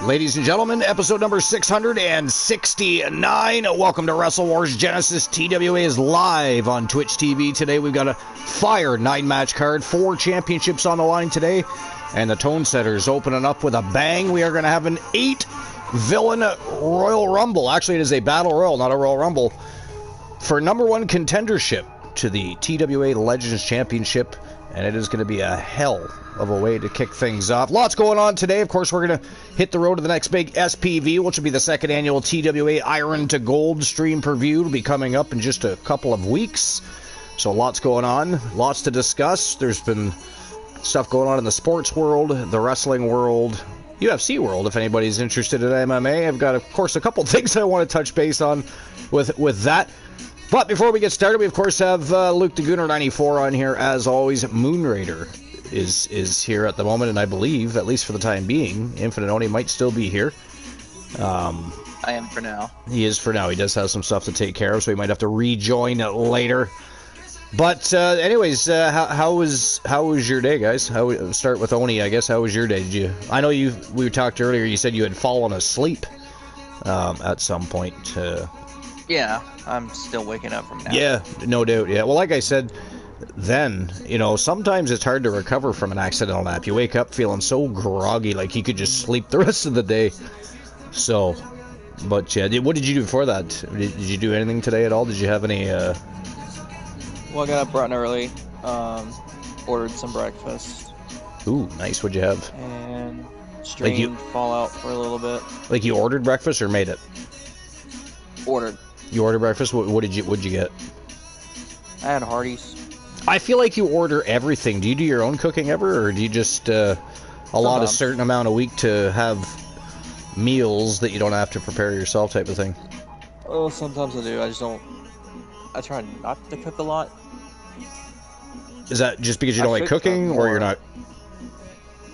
Ladies and gentlemen, episode number 669. Welcome to Wrestle Wars Genesis. TWA is live on Twitch TV today. We've got a fire 9-match card, 4 championships on the line today, and the Tone Setters opening up with a bang. We are going to have an 8-villain Royal Rumble. Actually, it is a Battle Royal, not a Royal Rumble, for number 1 contendership to the TWA Legends Championship, and it is going to be a hell of a way to kick things off. Lots going on today. Of course, we're going to hit the road to the next big SPV, which will be the second annual TWA Iron to Gold stream per view. It'll be coming up in just a couple of weeks. So lots going on, lots to discuss. There's been stuff going on in the sports world, the wrestling world, UFC world, if anybody's interested in MMA. I've got, of course, a couple things I want to touch base on with that. But before we get started, we, of course, have Luke the Gooner 94 on here, as always. Moonraider is here at the moment, and I believe, at least for the time being, Infinite Oni might still be here. I am for now. He is for now. He does have some stuff to take care of, so he might have to rejoin later. But anyways, how was your day, guys? Start with Oni, I guess. How was your day? I know we talked earlier. You said you had fallen asleep at some point. Yeah, I'm still waking up from that. Yeah, no doubt. Yeah, well, like I said, then, sometimes it's hard to recover from an accidental nap. You wake up feeling so groggy, like you could just sleep the rest of the day. So, but yeah, what did you do before that? Did you do anything today at all? Did you have any? Well, I got up bright and early. Ordered some breakfast. Ooh, nice. What'd you have? And streamed Fallout for a little bit. Like you ordered breakfast or made it? Ordered. You ordered breakfast? What'd you get? I had Hardee's. I feel like you order everything. Do you do your own cooking ever, or do you just allot a certain amount a week to have meals that you don't have to prepare yourself type of thing? Oh, sometimes I do. I try not to cook a lot. Is that just because you don't like cooking, or you're not?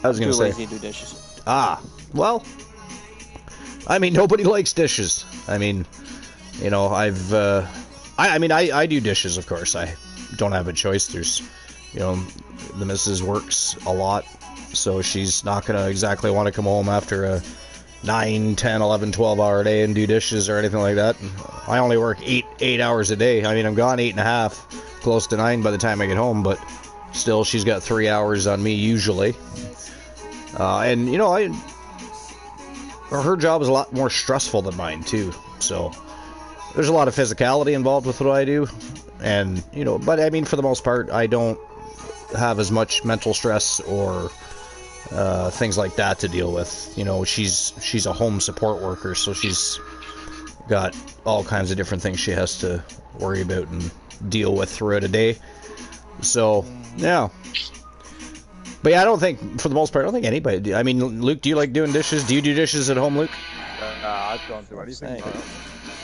I was going to say. Too lazy to do dishes. Ah, well, I mean, nobody likes dishes. I mean, I do dishes, of course. I don't have a choice. There's, the missus works a lot, so she's not going to exactly want to come home after a 9, 10, 11, 12-hour day and do dishes or anything like that. I only work 8 hours a day. I mean, I'm gone 8.5, close to 9 by the time I get home, but still, she's got 3 hours on me usually. And, her job is a lot more stressful than mine, too. So there's a lot of physicality involved with what I do. And, but I mean, for the most part, I don't have as much mental stress or things like that to deal with. She's a home support worker, so she's got all kinds of different things she has to worry about and deal with throughout a day. So, yeah. But yeah, I don't think, for the most part, anybody. I mean, Luke, do you like doing dishes? Do you do dishes at home, Luke? I don't do anything.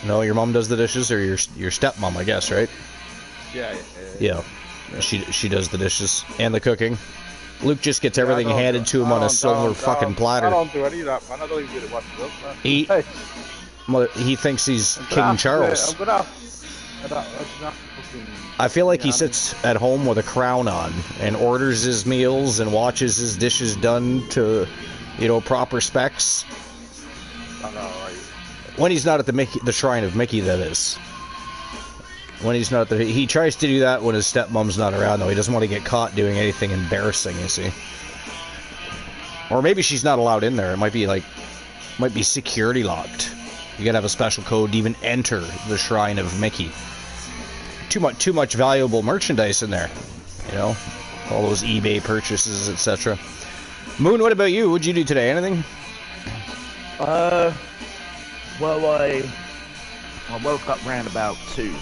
No, your mom does the dishes, or your stepmom, I guess, right? Yeah. She does the dishes and the cooking. Luke just gets everything handed to him on a silver fucking platter. I don't do any of that, man. I don't even really want to cook, man. He thinks he's King Charles. I feel like he sits at home with a crown on and orders his meals and watches his dishes done to, proper specs. I know, right? When he's not at the shrine of Mickey, that is. When he's not there, he tries to do that when his stepmom's not around, though. He doesn't want to get caught doing anything embarrassing, you see. Or maybe she's not allowed in there. It might be security locked. You gotta have a special code to even enter the shrine of Mickey. Too much valuable merchandise in there, all those eBay purchases, etc. Moon, what about you? What'd you do today? Anything? Well, I woke up round about 2.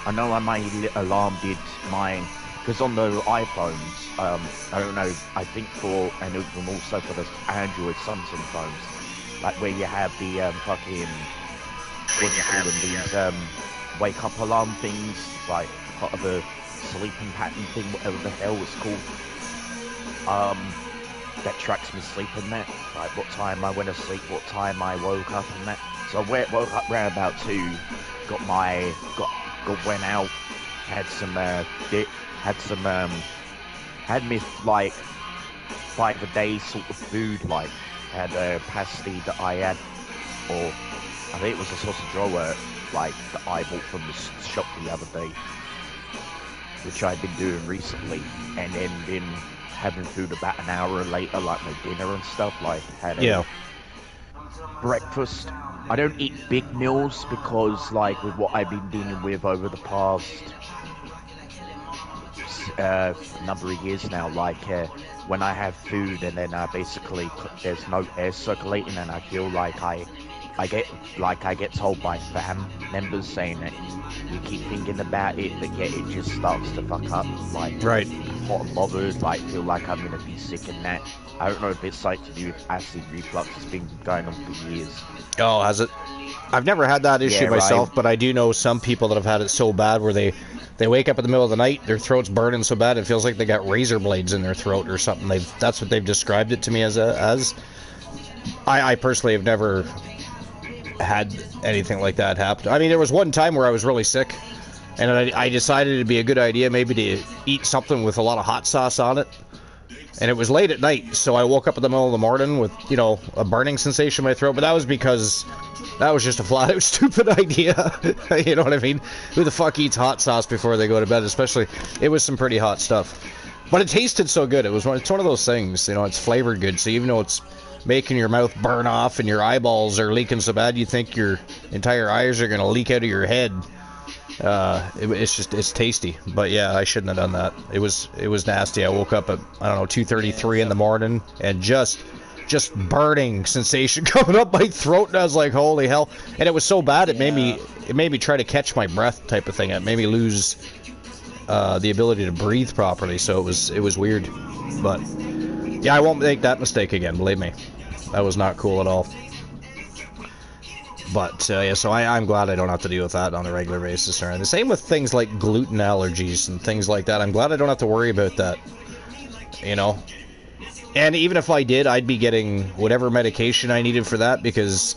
I know my alarm did mine, because on the iPhones, I don't know, I think and also for the Android Samsung phones, like where you have the fucking, what do you call them, these wake up alarm things, like part of a sleeping pattern thing, whatever the hell it's called. That tracks me sleep and that, like what time I went to sleep, what time I woke up and that. So I woke up round about 2, went out, had me like 5 a day sort of food, like had a pasty that I had, or I think it was a sausage roll, like that I bought from the shop the other day, which I've been doing recently, and then been having food about an hour later, like my dinner and stuff. Like had a breakfast. I don't eat big meals because, like, with what I've been dealing with over the past number of years now, like when I have food and then basically there's no air circulating, and I feel like I get told by fam members saying that you keep thinking about it, but yet it just starts to fuck up, like right, hot and bothered, like feel like I'm gonna be sick and that. I don't know if it's like to do with acid reflux. It's been going on for years. Oh, has it? I've never had that issue myself, but I do know some people that have had it so bad where they wake up in the middle of the night, their throat's burning so bad it feels like they got razor blades in their throat or something. That's what they've described it to me as. I personally have never had anything like that happen. I mean, there was one time where I was really sick, and I decided it'd be a good idea maybe to eat something with a lot of hot sauce on it. And it was late at night, so I woke up in the middle of the morning with, a burning sensation in my throat. But that was because that was just a flat-out stupid idea. You know what I mean? Who the fuck eats hot sauce before they go to bed? Especially, it was some pretty hot stuff. But it tasted so good. It's one of those things, it's flavored good. So even though it's making your mouth burn off and your eyeballs are leaking so bad you think your entire eyes are going to leak out of your head, it's tasty. But yeah, I shouldn't have done that. It was nasty. I woke up at 2:33 in the morning and just burning sensation coming up my throat, and I was like, holy hell. And it was so bad it made me try to catch my breath type of thing. It made me lose the ability to breathe properly. So it was weird. But yeah, I won't make that mistake again, believe me. That was not cool at all. But, yeah, so I'm glad I don't have to deal with that on a regular basis. And the same with things like gluten allergies and things like that. I'm glad I don't have to worry about that, And even if I did, I'd be getting whatever medication I needed for that, because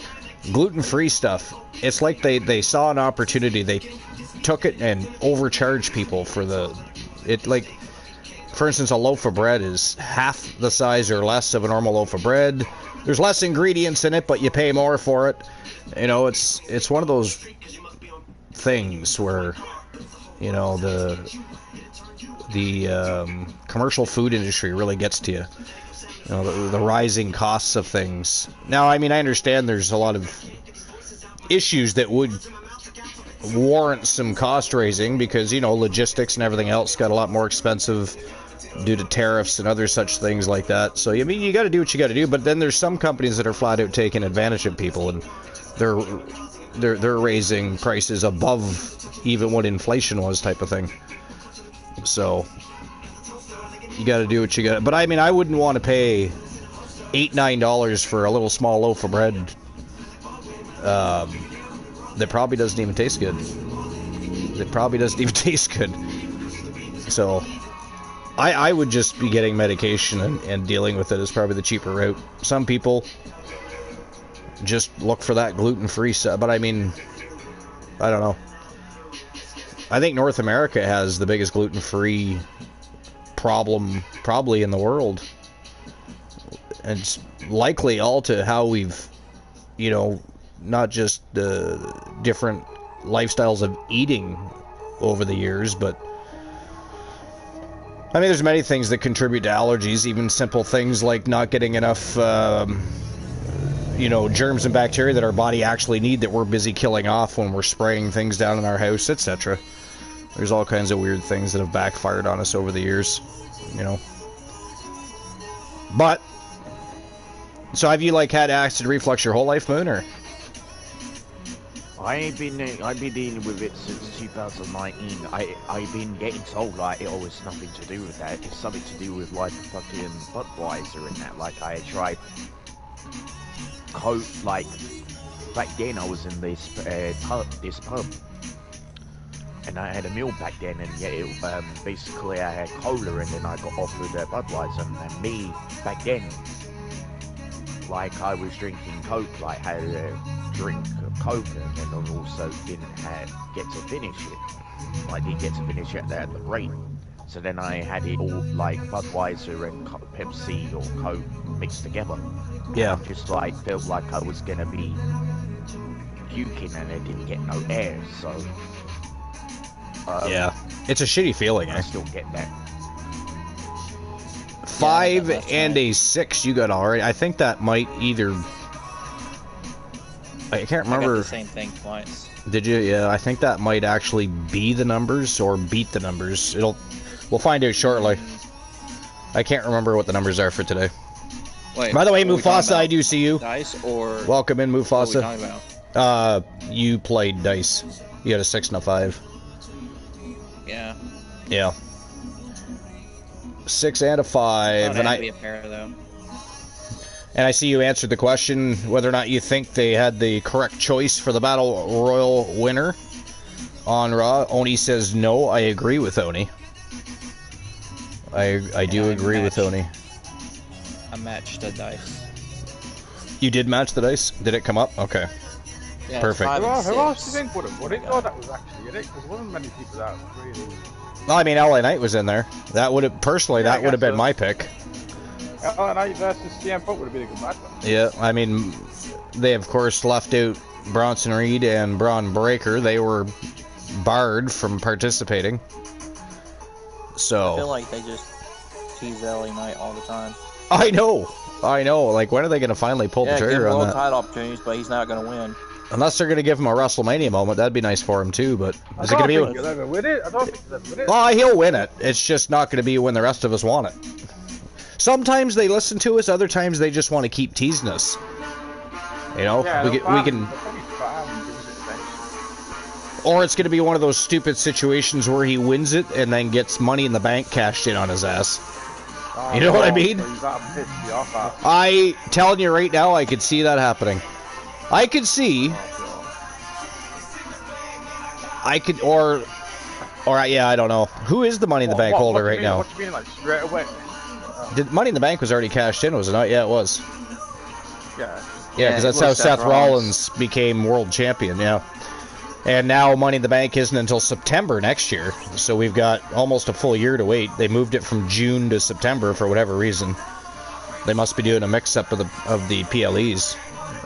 gluten-free stuff, it's like they saw an opportunity. They took it and overcharged people for for instance, a loaf of bread is half the size or less of a normal loaf of bread. There's less ingredients in it, but you pay more for it. It's one of those things where, the commercial food industry really gets to you. The rising costs of things. Now, I mean, I understand there's a lot of issues that would warrant some cost raising because, logistics and everything else got a lot more expensive due to tariffs and other such things like that. So, I mean, you got to do what you got to do, but then there's some companies that are flat out taking advantage of people, and they're raising prices above even what inflation was, type of thing. So you got to do what you got. But I mean, I wouldn't want to pay $8-9 for a little small loaf of bread that probably doesn't even taste good. So I would just be getting medication and dealing with it is probably the cheaper route. Some people just look for that gluten-free stuff, but I mean, I don't know. I think North America has the biggest gluten-free problem probably in the world. And it's likely all to how we've, not just the different lifestyles of eating over the years, but I mean, there's many things that contribute to allergies, even simple things like not getting enough, germs and bacteria that our body actually need that we're busy killing off when we're spraying things down in our house, etc. There's all kinds of weird things that have backfired on us over the years, But, so have you, had acid reflux your whole life, Moon, or? I've been dealing with it since 2019. I've been getting told it always nothing to do with that. It's something to do with fucking Budweiser and that. I tried Coke. Back then I was in this pub, and I had a meal back then, and basically I had cola, and then I got offered Budweiser, and me back then, I was drinking Coke, had a drink of Coke, and then I also didn't get to finish it. I didn't get to finish it at the break. So then I had it all like Budweiser and Pepsi or Coke mixed together. Yeah. And just like felt like I was gonna be puking and I didn't get no air. So yeah, it's a shitty feeling. I still get that. 5 that's and right. a 6 you got already. I think that might either. I can't I got remember. the same thing twice. Did you? Yeah, I think that might actually be the numbers or beat the numbers. We'll find out shortly. I can't remember what the numbers are for today. Wait. By the way, what are we talking Mufasa, I about? do see you. Dice or Welcome in, what are we Mufasa. talking about? You played dice. You had a 6 and a 5. Yeah. Yeah. 6 and a 5, Thought it and had to be a pair though. And I see you answered the question whether or not you think they had the correct choice for the Battle Royal winner on Raw. Oni says no. I agree with Oni. I do agree with Oni. I matched the dice. You did match the dice? Did it come up? Okay. Yeah, Perfect. 5 and Who else do 6. you think would have won it? Oh, that was actually in it, because there wasn't many people that really. Well, I mean, LA Knight was in there. That would have, personally, Yeah, I that would have guess been so. my pick. LA Knight versus CM Punk would have been a good match. Yeah, I mean, they of course left out Bronson Reed and Braun Breaker. They were barred from participating. I feel So, like they just tease LA Knight all the time. I know. Like, when are they going to finally pull the Yeah, give him trigger on world that? title opportunities, but he's not going to win. Unless they're going to give him a WrestleMania moment, that'd be nice for him too. But I is it don't going to think be? he'll ever win it. I don't think he'll ever win it. Well, he'll win it. It's just not going to be when the rest of us want it. Sometimes they listen to us. Other times they just want to keep teasing us. You know, Yeah, we they'll can. probably try and give us it eventually. Or it's going to be one of those stupid situations where he wins it and then gets Money in the Bank cashed in on his ass. Oh, You know what I no, mean? so he's that pissed you off at. I telling you right now, I could see that happening. I could see. Or yeah, I don't know. Who is the Money in the Bank holder right now? What do you mean, like straight away? Did Money in the Bank was already cashed in, was it not? Yeah, it was. Yeah. Yeah, because it that's how was Seth Rollins became world champion, yeah. And now Money in the Bank isn't until September next year, so we've got almost a full year to wait. They moved it from June to September for whatever reason. They must be doing a mix-up of the PLEs,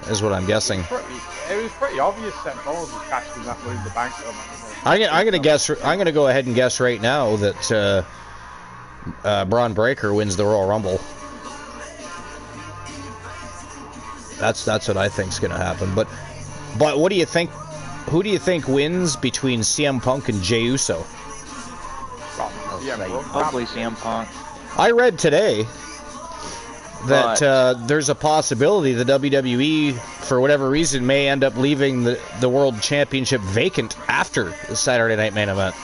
is what I'm guessing. It was pretty obvious Seth Rollins was cashing that Money in the Bank. I'm gonna go ahead and guess right now that Braun Breaker wins the Royal Rumble. That's what I think's gonna happen. But what do you think? Who do you think wins between CM Punk and Jey Uso? Hopefully CM Punk. I read today that there's a possibility the WWE, for whatever reason, may end up leaving the World Championship vacant after the Saturday Night Main Event.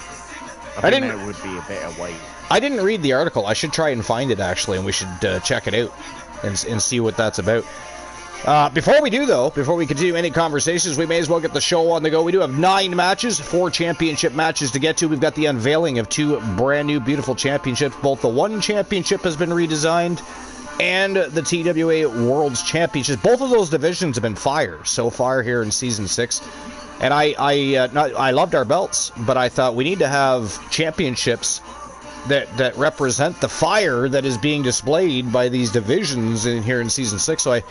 I think that would be a better way. I didn't read the article. I should try and find it, actually, and we should check it out and see what that's about. Before we continue any conversations, we may as well get the show on the go. We do have 9 matches, 4 championship matches to get to. We've got the unveiling of 2 brand new, beautiful championships. Both the One Championship has been redesigned, and the TWA World's Championships. Both of those divisions have been fire so far here in Season 6. And I loved our belts, but I thought we need to have championships that represent the fire that is being displayed by these divisions here in Season 6. So I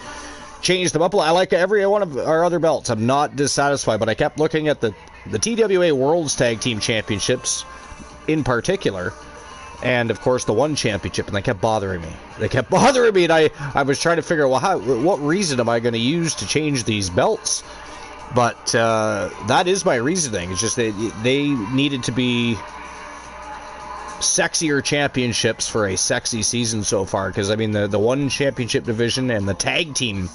changed them up. I like every one of our other belts. I'm not dissatisfied, but I kept looking at the TWA World's Tag Team Championships in particular, and of course the One Championship, and they kept bothering me. And I was trying to figure out, well, what reason am I going to use to change these belts? But that is my reasoning. It's just they needed to be sexier championships for a sexy season so far, because I mean the One Championship division and the Tag Team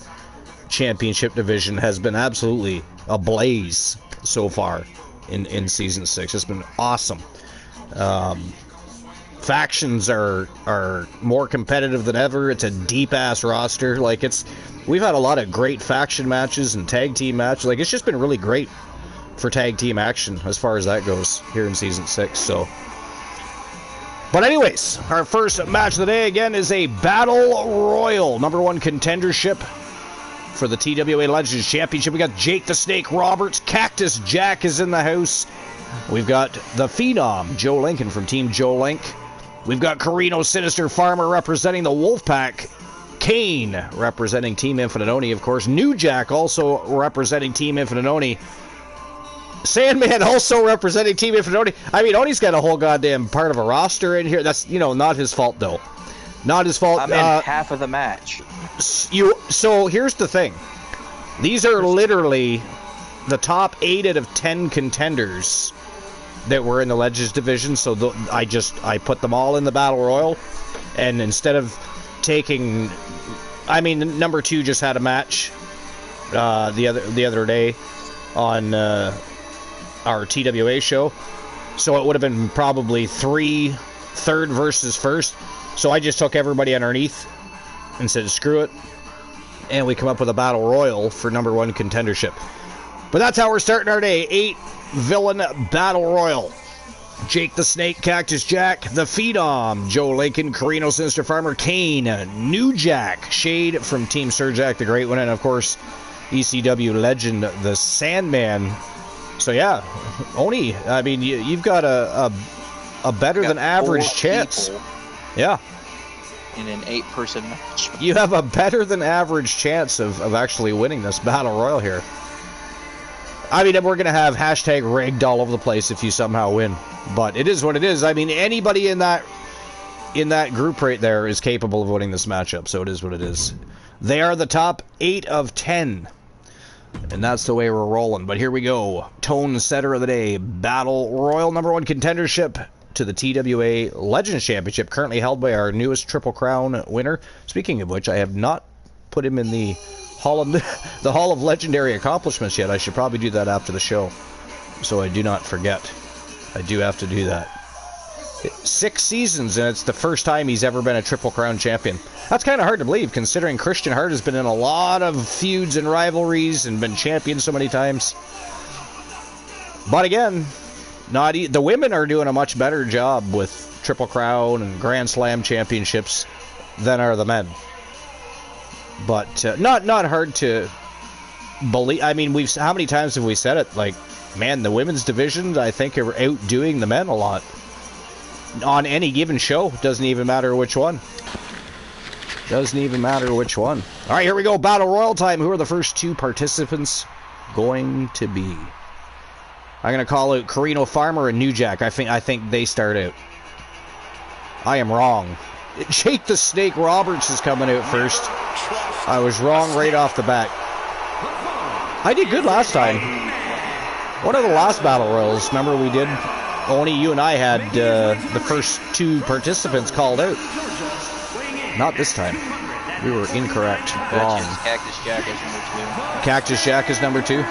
Championship division has been absolutely ablaze so far in Season 6. It's been awesome. Factions are more competitive than ever. It's a deep-ass roster. We've had a lot of great faction matches and tag team matches. It's just been really great for tag team action as far as that goes here in Season 6. So, but anyways, our first match of the day, again, is a Battle Royal. Number 1 contendership for the TWA Legends Championship. We got Jake the Snake Roberts. Cactus Jack is in the house. We've got the Phenom, Joe Lincoln from Team Joe Link. We've got Carino Sinister Farmer representing the Wolfpack. Kane representing Team Infinite Oni, of course. New Jack also representing Team Infinite Oni. Sandman also representing Team Infinite Oni. I mean, Oni's got a whole goddamn part of a roster in here. That's, not his fault, though. Not his fault. I'm in half of the match. So here's the thing. These are literally the top 8 out of 10 contenders that were in the Legends division. So I put them all in the Battle Royal, and instead of taking, number 2 just had a match the other day on our TWA show, so it would have been probably 3 third versus first. So I just took everybody underneath and said screw it, and we come up with a Battle Royal for number 1 contendership. But that's how we're starting our day. 8 villain Battle Royal. Jake the Snake, Cactus Jack, the Phenom, Joe Lincoln, Carino Sinister Farmer, Kane, New Jack, Shade from Team Sir Jack the Great One, and of course ECW legend the Sandman. So yeah, Oni, you've got a better than average chance. Yeah. In an 8-person match. You have a better than average chance of actually winning this Battle Royal here. We're going to have hashtag rigged all over the place if you somehow win. But it is what it is. Anybody in that group right there is capable of winning this matchup, so it is what it is. They are the top 8 of 10. And that's the way we're rolling. But here we go. Tone setter of the day. Battle Royal number 1 contendership to the TWA Legends Championship, currently held by our newest Triple Crown winner. Speaking of which, I have not put him in the Hall of Legendary Accomplishments yet. I should probably do that after the show, so I do not forget. I do have to do that. 6 seasons, and it's the first time he's ever been a Triple Crown champion. That's kind of hard to believe, considering Christian Hart has been in a lot of feuds and rivalries and been champion so many times. But again, the women are doing a much better job with Triple Crown and Grand Slam championships than are the men. But not hard to believe. How many times have we said it? Like, man, the women's divisions, I think, are outdoing the men a lot. On any given show, doesn't even matter which one. Doesn't even matter which one. All right, here we go. Battle Royal time. Who are the first 2 participants going to be? I'm going to call out Carino Farmer and New Jack. I think they start out. I am wrong. Jake the Snake Roberts is coming out first. I was wrong right off the bat. I did good last time. One of the last Battle Royals, remember we did? Only you and I had the first 2 participants called out. Not this time. We were incorrect. Wrong. Cactus Jack is number 2. Cactus Jack is number 2.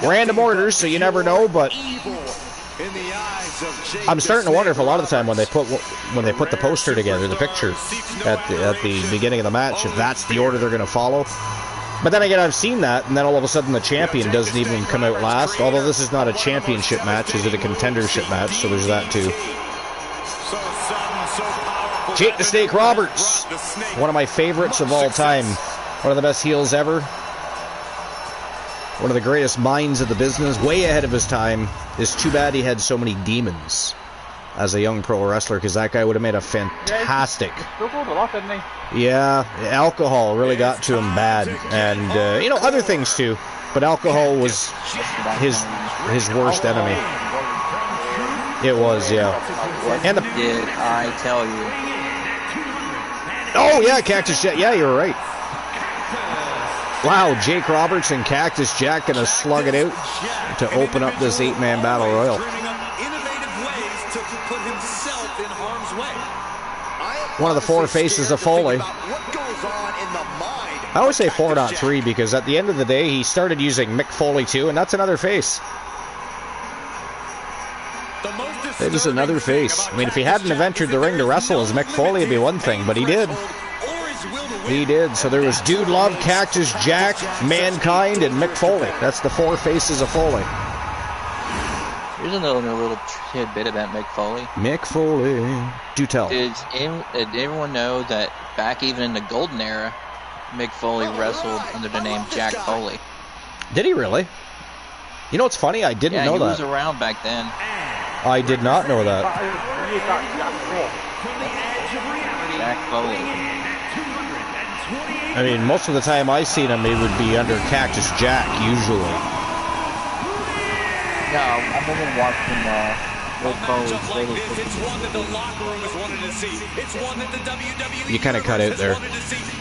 Random orders, so you never know, but I'm starting to wonder if a lot of the time when they put the poster together, the picture at the beginning of the match, if that's the order they're going to follow. But then again, I've seen that, and then all of a sudden the champion doesn't even come out last. Although this is not a championship match, is it a contendership match? So there's that too. Jake the Snake Roberts, one of my favorites of all time. One of the best heels ever. One of the greatest minds of the business. Way ahead of his time. It's too bad he had so many demons as a young pro wrestler, because that guy would have made a fantastic... Yeah, alcohol really got to him bad. And, other things too. But alcohol was his worst enemy. It was, yeah. And did I tell you? Oh, yeah, Cactus Jack. Yeah, you're right. Wow, Jake Roberts and Cactus Jack going to slug it out to open up this 8-man Battle Royal. One of the 4 faces of Foley. I always say 4, not 3, because at the end of the day, he started using Mick Foley too, and that's another face. It is another face. If he hadn't have entered the ring to wrestle as Mick Foley, it'd be one thing, but he did. He did. So there was Dude Love, Cactus Jack, Mankind, and Mick Foley. That's the 4 faces of Foley. Here's another little tidbit about Mick Foley. Mick Foley. Do tell. Did everyone know that back even in the golden era, Mick Foley wrestled under the name Jack Foley? Did he really? You know what's funny? I didn't know that. Yeah, he was around back then. I did not know that. Jack Foley. I mean, most of the time I seen him, he would be under Cactus Jack, usually. No, I remember watching Mick Foley's greatest hits. It's one that the locker room has wanted to see. It's one that the WWE You kind of cut out there.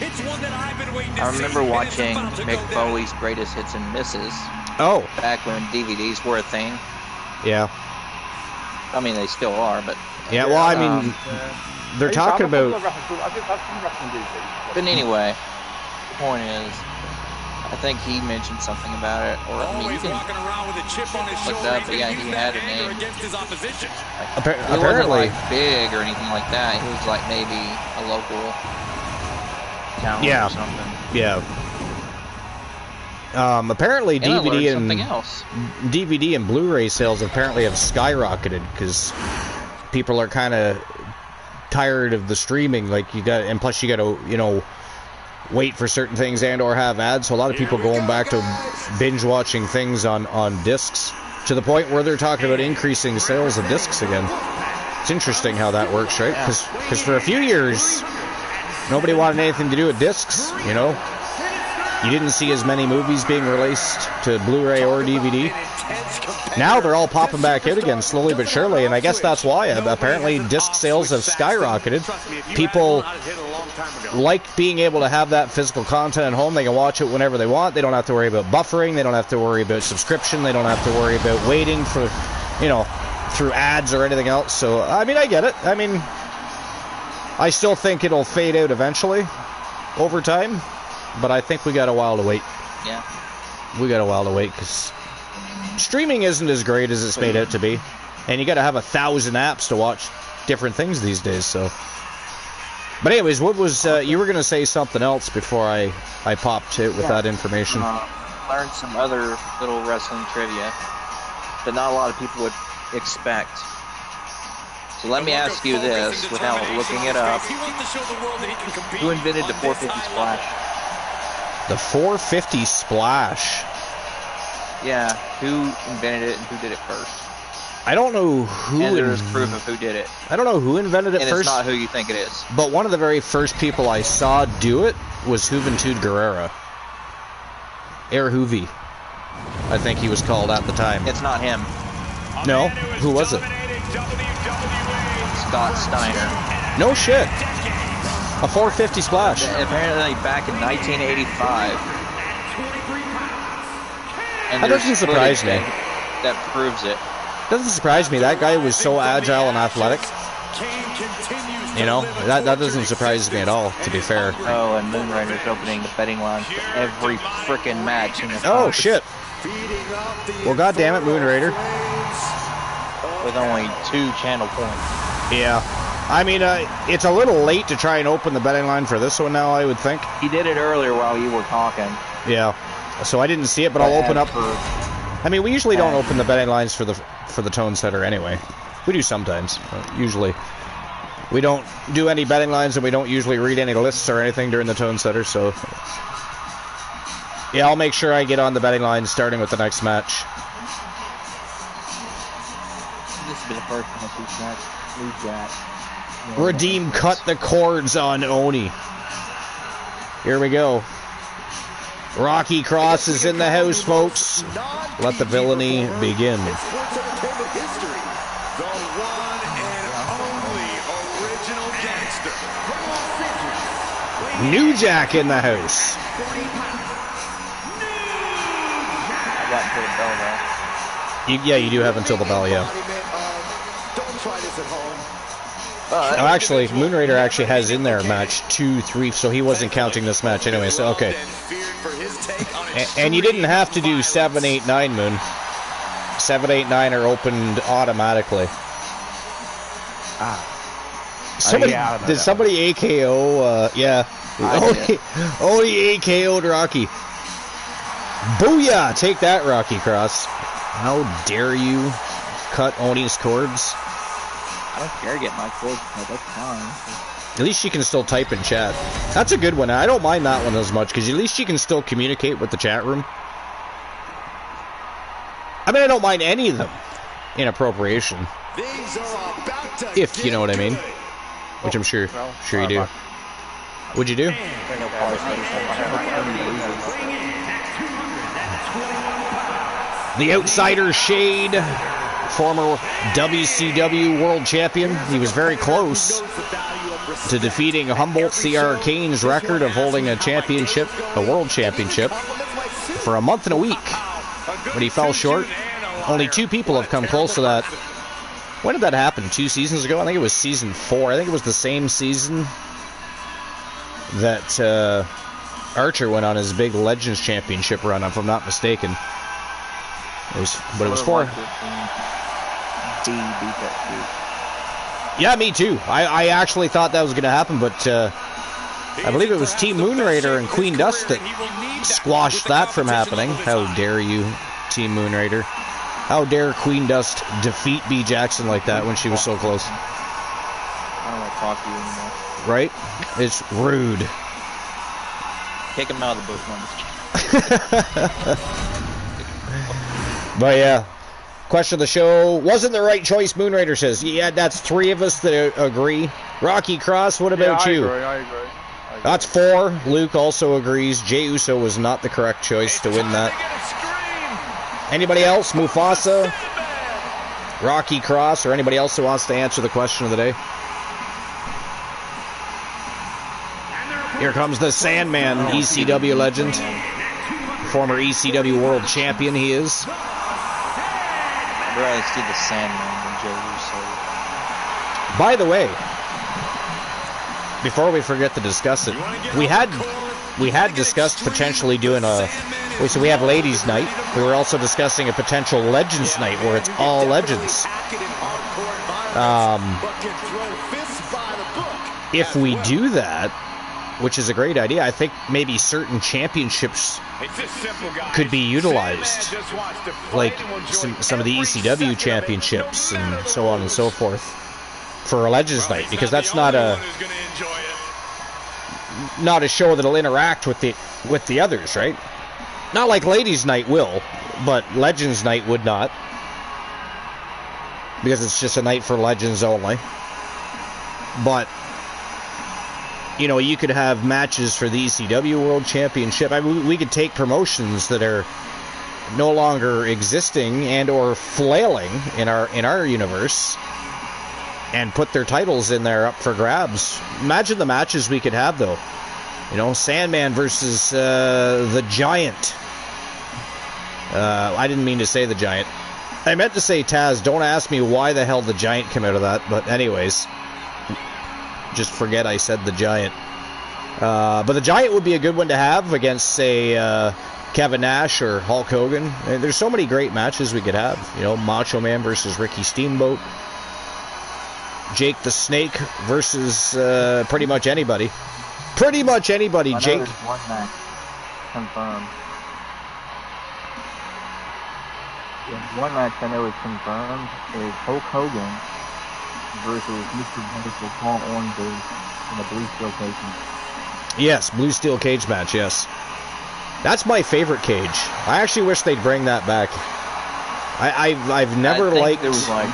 It's one that I've been waiting to see. I remember watching Mick Foley's greatest hits and misses. Oh. Back when DVDs were a thing. Yeah. I mean, they still are, but... Yeah, well, I mean, they're talking about... But anyway, the point is, I think he mentioned something about it, or I mean, you can look that up, but yeah, he had a name. Like, he wasn't like big or anything like that. He was like maybe a local talent or something. Yeah. Apparently DVD and Blu-ray sales apparently have skyrocketed because people are kind of tired of the streaming. Like and plus you got to, you know, wait for certain things and or have ads. So a lot of people going back to binge watching things on discs to the point where they're talking about increasing sales of discs again. It's interesting how that works, right? Because for a few years nobody wanted anything to do with discs, you know. You didn't see as many movies being released to Blu-ray or DVD. Now they're all popping back out again, slowly but surely, and I guess that's why. Apparently, disc sales have skyrocketed. People like being able to have that physical content at home. They can watch it whenever they want. They don't have to worry about buffering. They don't have to worry about subscription. They don't have to worry about waiting for, you know, through ads or anything else. So, I mean, I get it. I mean, I still think it'll fade out eventually over time. But I think we got a while to wait. Yeah. We got a while to wait because streaming isn't as great as it's made out to be. And you got to have 1,000 apps to watch different things these days. So, but anyways, what was you were going to say something else before I popped it with that information? Learned some other little wrestling trivia that not a lot of people would expect. So let me ask you this without looking it up. Who invented the 450 splash? The 450 splash. Yeah, who invented it and who did it first? I don't know who. And there's proof of who did it. I don't know who invented it and first. It's not who you think it is. But one of the very first people I saw do it was Juventud Guerrera. Air Hoovy, I think he was called at the time. It's not him. No? Who was it? Scott Steiner. No shit. A 450 splash. Apparently back in 1985. And that doesn't surprise me. That proves it. Doesn't surprise me. That guy was so agile and athletic. You know, that doesn't surprise me at all, to be fair. Oh, and Moon Rider's opening the betting line for every frickin' match in the Oh, shit. Well, goddammit, Moon Rider. With only 2 channel points. Yeah. I mean, it's a little late to try and open the betting line for this one now, I would think. He did it earlier while you were talking. Yeah. So I didn't see it, but I'll open up. I mean, we usually don't open the betting lines for the tone setter anyway. We do sometimes. Usually. We don't do any betting lines, and we don't usually read any lists or anything during the tone setter, so... Yeah, I'll make sure I get on the betting line starting with the next match. This will be the first match. Blue Jack. Redeem cut the cords on Oni. Here we go. Rocky Cross is in the house, folks. Let the villainy begin. New Jack in the house. I got until the bell now. Yeah, you do have until the bell, yeah. Don't try this at home. Oh, actually, Moon Raider actually has in there match 2, 3, so he wasn't counting this match anyway, so okay. And you didn't have to do 7, 8, 9, Moon. 7, 8, 9 are opened automatically. Did somebody AKO, yeah. Oni AKO'd Rocky. Booyah! Take that, Rocky Cross. How dare you cut Oni's cords? I don't care to get my cords cut, that's fine. At least you can still type in chat. That's a good one. I don't mind that one as much, because at least you can still communicate with the chat room. I mean, I don't mind any of them. inappropriation. If you know what I mean. Which I'm sure you do. What'd you do? The Outsider Shade, former WCW World Champion. He was very close to defeating Humboldt C.R. Kane's record of holding a championship, a world championship, for a month and a week. But he fell short. Only 2 people have come close to that. When did that happen? 2 seasons ago? I think it was season 4. I think it was the same season that Archer went on his big Legends Championship run, if I'm not mistaken. It was 4. Yeah, me too. I actually thought that was going to happen, but I believe it was Team Moonraker and Queen Dust that squashed that from happening. How dare you, Team Moonraker? How dare Queen Dust defeat B. Jackson like that when she was so close? I don't want to talk to you anymore. Right? It's rude. Kick him out of the book, man. But yeah, question of the show, wasn't the right choice, Moonraker says. Yeah, that's 3 of us that agree. Rocky Cross, what about you? I agree. That's 4. Luke also agrees. Jey Uso was not the correct choice to win that. Anybody else? Mufasa, Rocky Cross, or anybody else who wants to answer the question of the day? Here comes the Sandman, ECW legend. Former ECW World Champion he is. I'd rather see the Sandman than Jey Uso. By the way, before we forget to discuss it, we had discussed potentially doing so we have Ladies Night. We were also discussing a potential Legends Night where it's all legends. If we do that, which is a great idea, I think maybe certain championships could be utilized, like some of the ECW championships and so on and so forth, for a Legends Night, because that's not a show that'll interact with the others, right? Not like Ladies Night will, but Legends Night would not, because it's just a night for legends only. But you know, you could have matches for the ECW World Championship. I mean, we could take promotions that are no longer existing and or flailing in our universe and put their titles in there up for grabs. Imagine the matches we could have, though. You know, Sandman versus the Giant. I didn't mean to say the Giant. I meant to say Taz. Don't ask me why the hell the Giant came out of that. But anyways, just forget I said the Giant. But the Giant would be a good one to have against, say, Kevin Nash or Hulk Hogan. And there's so many great matches we could have. You know, Macho Man versus Ricky Steamboat. Jake the Snake versus pretty much anybody. Pretty much anybody, Jake. There's one match confirmed. Yeah, one match I know is confirmed is Hulk Hogan versus Mr. Wonderful Paul Orndorff in a blue steel cage match. Yes, blue steel cage match, yes. That's my favorite cage. I actually wish they'd bring that back. I've never liked... It was like...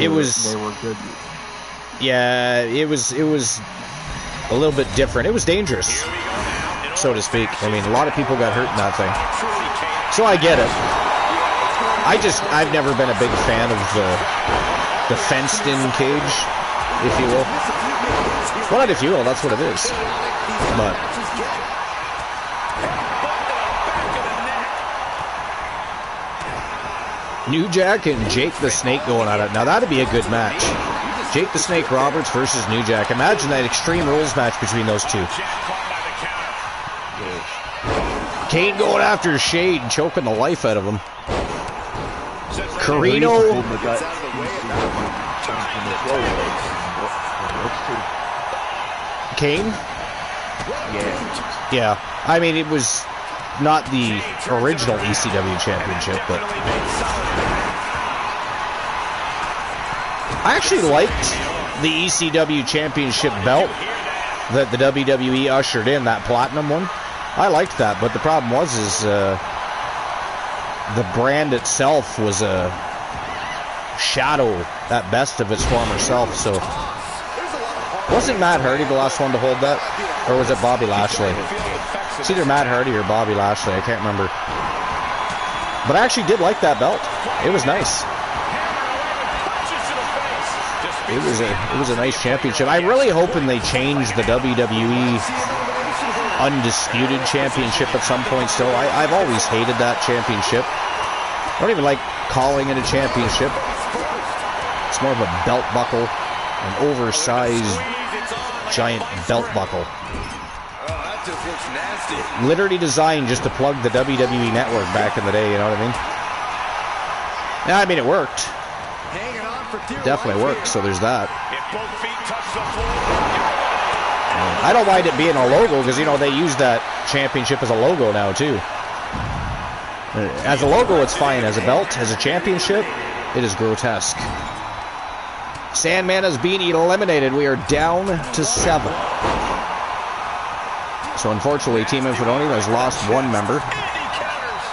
It was... They were good. Yeah, it was a little bit different. It was dangerous, so to speak. I mean, a lot of people got hurt in that thing. So I get it. I've never been a big fan of the fenced-in cage, if you will. Well, not if you will, that's what it is. But New Jack and Jake the Snake going at it. Now that'd be a good match. Jake the Snake Roberts versus New Jack. Imagine that Extreme Rules match between those two. Kane going after Shade and choking the life out of him. Carino. Kane? Yeah. I mean, it was not the original ECW championship, but I actually liked the ECW championship belt that the WWE ushered in, that platinum one. I liked that, but the problem was the brand itself was a shadow at best of its former self. So wasn't Matt Hardy the last one to hold that, or was it Bobby Lashley? It's either Matt Hardy or Bobby Lashley. I can't remember. But I actually did like that belt. It was nice. It was a nice championship. I'm really hoping they change the WWE Undisputed Championship at some point still. I've always hated that championship. I don't even like calling it a championship. It's more of a belt buckle, an oversized giant belt buckle. Literally designed just to plug the WWE network back in the day, you know what I mean? Yeah, I mean, it worked. Definitely worked, so there's that. I don't mind it being a logo because, you know, they use that championship as a logo now, too. As a logo, it's fine. As a belt, as a championship, it is grotesque. Sandman has been eliminated. We are down to 7. So, unfortunately, Team Infidoni has lost one member.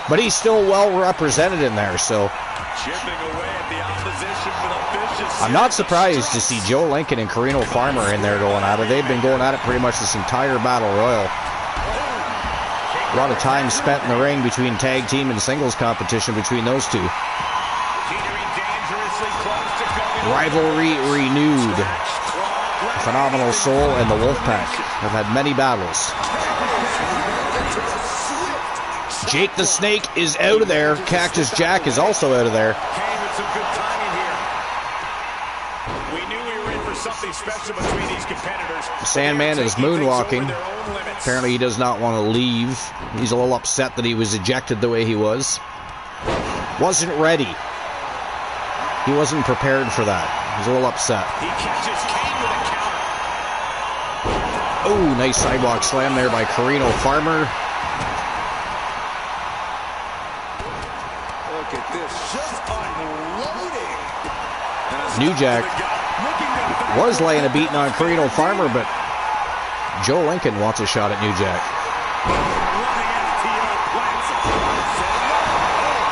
But he's still well represented in there, so I'm not surprised to see Joe Lincoln and Carino Farmer in there going at it. They've been going at it pretty much this entire Battle Royal. A lot of time spent in the ring between tag team and singles competition between those two. Rivalry renewed. Phenomenal Soul and the Wolfpack have had many battles. Jake the Snake is out of there. Cactus Jack is also out of there. Sandman is moonwalking. Apparently he does not want to leave. He's a little upset that he was ejected the way he was. Wasn't ready. He wasn't prepared for that. He's a little upset. Oh, nice sidewalk slam there by Carino Farmer. New Jack was laying a beating on Carino Farmer, but Joe Lincoln wants a shot at New Jack.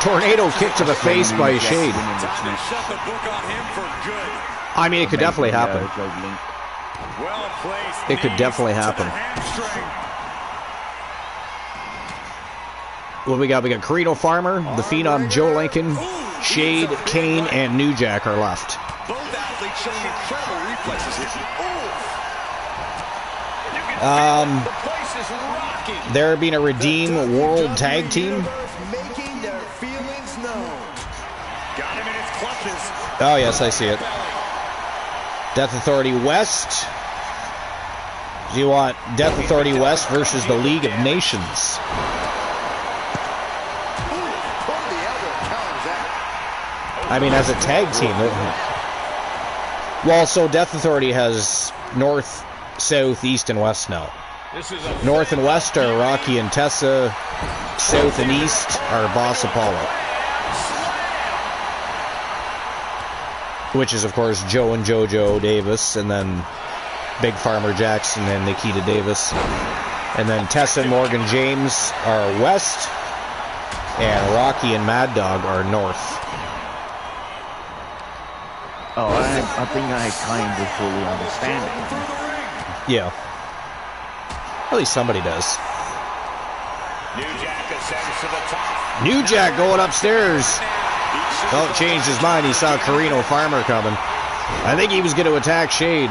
Tornado kick to the face by Shade. I mean, it could definitely happen. It could definitely happen. What we got? We got Carino Farmer, the Phenom Joe Lincoln, Shade, Kane, and New Jack are left. There being a Redeem World Tag Team. Oh, yes, I see it. Death Authority West. Do you want Death Authority West versus the League of Nations? I mean, as a tag team. Well, so Death Authority has North, South, East, and West now. North and West are Rocky and Tessa. South and East are Boss Apollo. Which is, of course, Joe and JoJo Davis, and then Big Farmer Jackson and Nikita Davis. And then Tessa and Morgan James are West, and Rocky and Mad Dog are North. Oh, I think I kind of fully understand it. Yeah. At least somebody does. New Jack going upstairs. Oh, changed his mind. He saw Carino Farmer coming. I think he was going to attack Shade.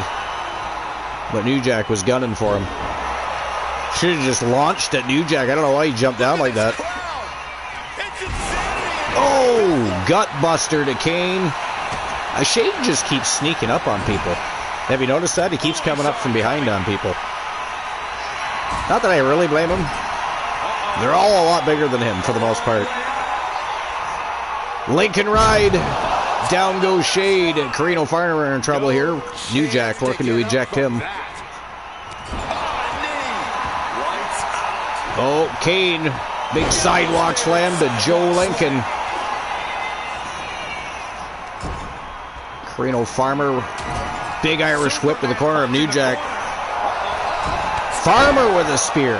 But New Jack was gunning for him. Should have just launched at New Jack. I don't know why he jumped down like that. Oh, gut buster to Kane. Shade just keeps sneaking up on people. Have you noticed that? He keeps coming up from behind on people. Not that I really blame him. They're all a lot bigger than him for the most part. Lincoln Ride. Down goes Shade. Carino Farmer in trouble here. New Jack looking to eject him. Oh, Kane. Big sidewalk slam to Joe Lincoln. Carino Farmer. Big Irish whip to the corner of New Jack. Farmer with a spear.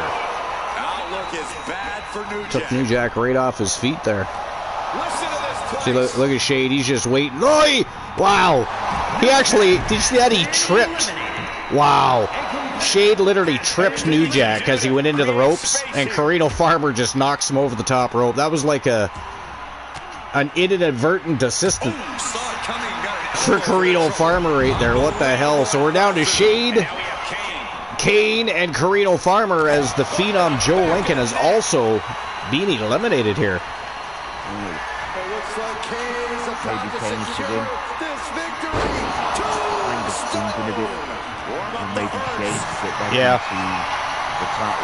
Took New Jack right off his feet there. See, look at Shade. He's just waiting. Oh, wow. He actually, did you see that? He tripped. Wow. Shade literally tripped New Jack as he went into the ropes, and Carino Farmer just knocks him over the top rope. That was like an inadvertent assistant for Carino Farmer right there. What the hell? So we're down to Shade, Kane, and Carino Farmer as the Phenom Joe Lincoln is also being eliminated here. Maybe Kane's to win. Kind of thinking of it. And maybe Shane to get back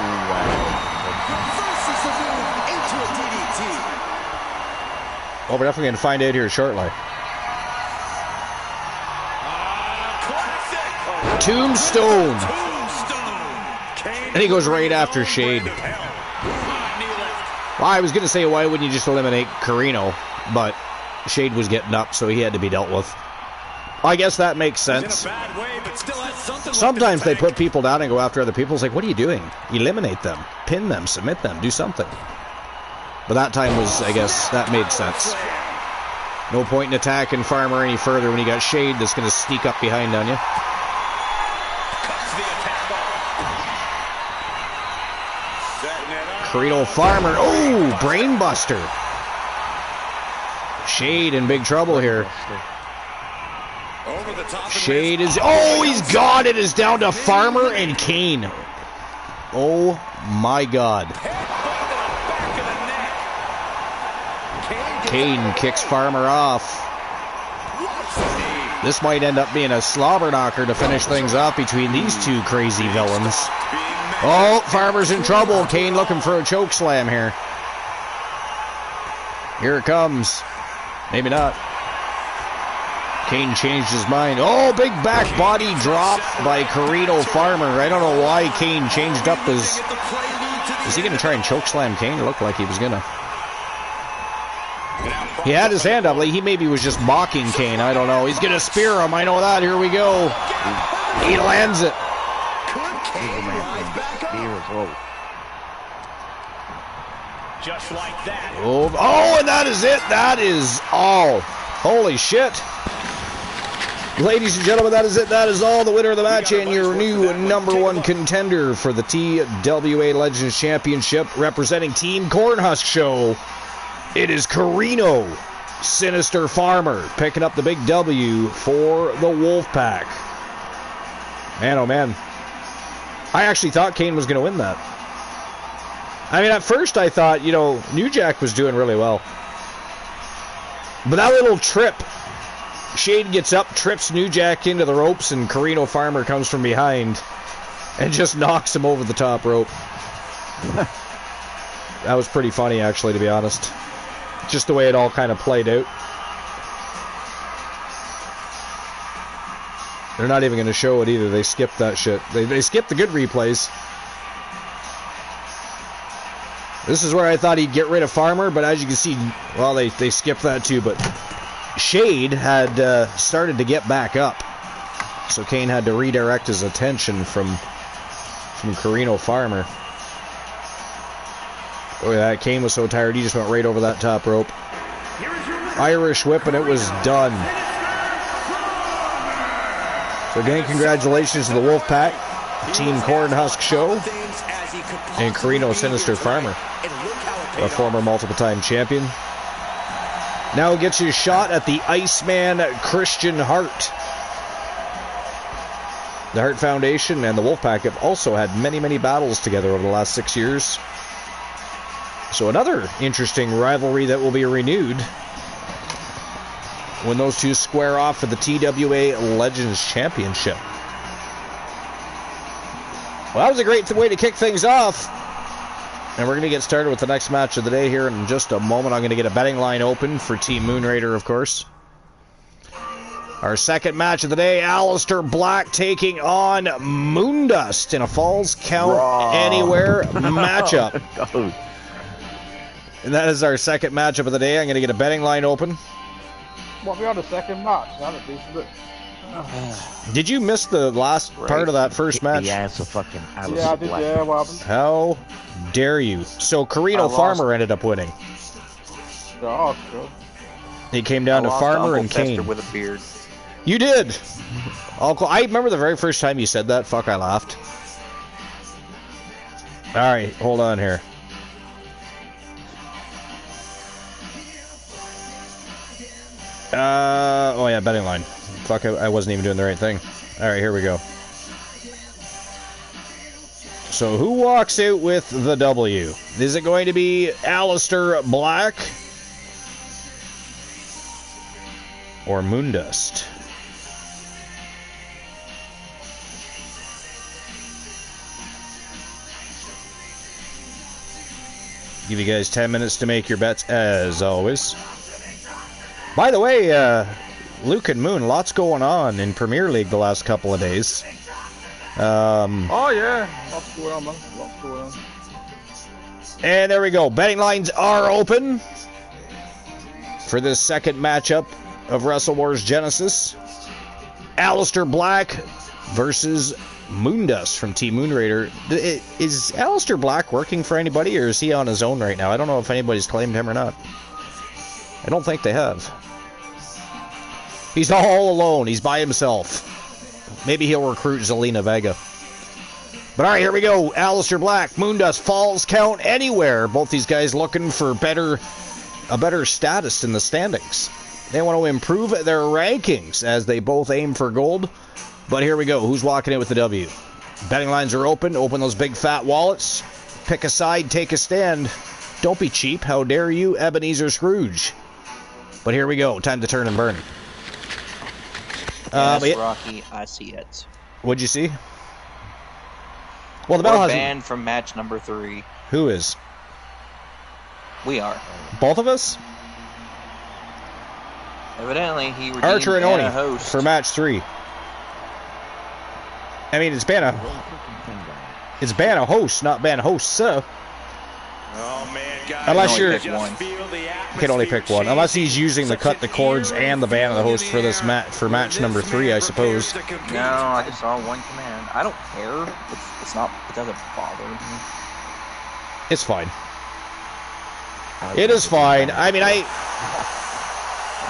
into the title. Well, we're definitely going to find out here shortly. Tombstone. And he goes right after Shade. Well, I was going to say, why wouldn't you just eliminate Carino? But Shade was getting up, so he had to be dealt with. I guess that makes sense. Sometimes they put people down and go after other people. It's like, what are you doing? Eliminate them, pin them, submit them, do something. But that time was, I guess, that made sense. No point in attacking Farmer any further when you got Shade that's going to sneak up behind on you. Carino Farmer, oh, brainbuster. Shade in big trouble here. Shade is, oh, he's got it. It's down to Farmer and Kane. Oh my God. Kane kicks Farmer off. This might end up being a slobber knocker to finish things off between these two crazy villains. Oh, Farmer's in trouble. Kane looking for a choke slam here. Here it comes. Maybe not. Kane changed his mind. Oh, big back body drop by Carino Farmer. I don't know why Kane changed up his... Is he going to try and choke slam Kane? It looked like he was going to. He had his hand up. Like he maybe was just mocking Kane. I don't know. He's going to spear him. I know that. Here we go. He lands it. Just like that. Oh, and that is it. That is all. Holy shit. Ladies and gentlemen, that is it. That is all. The winner of the match and your new #1 contender for the TWA Legends Championship, representing Team Cornhusk Show. It is Carino Sinister Farmer picking up the big W for the Wolfpack. Man, oh man. I actually thought Kane was going to win that. I mean, at first I thought, you know, New Jack was doing really well. But that little trip, Shade gets up, trips New Jack into the ropes, and Carino Farmer comes from behind and just knocks him over the top rope. That was pretty funny, actually, to be honest. Just the way it all kind of played out. They're not even going to show it either. They skipped that shit. They skipped the good replays. This is where I thought he'd get rid of Farmer, but as you can see, well, they skipped that too, but Shade had started to get back up. So Kane had to redirect his attention from Carino Farmer. Look at that. Kane was so tired, he just went right over that top rope. Irish whip, and it was done. So again, congratulations to the Wolfpack, Team Cornhusk Show, and Carino Sinister Farmer, a former multiple-time champion. Now gets his shot at the Iceman Christian Hart. The Hart Foundation and the Wolfpack have also had many, many battles together over the last 6 years. So another interesting rivalry that will be renewed when those two square off for the TWA Legends Championship. Well, that was a great way to kick things off. And we're going to get started with the next match of the day here in just a moment. I'm going to get a betting line open for Team Moonraider, of course. Our second match of the day, Aleister Black taking on Moondust in a Falls Count Anywhere matchup. And that is our second matchup of the day. I'm going to get a betting line open. Well, we are the second match. Did you miss the last part of that first match? The ass of fucking Aleister Yeah, I did. Black. Yeah, what happened? How dare you? So Carino Farmer ended up winning. Oh, sure. He came down to Farmer and Kane. With a beard. You did. I remember the very first time you said that. Fuck, I laughed. All right, hold on here. Oh yeah, betting line. Fuck, I wasn't even doing the right thing. All right, here we go. So who walks out with the W? Is it going to be Aleister Black or Moondust? Give you guys 10 minutes to make your bets, as always. By the way, Luke and Moon, lots going on in Premier League the last couple of days. Oh, yeah. Lots going on, man. Lots going on. And there we go. Betting lines are open for this second matchup of Wrestle Wars Genesis. Aleister Black versus Moondust from Team Moonraider. Is Aleister Black working for anybody, or is he on his own right now? I don't know if anybody's claimed him or not. I don't think they have. He's all alone. He's by himself. Maybe he'll recruit Zelina Vega. But all right, here we go. Aleister Black, Moondust, Falls Count Anywhere. Both these guys looking for a better status in the standings. They want to improve their rankings as they both aim for gold. But here we go. Who's walking in with the W? Betting lines are open. Open those big fat wallets. Pick a side, take a stand. Don't be cheap. How dare you, Ebenezer Scrooge? But here we go. Time to turn and burn. Yes, Rocky, I see it. What'd you see? Well, the battle We're hasn't... banned from match number 3. Who is? We are. Both of us? Evidently, he redeemed Archer and Oni host for match 3. I mean, it's ban a host, not ban hosts, so. Oh man, guys. Unless you're, you can only pick one. Unless he's using the cut the cords and the ban of the host for this match number 3, I suppose. No, I just saw one command. I don't care. It's not. It doesn't bother me. It's fine. It is fine. I mean, I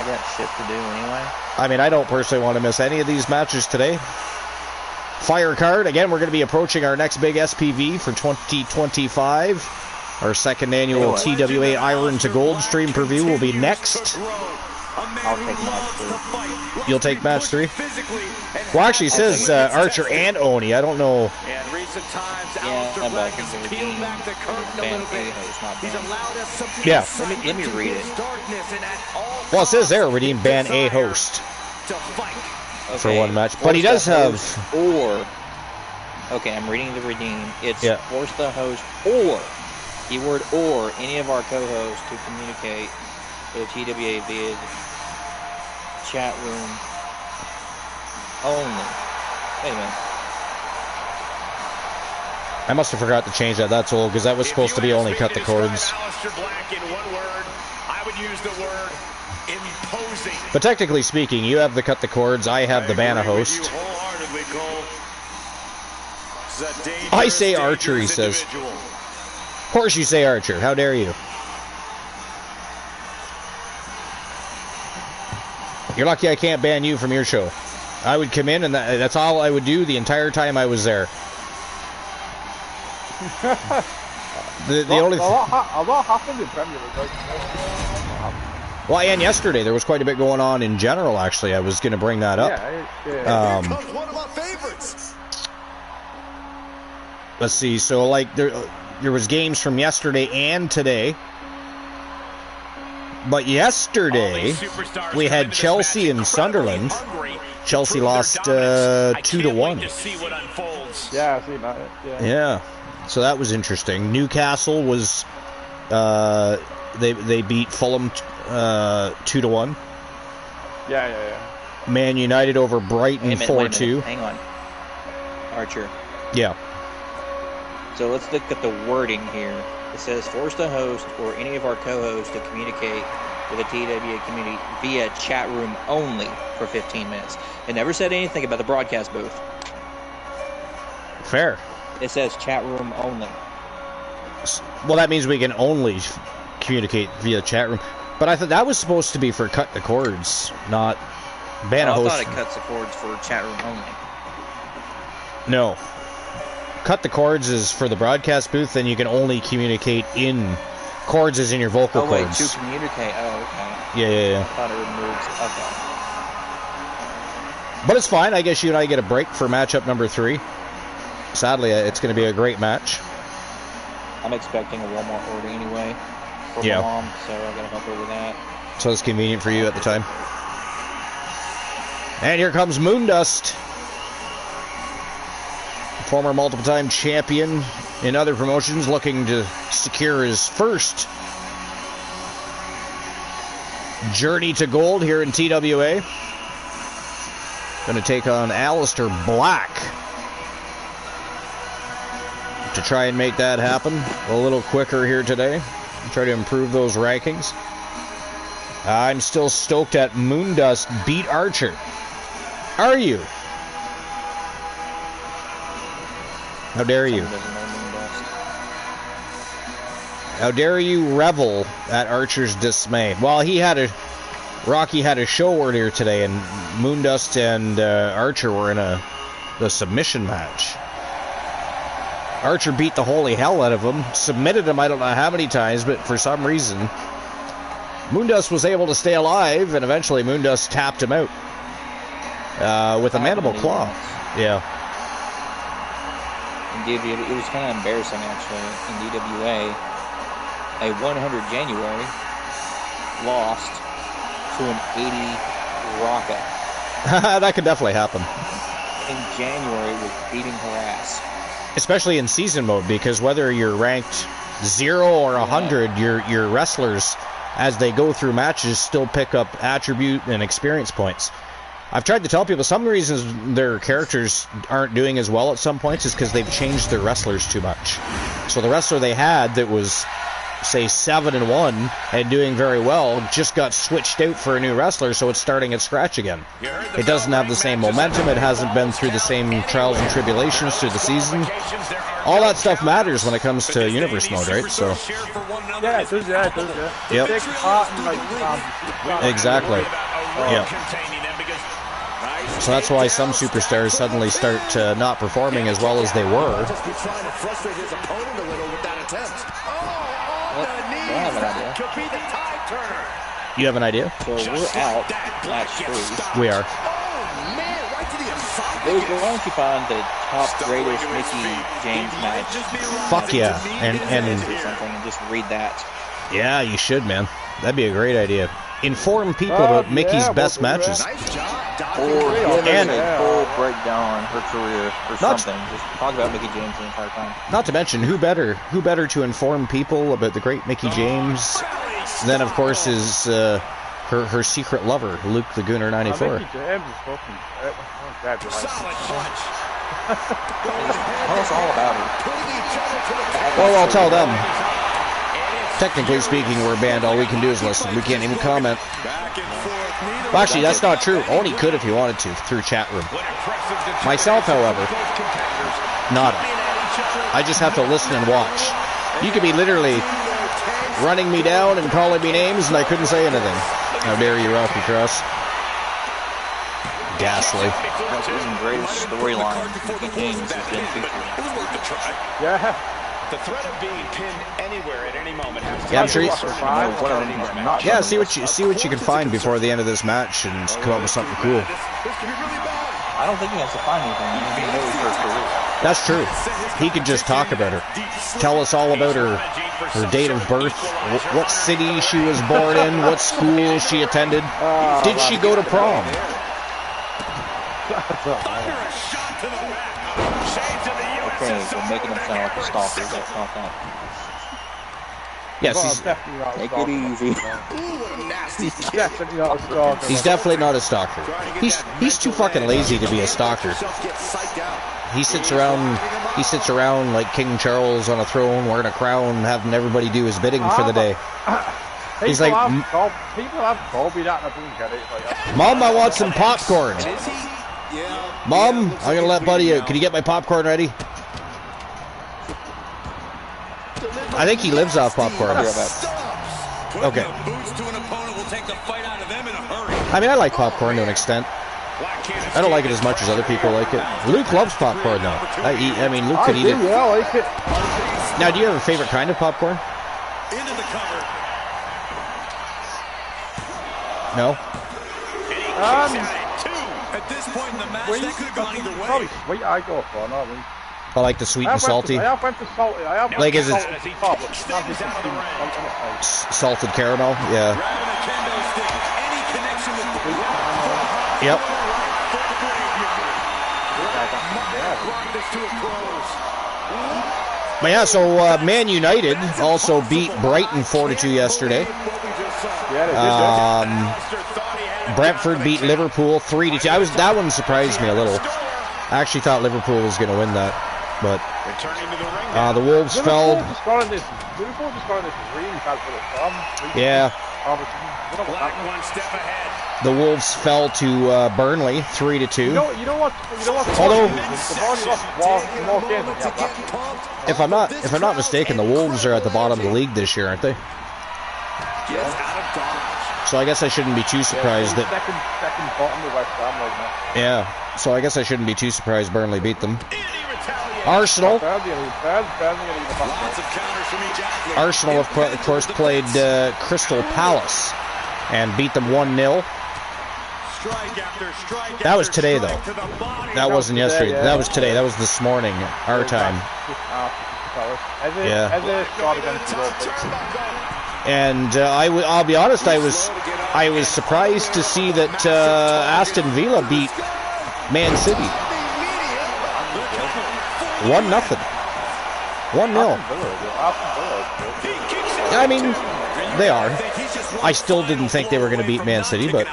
got shit to do anyway. I mean, I don't personally want to miss any of these matches today. Fire card. Again, we're going to be approaching our next big SPV for 2025. Our second annual TWA Iron to Gold stream preview will be next. I'll take match 3. You'll take match 3? Well, actually, it says Archer and Oni. I don't know. Yeah, but I can redeem ban A host, not ban. Yeah. Let me read it. Well, it says there, redeem ban A host for one match. But he does have... Or... Okay, I'm reading the redeem. It's force the host or... Keyword or any of our co-hosts to communicate with TWA via chat room only. Wait a minute. I must have forgot to change that. That's old, because that was supposed to be only cut the cords. Black in one word, I would use the word imposing. But technically speaking, you have the cut the cords, I have the ban a host. I say Archer, he says. Of course you say Archer. How dare you? You're lucky I can't ban you from your show. I would come in and that's all I would do the entire time I was there. the only a lot happened in Premier League. Well, and yesterday there was quite a bit going on in general, actually. I was going to bring that up. Yeah. One of my favorites. Let's see. So, like, there was games from yesterday and today. But yesterday, we had Chelsea and Sunderland. Chelsea lost 2-1. Yeah, I see that. Yeah. So that was interesting. Newcastle was... They beat Fulham 2-1. Yeah. Man United over Brighton 4-2. Hang on. Archer. Yeah. So let's look at the wording here. It says, force the host or any of our co-hosts to communicate with the TWA community via chat room only for 15 minutes. It never said anything about the broadcast booth. Fair. It says chat room only. Well, that means we can only communicate via chat room. But I thought that was supposed to be for cut the cords, not ban a host. I thought it cuts the cords for chat room only. No. Cut the cords is for the broadcast booth, and you can only communicate in cords as in your vocal cords. To communicate. Oh, okay. Yeah. I thought it removes. Okay. But it's fine. I guess you and I get a break for matchup number 3. Sadly, it's going to be a great match. I'm expecting a Walmart order anyway for my mom, so I got to help her with that. So it's convenient for you at the time. And here comes Moondust. Former multiple-time champion in other promotions, looking to secure his first journey to gold here in TWA. Going to take on Aleister Black to try and make that happen a little quicker here today. Try to improve those rankings. I'm still stoked at Moondust beat Archer. Are you? How dare you? How dare you revel at Archer's dismay? Well, Rocky had a show earlier today, and Moondust and Archer were in the submission match. Archer beat the holy hell out of him, submitted him I don't know how many times, but for some reason, Moondust was able to stay alive, and eventually Moondust tapped him out with a mandible claw. Yeah. Indeed, it was kind of embarrassing, actually, in DWA. A 100 January lost to an 80 Rocket. That could definitely happen. In January, was beating her ass. Especially in season mode, because whether you're ranked 0 or 100, your wrestlers, as they go through matches, still pick up attribute and experience points. I've tried to tell people some reasons their characters aren't doing as well at some points is because they've changed their wrestlers too much. So the wrestler they had that was, say, 7-1 and doing very well just got switched out for a new wrestler, so it's starting at scratch again. It doesn't have the same momentum. It hasn't been through the same trials and tribulations through the season. All that stuff matters when it comes to universe mode, right? So. Yeah, it does. Yep. Exactly. Yep. So that's why some superstars suddenly start not performing as well as they were. I have an idea. You have an idea? So we're out match 3. We are. Why don't you find the top greatest Mickey James match? Fuck yeah. And something and just read that. Yeah, you should, man. That'd be a great idea. Inform people about Mickey's best matches. Or a full breakdown on her career or something. Just talk about Mickey James the entire time. Not to mention, who better to inform people about the great Mickey James than, of course, is her secret lover, Luke the Gooner 94. Mickey James is fucking fabulous. Tell us all about her. Well, I'll tell them. Technically speaking, we're banned. All we can do is listen. We can't even comment. Well, actually, that's not true. Only could if you wanted to, through chat room. Myself, however, nada. I just have to listen and watch. You could be literally running me down and calling me names, and I couldn't say anything. How dare you, Rocky Cross? Ghastly. That's the greatest storyline Mickey James has been featured. Yeah. The threat of being pinned anywhere at any moment. Yeah, I'm sure. Yeah, see what you can find before the end of this match and come up with something cool. I don't think he has to find anything. He knows her career. That's true. He could just talk about her. Tell us all about her date of birth, what city she was born in, what school she attended. Did she go to prom? Okay, we're making him sound like a stalker. That's not that. Yes, take it easy. He's definitely not a stalker. He's too fucking lazy to be a stalker. He sits around like King Charles on a throne, wearing a crown, having everybody do his bidding for the day. He's like, people have told me that, and I don't get it. Mom, I want some popcorn. Mom, I'm gonna let Buddy out. Can you get my popcorn ready? I think he lives off popcorn. Okay. I mean, I like popcorn to an extent. I don't like it as much as other people like it. Luke loves popcorn, though. I mean, Luke could eat it. Yeah, I like it. Now, do you have a favorite kind of popcorn? No? At this point in the match, that could have gone either way. Sweet, I go for not really. I like the sweet and salty. I have went for salty. I have like, is it salted caramel? Yeah. Yep. But yeah, so Man United also beat Brighton 4-2 yesterday. Brentford beat Liverpool 3-2. That one surprised me a little. I actually thought Liverpool was going to win that, but the Wolves fell. Yeah. The Wolves fell to Burnley 3-2. You know what? Although, if I'm not mistaken, the Wolves are at the bottom of the league this year, aren't they? So I guess I shouldn't be too surprised that. Second bottom of West Ham right now. Yeah. So I guess I shouldn't be too surprised Burnley beat them. Arsenal, of course, played Crystal Palace and beat them 1-0. That was today, though. That wasn't yesterday. That was today. That was this morning, our time. Yeah. And I'll be honest, I was surprised to see that Aston Villa beat Man City 1-0. 1-0. I mean, they are. I still didn't think they were going to beat Man City, but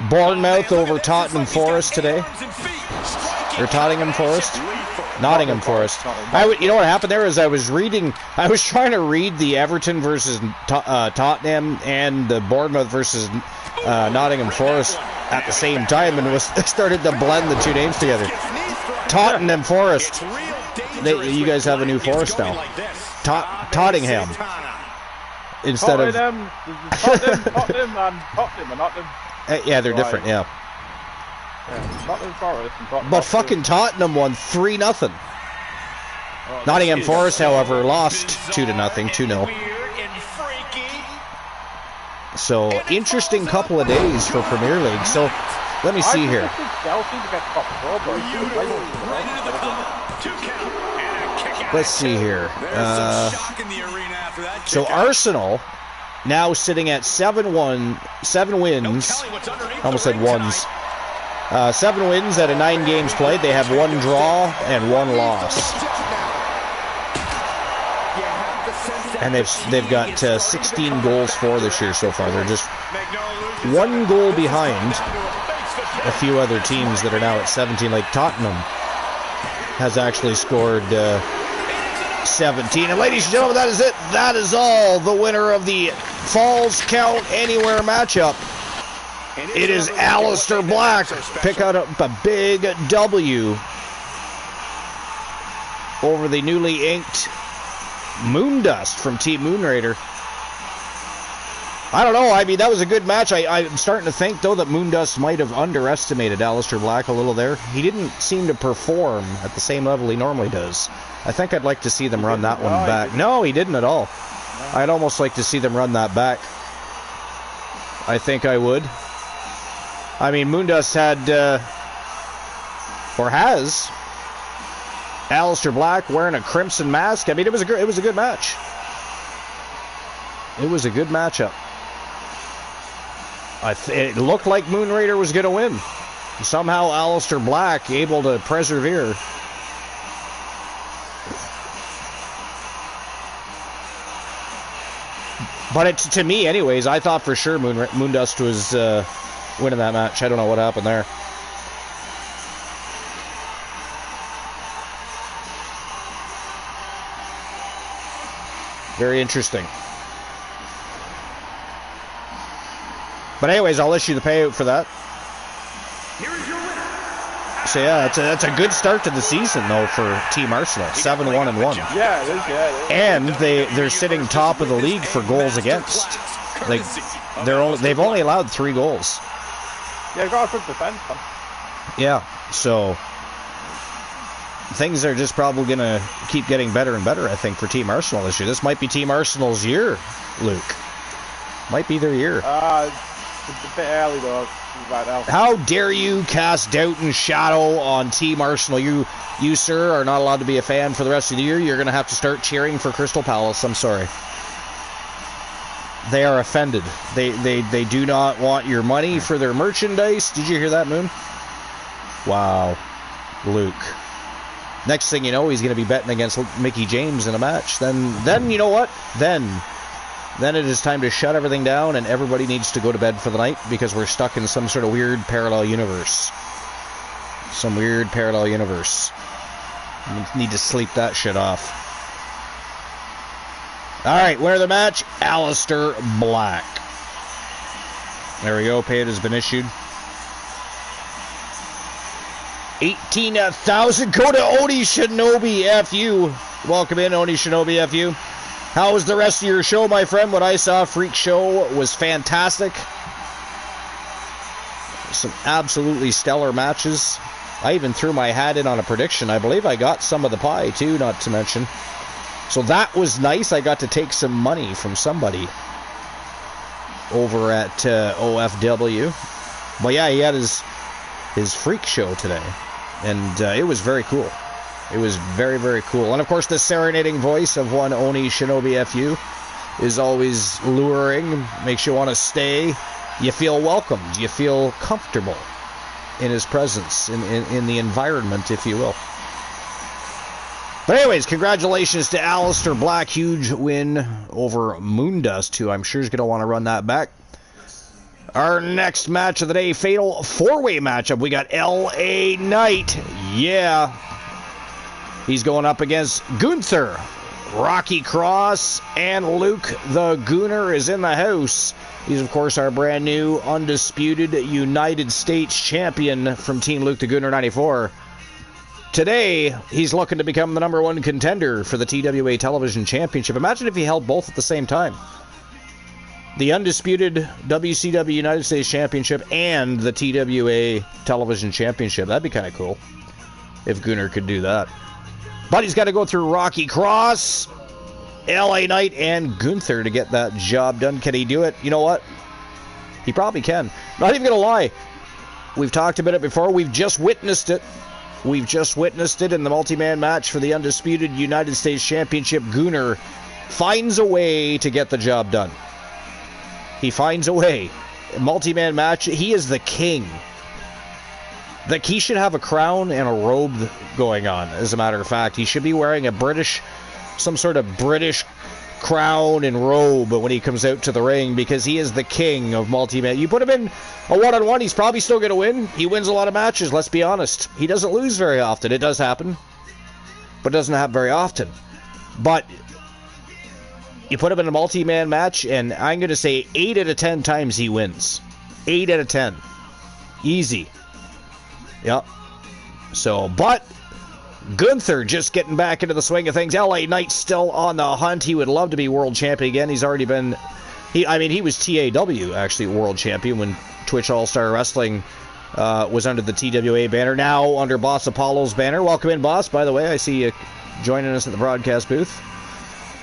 Bournemouth over Tottenham Forest today. Or Nottingham Forest. You know what happened there is I was trying to read the Everton versus Tottenham and the Bournemouth versus Nottingham Forest at the same time, and started to blend the two names together. Tottenham Forest. You guys have a new forest now. Tottingham. Instead of Tottenham and Tottenham. Yeah, they're different. Yeah. Tottenham Forest and Tottenham. But fucking Tottenham won 3-0. Nottingham Forest, however, lost 2-0, 2-0. So, interesting couple of days for Premier League. So, let me see here. Let's see here. So, Arsenal now sitting at 7 wins. Almost said ones. 7 wins out of 9 games played. They have 1 draw and 1 loss. And they've got 16 goals for this year so far. They're just 1 goal behind a few other teams that are now at 17. Like Tottenham has actually scored 17. And ladies and gentlemen, that is it. That is all. The winner of the Falls Count Anywhere matchup. It is Aleister Black. Pick out a big W over the newly inked Moondust from Team Moonraider. I don't know. I mean, that was a good match. I'm starting to think, though, that Moondust might have underestimated Aleister Black a little there. He didn't seem to perform at the same level he normally does. I think I'd like to see them run that one back. No, he didn't at all. I'd almost like to see them run that back. I think I would. I mean, Moondust had, or has, Aleister Black wearing a crimson mask. I mean, it was a good match. It was a good matchup. It looked like Moonraider was going to win. Somehow Aleister Black able to persevere. But to me, anyways, I thought for sure Moondust was winning that match. I don't know what happened there. Very interesting. But anyways, I'll issue the payout for that. So yeah, that's a good start to the season though for Team Arsenal, 7-1-1. Yeah, it is. Yeah, it is. And they're sitting top of the league for goals against. They've only allowed 3 goals. Yeah, they got a good defense. Man. Yeah, so things are just probably going to keep getting better and better, I think, for Team Arsenal this year. This might be Team Arsenal's year, Luke. Might be their year. It's a bit early, though, right now. How dare you cast doubt and shadow on Team Arsenal? You, sir, are not allowed to be a fan for the rest of the year. You're going to have to start cheering for Crystal Palace. I'm sorry. They are offended. They do not want your money for their merchandise. Did you hear that, Moon? Wow. Luke. Next thing you know, he's going to be betting against Mickey James in a match. Then you know what? Then it is time to shut everything down and everybody needs to go to bed for the night because we're stuck in some sort of weird parallel universe. Some weird parallel universe. We need to sleep that shit off. Alright, winner of the match, Aleister Black. There we go, payout has been issued. 18,000. Go to Oni Shinobi FU. Welcome in, Oni Shinobi FU. How was the rest of your show, my friend? What I saw, Freak Show, was fantastic. Some absolutely stellar matches. I even threw my hat in on a prediction. I believe I got some of the pie, too, not to mention. So that was nice. I got to take some money from somebody over at OFW. But yeah, he had his Freak Show today. And it was very cool. It was very, very cool. And of course, the serenading voice of one Oni Shinobi FU is always luring. Makes you want to stay. You feel welcomed. You feel comfortable in his presence, in the environment, if you will. But anyways, congratulations to Aleister Black. Huge win over Moondust, who I'm sure is going to want to run that back. Our next match of the day, fatal 4-way matchup. We got LA Knight. Yeah. He's going up against Gunther. Rocky Cross and Luke the Gooner is in the house. He's, of course, our brand new undisputed United States champion from Team Luke the Gooner 94. Today, he's looking to become the #1 contender for the TWA Television Championship. Imagine if he held both at the same time. The undisputed WCW United States Championship and the TWA Television Championship. That'd be kind of cool if Gooner could do that. But he's got to go through Rocky Cross, LA Knight, and Gunther to get that job done. Can he do it? You know what? He probably can. Not even going to lie. We've talked about it before. We've just witnessed it. We've just witnessed it in the multi-man match for the undisputed United States Championship. Gooner finds a way to get the job done. He finds a way. Multi-man match. He is the king. He should have a crown and a robe going on, as a matter of fact. He should be wearing some sort of British crown and robe when he comes out to the ring, because he is the king of multi-man. You put him in a one-on-one, he's probably still going to win. He wins a lot of matches, let's be honest. He doesn't lose very often. It does happen, but it doesn't happen very often. But you put him in a multi-man match, and I'm going to say 8 out of 10 times he wins. 8 out of 10. Easy. Yep. So, but Gunther just getting back into the swing of things. LA Knight still on the hunt. He would love to be world champion again. He's already been... He was TAW, actually, world champion when Twitch All-Star Wrestling was under the TWA banner. Now under Boss Apollo's banner. Welcome in, Boss. By the way, I see you joining us at the broadcast booth.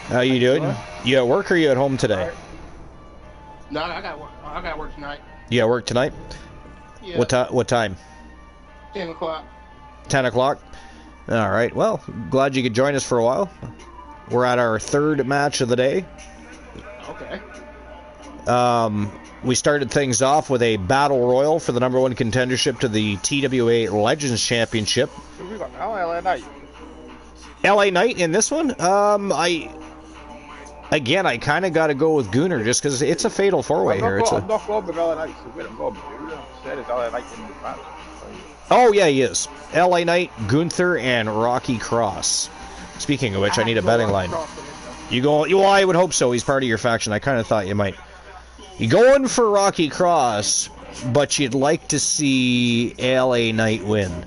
How you doing? You at work or you at home today? No, I got work. I got work tonight. You at work tonight? Yeah. What time? 10 o'clock. 10 o'clock? All right. Well, glad you could join us for a while. We're at our third match of the day. Okay. We started things off with a battle royal for the #1 contendership to the TWA Legends Championship. We got LA Knight. LA Knight in this one? I kind of got to go with Gooner just because it's a fatal 4-way here. I'm not going with LA Knight, so we don't go with Gooner. Said it's LA Knight in the match. Oh, yeah, he is. LA Knight, Gunther, and Rocky Cross. Speaking of which, I need a betting line. You go? Well, I would hope so. He's part of your faction. I kind of thought you might. You're going for Rocky Cross, but you'd like to see LA Knight win.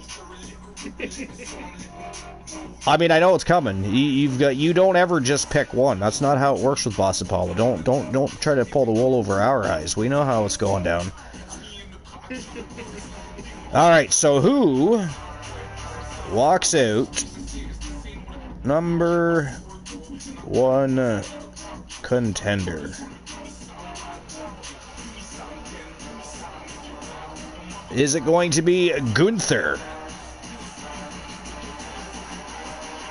I mean, I know it's coming. You don't ever just pick one. That's not how it works with Boss Apollo. Don't try to pull the wool over our eyes. We know how it's going down. All right, so who walks out number one contender? Is it going to be Gunther,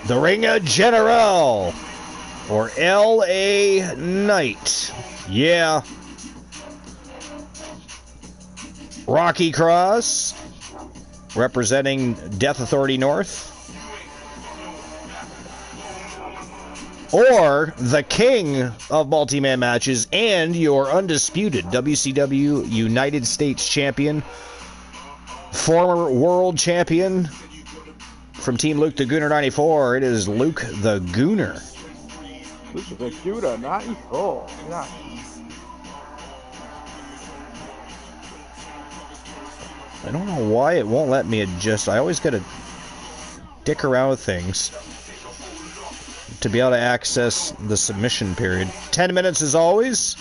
the Ring General, or L.A. Knight? Yeah. Rocky Cross, representing Death Authority North. Or the king of multi-man matches and your undisputed WCW United States champion, former world champion from Team Luke the Gooner 94. It is Luke the Gooner. Luke the Gooner 94. Yeah. I don't know why it won't let me adjust. I always gotta dick around with things to be able to access the submission period. 10 minutes as always.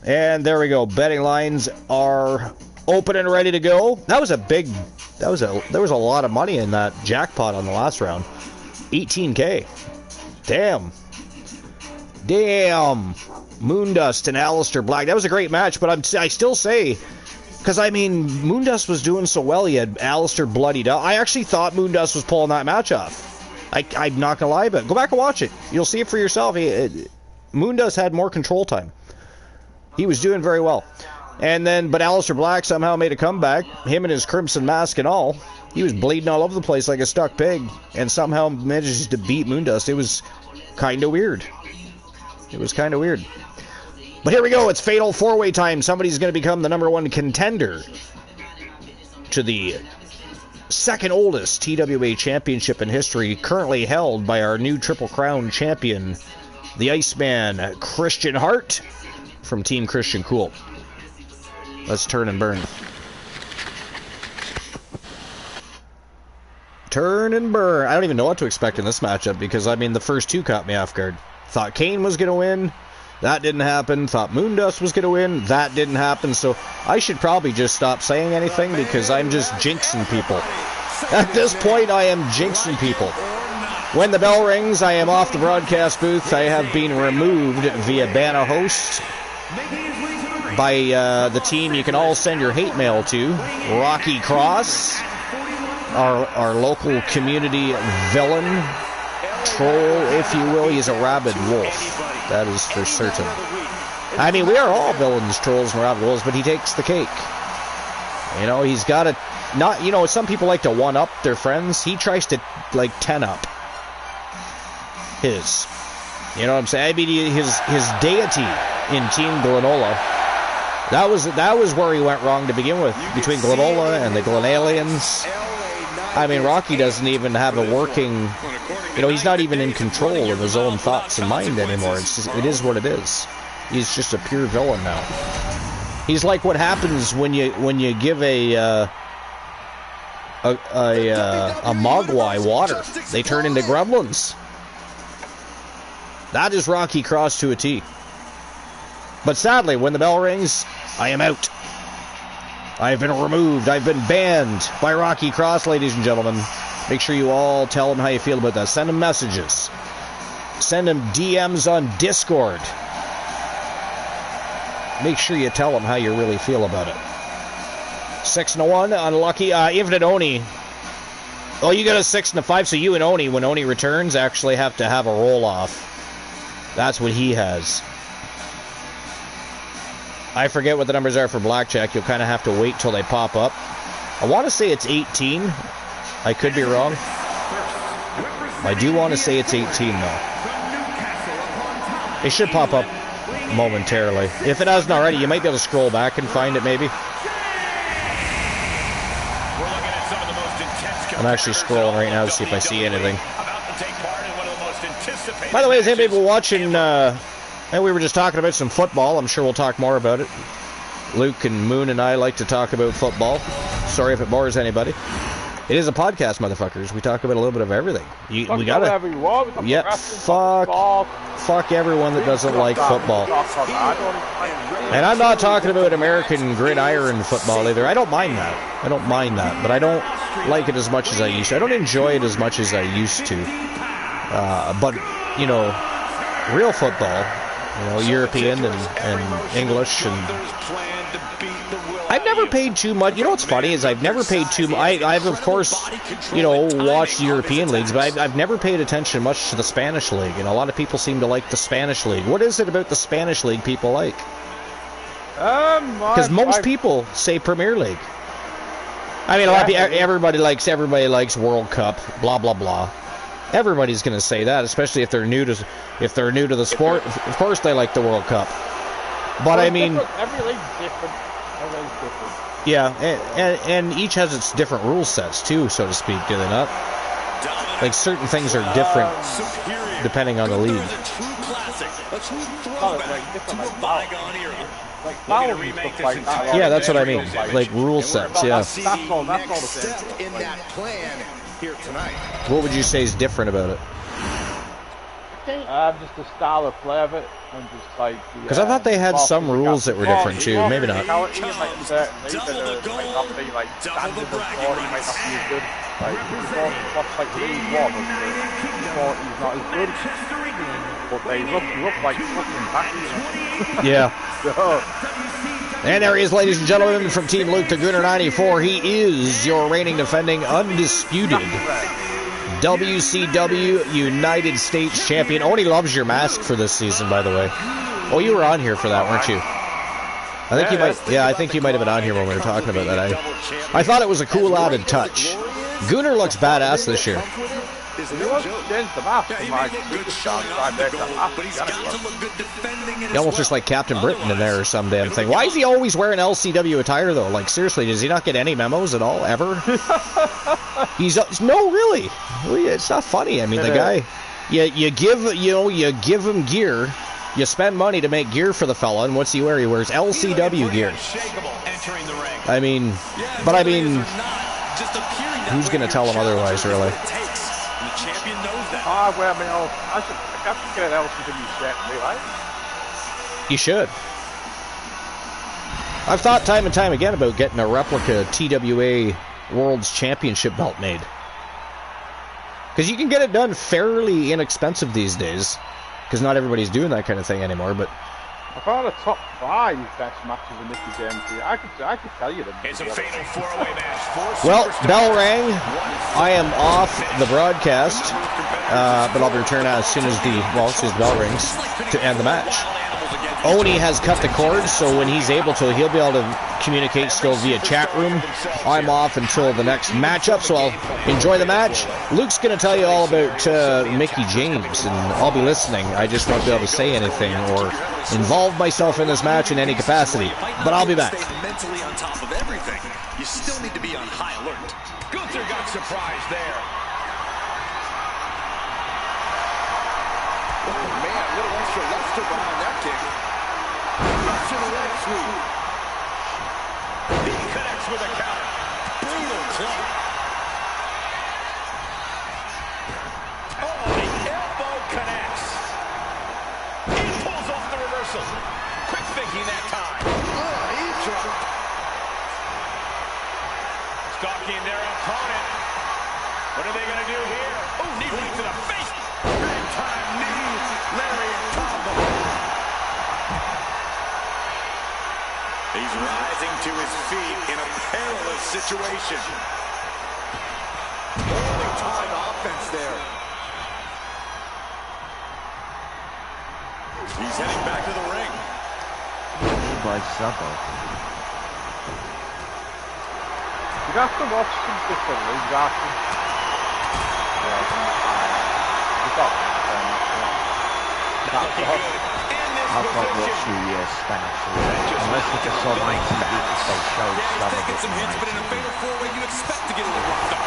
And there we go. Betting lines are open and ready to go. There was a lot of money in that jackpot on the last round. 18K. Damn. Moondust and Aleister Black. That was a great match, but I still say, because I mean, Moondust was doing so well, he had Aleister bloodied up. I actually thought Moondust was pulling that match off. I'm not gonna lie, but go back and watch it. You'll see it for yourself. Moondust had more control time. He was doing very well. And then, but Aleister Black somehow made a comeback. Him and his crimson mask and all. He was bleeding all over the place like a stuck pig, and somehow manages to beat Moondust. It was kind of weird. But here we go. It's fatal four-way time. Somebody's going to become the number one contender to the second oldest TWA championship in history, currently held by our new Triple Crown champion, the Iceman, Christian Hart, from Team Christian Cool. Let's turn and burn. Turn and burn. I don't even know what to expect in this matchup, because, I mean, the first two caught me off guard. Thought Kane was going to win. That didn't happen. Thought Moondust was going to win. That didn't happen. So I should probably just stop saying anything, because I'm just jinxing people. At this point, I am jinxing people. When the bell rings, I am off the broadcast booth. I have been removed via Banner Host by the team you can all send your hate mail to. Rocky Cross, our local community villain, troll, if you will. He's a rabid wolf. That is for certain. I mean, we are all villains, trolls, and rabid wolves, but he takes the cake. You know, he's got to not. You know, some people like to one up their friends. He tries to like 10 up his. You know what I'm saying? I mean, his deity in Team Glenola. That was where he went wrong to begin with, between Glenola and the Glenalians. I mean, Rocky doesn't even have a working. You know, he's not even in control of his own thoughts and mind anymore. It is what it is. He's just a pure villain now. He's like what happens when you give a Mogwai water. They turn into gremlins. That is Rocky Cross to a T. But sadly, when the bell rings, I am out. I've been removed. I've been banned by Rocky Cross, ladies and gentlemen. Make sure you all tell him how you feel about that. Send him messages. Send him DMs on Discord. Make sure you tell him how you really feel about it. 6-1, unlucky. Infinite Oni. Oh, you got a 6-5, so you and Oni, when Oni returns, actually have to have a roll-off. That's what he has. I forget what the numbers are for Blackjack. You'll kind of have to wait till they pop up. I want to say it's 18. I could be wrong. I do want to say it's 18, though. It should pop up momentarily. If it hasn't already, you might be able to scroll back and find it, maybe. I'm actually scrolling right now to see if I see anything. By the way, has anybody been watching... and we were just talking about some football. I'm sure we'll talk more about it. Luke and Moon and I like to talk about football. Sorry if it bores anybody. It is a podcast, motherfuckers. We talk about a little bit of everything. We gotta. Whatever you want. Yeah, fuck everyone that doesn't like football. And I'm not talking about American gridiron football either. I don't mind that. But I don't like it as much as I used to. I don't enjoy it as much as I used to. But, you know, real football, you know, European and English, and I've never paid too much. You know what's funny is I've never paid too much. I've, of course, you know, watched the European leagues, but I've never paid attention much to the Spanish league. And a lot of people seem to like the Spanish league. What is it about the Spanish league people like? Because most people say Premier League. I mean, a lot of people, everybody likes World Cup, blah blah blah. Everybody's going to say that, especially if they're new to the sport. Of course, they like the World Cup. But I mean, every league's different. Yeah, and each has its different rule sets too, so to speak, do they not? Like certain things are different depending on the league. Yeah, that's what I mean. Like rule sets, yeah. That's all the What would you say is different about it? just the style of play of it, and just like because I thought they had some rules that were different too. Maybe not. Yeah. And there he is, ladies and gentlemen, from Team Luke, the Gunner 94. He is your reigning, defending, undisputed WCW United States champion. Oni loves your mask for this season, by the way. Oh, you were on here for that, weren't you? I think you might. Yeah, I think you might have been on here when we were talking about that. I thought it was a cool added touch. Gunner looks badass this year. He almost just like Captain Britain in there or some damn thing. Why is he always wearing LCW attire though? Like seriously, does he not get any memos at all ever? No, really. It's not funny. I mean, the guy, you give him gear. You spend money to make gear for the fella, and what's he wear? He wears LCW gear. I mean, who's going to tell him otherwise, really? I have to get an LCW set, right? You should. I've thought time and time again about getting a replica TWA World's Championship belt made. Because you can get it done fairly inexpensive these days. Because not everybody's doing that kind of thing anymore, but... I found a top 5 best matches in Mickey James. I could tell you them. It's a fatal 4-way match. Well, bell rang. I am off the broadcast, but I'll return as soon as the bell rings to end the match. Oni has cut the cord, so when he's able to, he'll be able to communicate still via chat room. I'm off until the next matchup, so I'll enjoy the match. Luke's going to tell you all about Mickey James, and I'll be listening. I just won't be able to say anything or involve myself in this match in any capacity, but I'll be back. Mentally on top of everything, you still need to be on high alert. Gunther got surprised there. Oh man, a little extra luster behind that kick. Russian leg sweep. He connects with a counter. Brutal club. Oh, the elbow connects. He pulls off the reversal. Quick thinking that time. Oh, he dropped. Stalking their opponent. What are they going to do here? Oh, knee right to the face. Big time knee. Lariat combo. He's rising to his feet in a perilous situation. Holy time offense there. He's heading back to the ring. By Sabo. You have to watch some different leagues after. I've not watched the Spanish league. Unless it's just on my TV because they show some of it. Some hits, but in a fatal 4-way, you expect to get a little roughed up.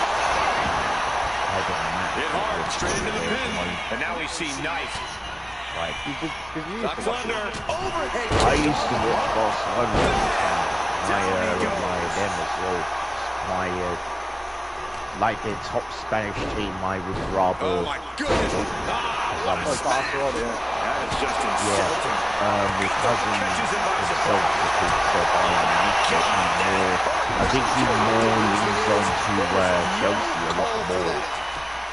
I don't know. Hit hard, straight into the pin. And now we see knife. Like, Ducks under, overhead. I used to watch Barcelona. My them as well. My like the top Spanish team, I would rather. Oh my goodness! What a smash! That is just insulting. My cousin insulted people by more. I think he more leans on to Chelsea a lot more.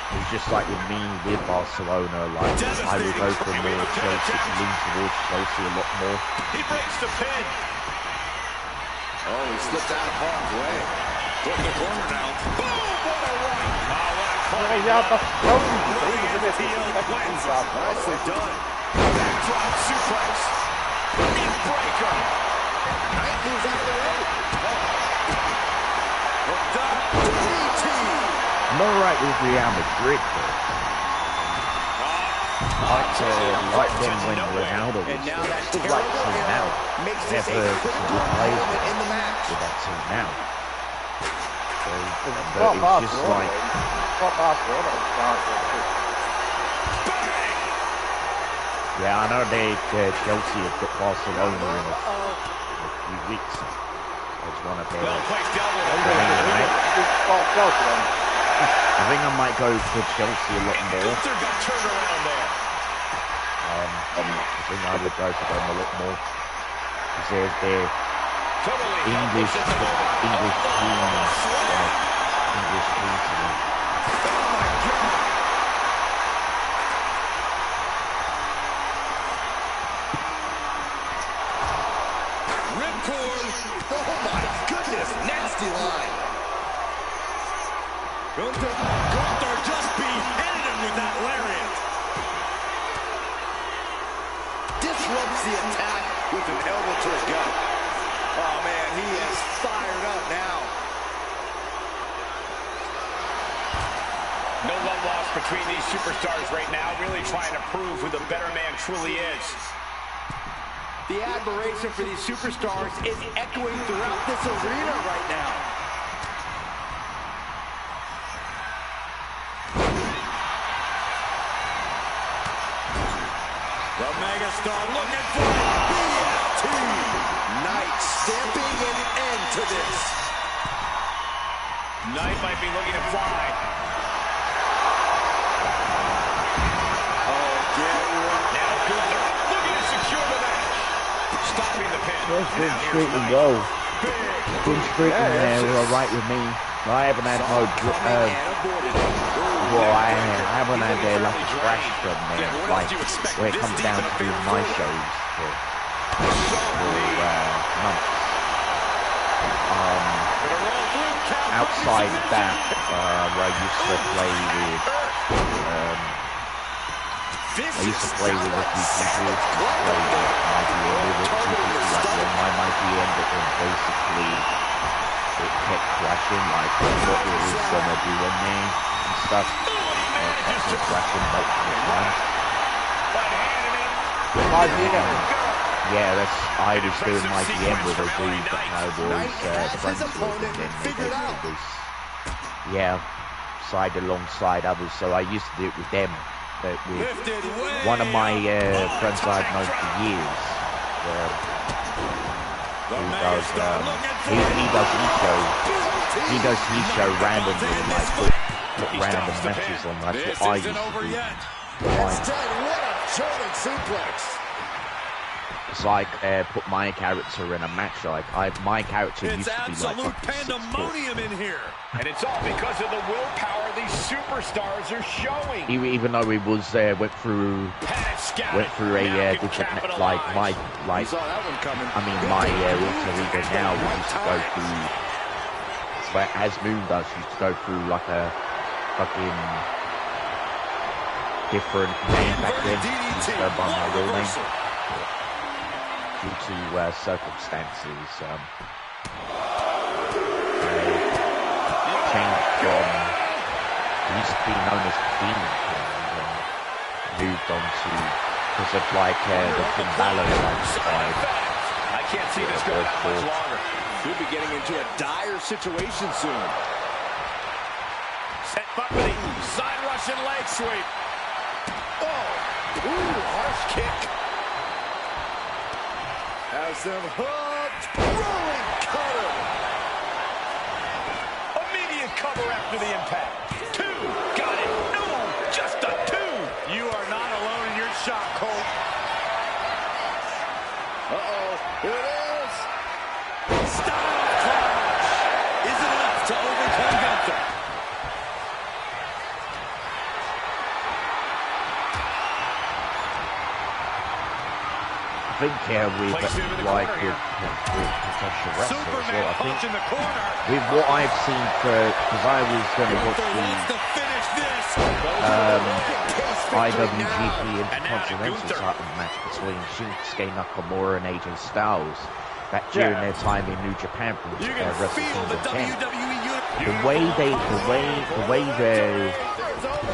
It's just like with me with Barcelona, like I would go for more Chelsea, lean towards Chelsea a lot more. He breaks the pin. Oh, he slipped out of harm's way. Put in the corner now. Boom! What a right! Nicely done. Backdrop suplex. Neck breaker. Knight moves out of the way. Hooked up. DDT. I'm alright with Real Madrid though. Like them when Ronaldo was there. Still like team now. Never replaced in the match with that team now. So, but it's just like. Yeah, I know Chelsea have got Barcelona in a few weeks. That's one of their. I think I might go for Chelsea a lot more. I think I would go for them a lot more. Because they're English team. English team to me. Ripcord. Oh my goodness, nasty line. Gunther just beheaded him with that lariat. Disrupts the attack with an elbow to the gut. Oh man, he is fired up now. No love lost between these superstars right now, really trying to prove who the better man truly is. The admiration for these superstars is echoing throughout this arena right now. The megastar looking for BLT. Knight stamping an end to this. Knight might be looking to fly. Oh, get one. Now Gunther looking to secure the match. Stopping the pin. That's good straight and go. Good straight in there were right with me. I haven't had no I haven't had like a crash from there. Like when it comes down to doing my shows for months. Outside of that, where I used to play with a few people, play with my GM with a few people like my GM, but then basically it kept crashing, like what it was gonna do on me and stuff. Kept crashing multiple times. Yeah, I was doing my GM with a dude that I was friends with, and then they basically was, side alongside others, so I used to do it with them. But with one of my friends I've known for years, he does his show randomly, like put random matches on. That's what I used to do. What a German suplex. It's like put my character in a match. Like my character used to be like absolute pandemonium in here, and it's all because of the willpower these superstars are showing. Even though we was went through a different my alter ego now. We used to go through. But as Moon does, used to go through like a fucking different name back then. Used to go by my real name. Due to circumstances, changed from, used to be known as Demon King, and moved on to, because of like the Finn Balor side. I can't see this going on much longer. We'll be getting into a dire situation soon. Set Buckley, side Russian leg sweep. Oh, ooh, harsh kick. Has them hooked. Rolling cutter. Immediate cover. cover after the impact. 2. Got it. No, just a 2. You are not alone in your shot, Cole. Uh-oh. Here it is. Style clash. Is it enough to overcome Gunther? I think with professional wrestling as well, I think with what I've seen because I was going to watch the IWGP Intercontinental title match between Shinsuke Nakamura and AJ Styles back during their time in New Japan from Wrestle Kingdom 10. The way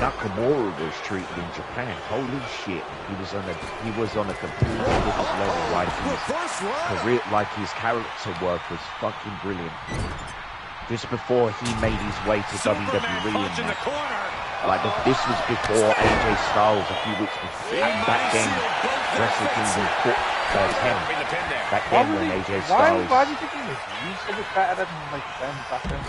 Nakamura was treated in Japan, holy shit, he was on a completely different level. Like his character work was fucking brilliant. Just before he made his way to WWE, this was before AJ Styles a few weeks before. Back then, Wrestle Kingdom 10. Back then when AJ Styles. Why do you think he was so much better than them back then?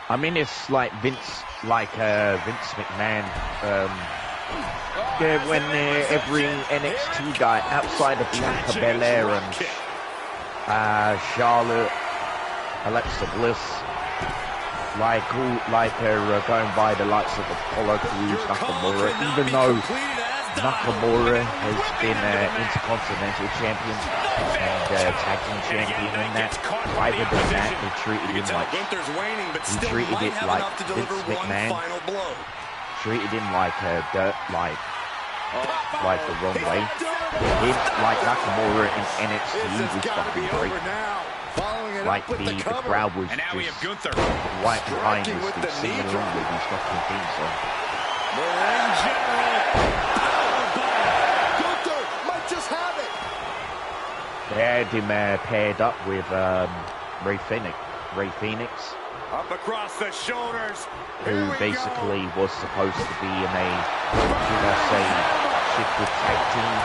I mean, it's like Vince McMahon. When every NXT guy outside of Bianca Belair and Charlotte, Alexa Bliss, going by the likes of Apollo Crews, Nakamura, even though Nakamura has been Intercontinental Champion and Tag Team Champion and that. Other than that, they treated him like Vince McMahon treated him like the wrong way. Him, like Nakamura in NXT, was fucking great. Like the crowd was just right behind us, was singing along with his fucking theme song. They had him paired up with Ray Phoenix, up across the shoulders, who basically was supposed to be in a, should I say, shifted tag team.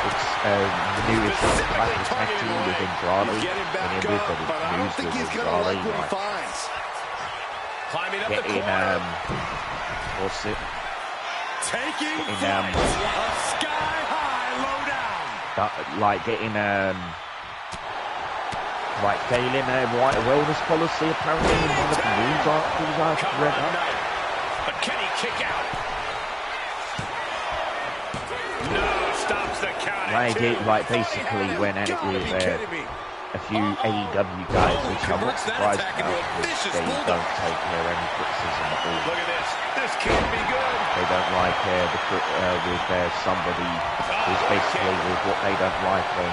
It's the newest classic tag team with Andrade, and everybody news with Andrade, getting what's it? Taking a sky high lowdown. Getting failing a wellness policy apparently in one of the news articles I've read up. But can he kick out? No, stops the count. Basically went at it with a few AEW guys, which I'm not surprised about because they don't take any criticism at all. Look at this. This can't be good. They don't like with somebody who's basically with what they don't like on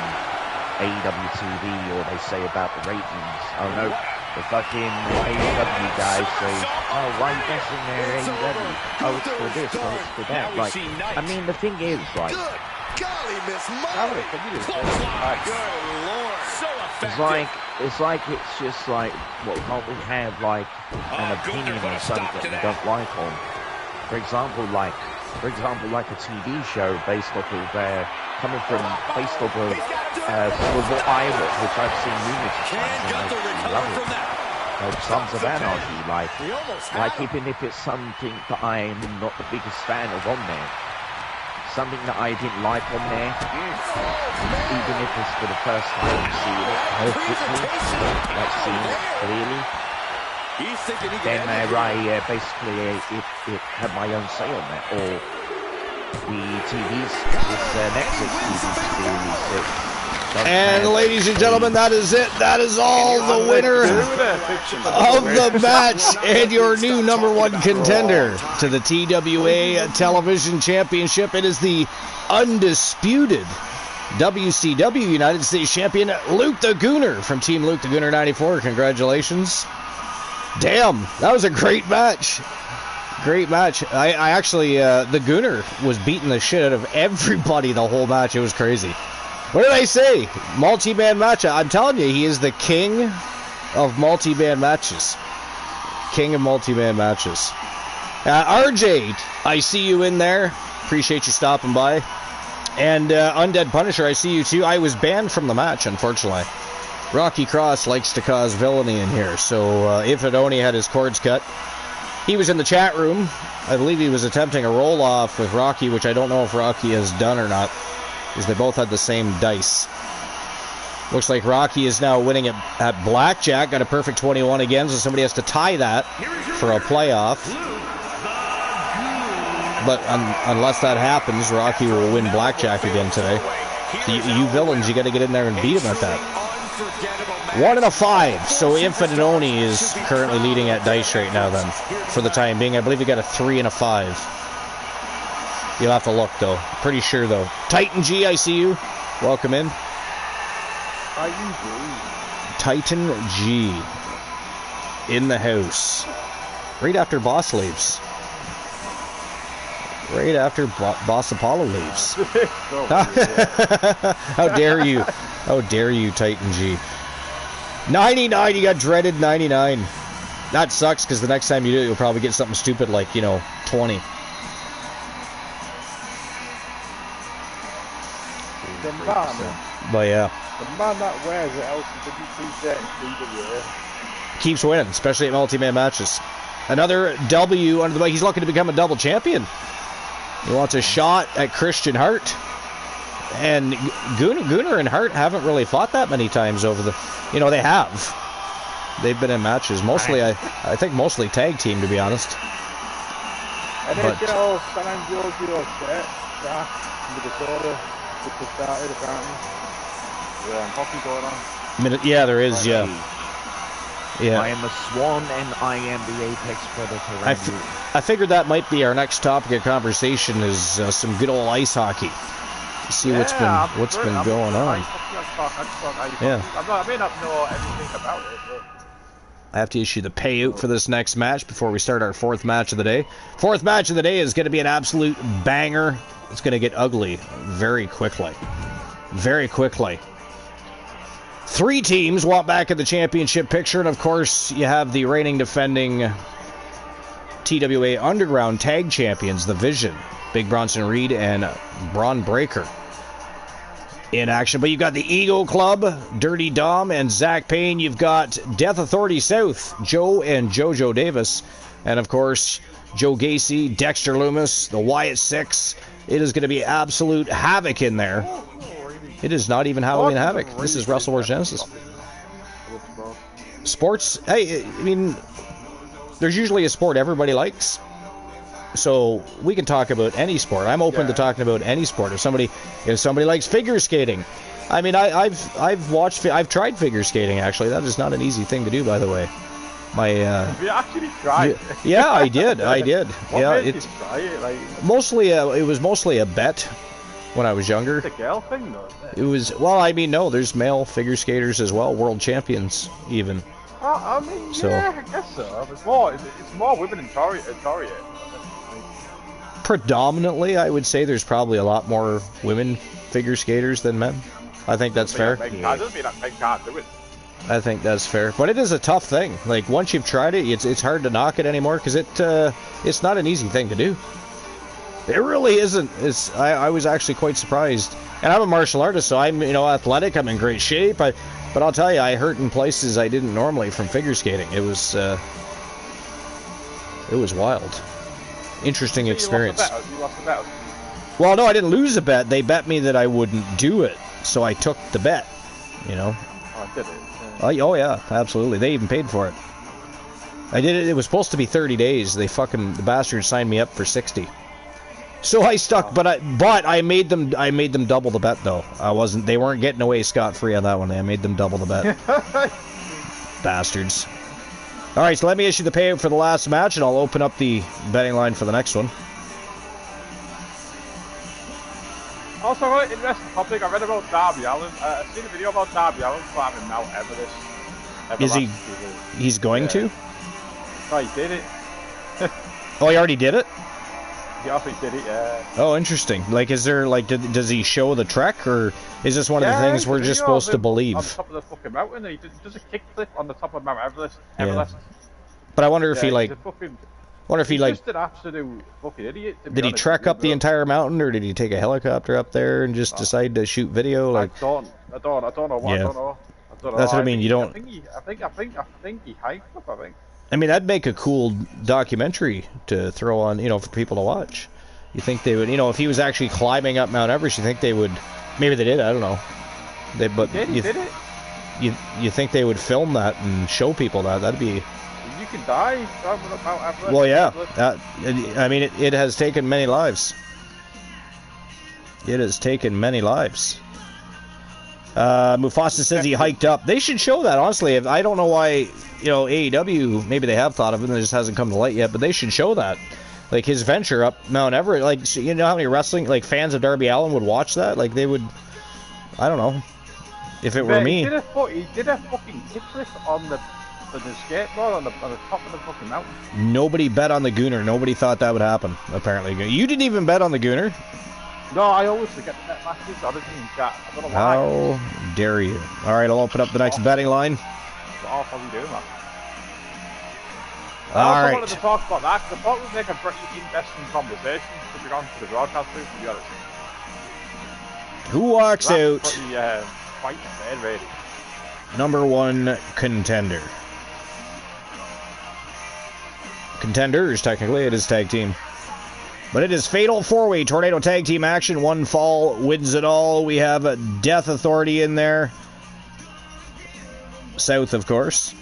AEW TV or they say about the ratings. Oh no, the fucking AEW guys say, oh, why are you guessing their AEW? Oh, it's for this, oh, it's for that. Like, I mean, the thing is, like, it's just like, what can't we have like an opinion on something that we don't like on? For example, like a TV show based off of based off of what I watch, which I've seen numerous times and I love it. Sons of Anarchy, like even if it's something that I'm not the biggest fan of on there, something that I didn't like on there, even if it's for the first time seeing it perfectly, like seeing it clearly, then I basically it had my own say on that. Or the TV's Netflix TV series. And ladies and gentlemen, that is it. That is all the winner of the match and your new #1 contender to the TWA Television Championship. It is the undisputed WCW United States Champion, Luke the Gooner from Team Luke the Gooner 94. Congratulations. Damn, that was a great match. Great match. I actually, the Gooner was beating the shit out of everybody the whole match. It was crazy. What did I say? Multi-man match. I'm telling you, he is the king of multi-man matches. King of multi-man matches. RJ, I see you in there. Appreciate you stopping by. And Undead Punisher, I see you too. I was banned from the match, unfortunately. Rocky Cross likes to cause villainy in here, so Ep.DCLXIX had his cords cut. He was in the chat room. I believe he was attempting a roll-off with Rocky, which I don't know if Rocky has done or not, because they both had the same dice. Looks like Rocky is now winning at blackjack, got a perfect 21 again, so somebody has to tie that for a playoff. But unless that happens, Rocky will win blackjack again today. So you villains, you got to get in there and beat him at that. 1 and a 5. So Ep.DCLXIX is currently leading at dice right now. Then, for the time being, I believe he got a 3 and a 5. You'll have to look though. Pretty sure though. Titan G, I see you. Welcome in. Titan G in the house. Right after Boss leaves. Right after Boss Apollo leaves. How dare you? How dare you, Titan G? 99, you got dreaded 99. That sucks, because the next time you do it, you'll probably get something stupid like, 20. But yeah. The man that wears it LCW keeps winning, especially at multi-man matches. Another W under the way. He's looking to become a double champion. He wants a shot at Christian Hart. And Gunnar and Hart haven't really fought that many times over the... they have. They've been in matches. Mostly, I think mostly tag team, to be honest. But, yeah, there is, yeah. Yeah. I am a swan and I am the apex predator. I figured that might be our next topic of conversation is some good old ice hockey. See what's been going on. Yeah. I may not know everything about it, but... I have to issue the payout for this next match before we start our 4th match of the day. 4th match of the day is going to be an absolute banger. It's going to get ugly very quickly. Very quickly. 3 teams want back in the championship picture, and of course you have the reigning defending TWA Underground Tag Champions, the Vision, Big Bronson Reed and Braun Breaker in action. But you've got the Ego Club, Dirty Dom and Zach Payne. You've got Death Authority South, Joe and JoJo Davis, and of course Joe Gacy, Dexter Loomis, the Wyatt Six. It is going to be absolute havoc in there. It is not even Halloween Havoc. This is Wrestle Wars Genesis. Sports, hey, I mean, there's usually a sport everybody likes. So we can talk about any sport. I'm open to talking about any sport. If somebody likes figure skating, I mean, I've tried figure skating actually. That is not an easy thing to do, by the way. You actually tried? Yeah, I did. What made you try it? It was mostly a bet when I was younger. It's a girl thing, though. It was, well, I mean, no, there's male figure skaters as well, world champions even. I mean, yeah, I guess so. It's more women in Toria. Predominantly, I would say there's probably a lot more women figure skaters than men. I think that's fair. Doesn't mean that men can't do it. I think that's fair, but it is a tough thing. Like, once you've tried it, it's hard to knock it anymore, because it's not an easy thing to do. It really isn't. I was actually quite surprised. And I'm a martial artist, so I'm athletic. I'm in great shape. But I'll tell you, I hurt in places I didn't normally from figure skating. It was wild. Interesting experience. You lost the bet. Well, no, I didn't lose a bet. They bet me that I wouldn't do it, so I took the bet. Oh, did it? Oh yeah, absolutely. They even paid for it. I did it. It was supposed to be 30 days. The bastards signed me up for 60. So I stuck, but I made them double the bet though. They weren't getting away scot-free on that one. I made them double the bet. Bastards. All right, so let me issue the payout for the last match, and I'll open up the betting line for the next one. Also, a really interesting topic. I read about Darby Allin. I've seen a video about Darby Allin climbing Mount Everest. Is he? He's going to? Oh, he did it. Oh, he already did it? He already did it, yeah. Oh, interesting. Like, is there, like, does he show the trek, or is this one of the things we're just supposed to believe? On top of the fucking mountain, he does a kickflip on the top of Mount Everest. Yeah. But I wonder if he, like... He's just an absolute fucking idiot. Did he trek up the entire mountain, or did he take a helicopter up there and just decide to shoot video? Like, I don't know. I don't know. That's what I mean. You don't. I think he hiked up. I think. I mean, that'd make a cool documentary to throw on, for people to watch. You think they would, if he was actually climbing up Mount Everest, you think they would? Maybe they did. I don't know. He did it. You think they would film that and show people that? That'd be. You can die climbing up Mount Everest. Well, yeah. I mean, it has taken many lives. It has taken many lives. Mufasa says he hiked up. They should show that, honestly. I don't know why, AEW, maybe they have thought of it and it just hasn't come to light yet, but they should show that. Like, his venture up Mount Everest. Like, so you know how many wrestling, fans of Darby Allin would watch that? Like, they would, I don't know, if it were me. He did a fucking kickflip on the skateboard on the top of the fucking mountain. Nobody bet on the Gooner. Nobody thought that would happen, apparently. You didn't even bet on the Gooner? No, I always forget to bet matches. I don't even chat. I don't know why. How dare you? All right, I'll open up the next betting line. What off are we doing, man? I also wanted to talk about that because I thought we'd make a pretty interesting conversation to be on to the broadcast booth, to be honest. Who walks out? Pretty, quite fair, really. Number one contender. Contenders, technically, it is tag team. But it is Fatal 4-Way Tornado Tag Team action. One fall wins it all. We have a Death Authority in there. South, of course.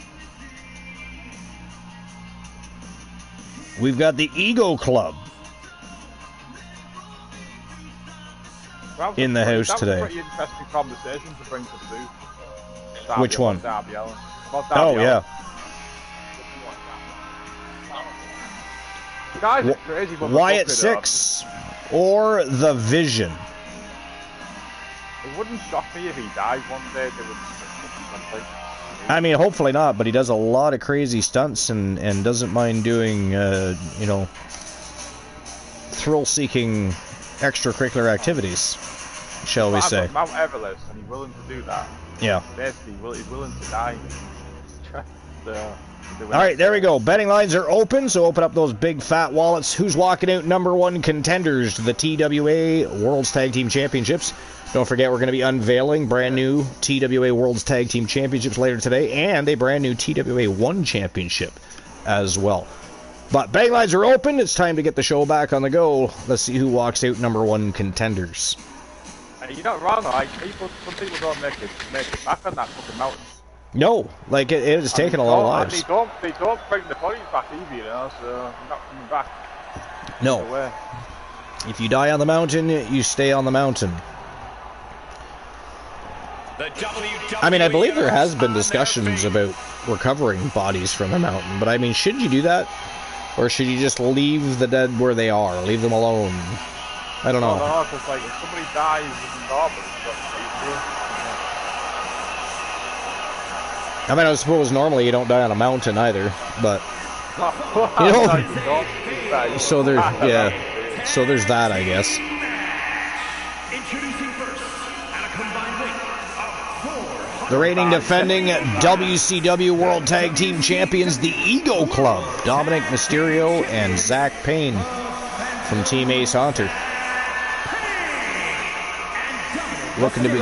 We've got the Ego Club in the house today. That was a pretty interesting conversation to bring to the booth. Which one? Darby Allin. Oh, yeah. Guys are crazy, Wyatt 6 or The Vision. It wouldn't shock me if he died one day. I mean, hopefully not, but he does a lot of crazy stunts and doesn't mind doing, thrill-seeking extracurricular activities, shall we say. Mount Everest, and he's willing to do that. Yeah. Basically, he's willing to die. All right, there we go. Betting lines are open, so open up those big fat wallets. Who's walking out number one contenders to the TWA World's Tag Team Championships? Don't forget, we're going to be unveiling brand new TWA World's Tag Team Championships later today, and a brand new TWA 1 Championship as well. But betting lines are open. It's time to get the show back on the go. Let's see who walks out number one contenders. You're not wrong. Some people don't make it back on that fucking mountain. No, it has taken a lot of lives. They don't bring the bodies back either, so you're not coming back. No. If you die on the mountain, you stay on the mountain. I mean, I believe there has been discussions about recovering bodies from the mountain, but I mean, should you do that? Or should you just leave the dead where they are? Leave them alone? I don't know. No, because if somebody dies in Darby, I mean, I suppose normally you don't die on a mountain either, but so there's that, I guess. The reigning defending WCW World Tag Team Champions, the Ego Club, Dominic Mysterio and Zach Payne from Team Ace Hunter, looking to be.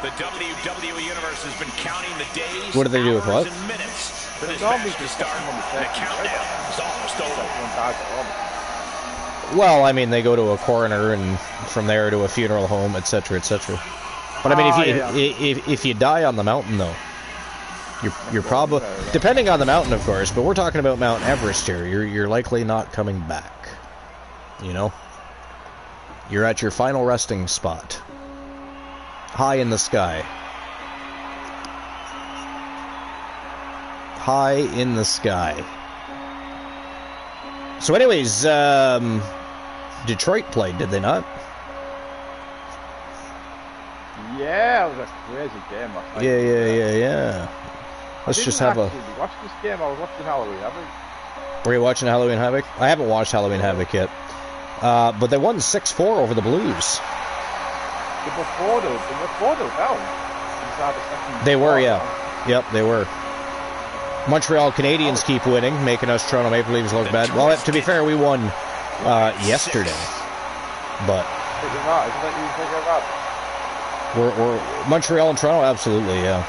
The WWE Universe has been counting the days. What do they do with what? Minutes for this match to start. The countdown is almost over. Well, I mean, they go to a coroner and from there to a funeral home, etc., etc. But I mean, if you die on the mountain, though, you're probably, depending on the mountain, of course. But we're talking about Mount Everest here. You're likely not coming back. You're at your final resting spot. High in the sky. High in the sky. So anyways, Detroit played, did they not? Yeah, it was a crazy game last night. Yeah. Let's just have a... watch this game. I was watching Halloween Havoc. Were you watching Halloween Havoc? I haven't watched Halloween Havoc yet. But they won 6-4 over the Blues. They were 4-0 down. They were, yeah. Yep, they were. Montreal Canadiens keep winning, making us Toronto Maple Leafs look bad. Well, to be fair, we won yesterday. But Or Montreal and Toronto, absolutely, yeah.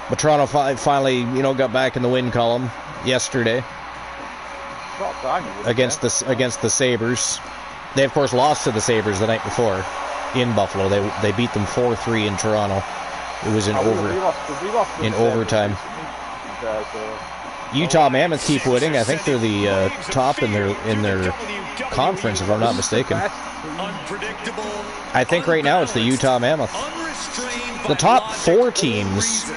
But Toronto finally, you know, got back in the win column yesterday against the Sabres. They of course lost to the Sabres the night before in Buffalo. They beat them 4-3 in Toronto. It was in overtime. Utah Mammoth keep winning. I think they're the top in their conference, if I'm not mistaken. I think right now it's the Utah Mammoth. The top 4 teams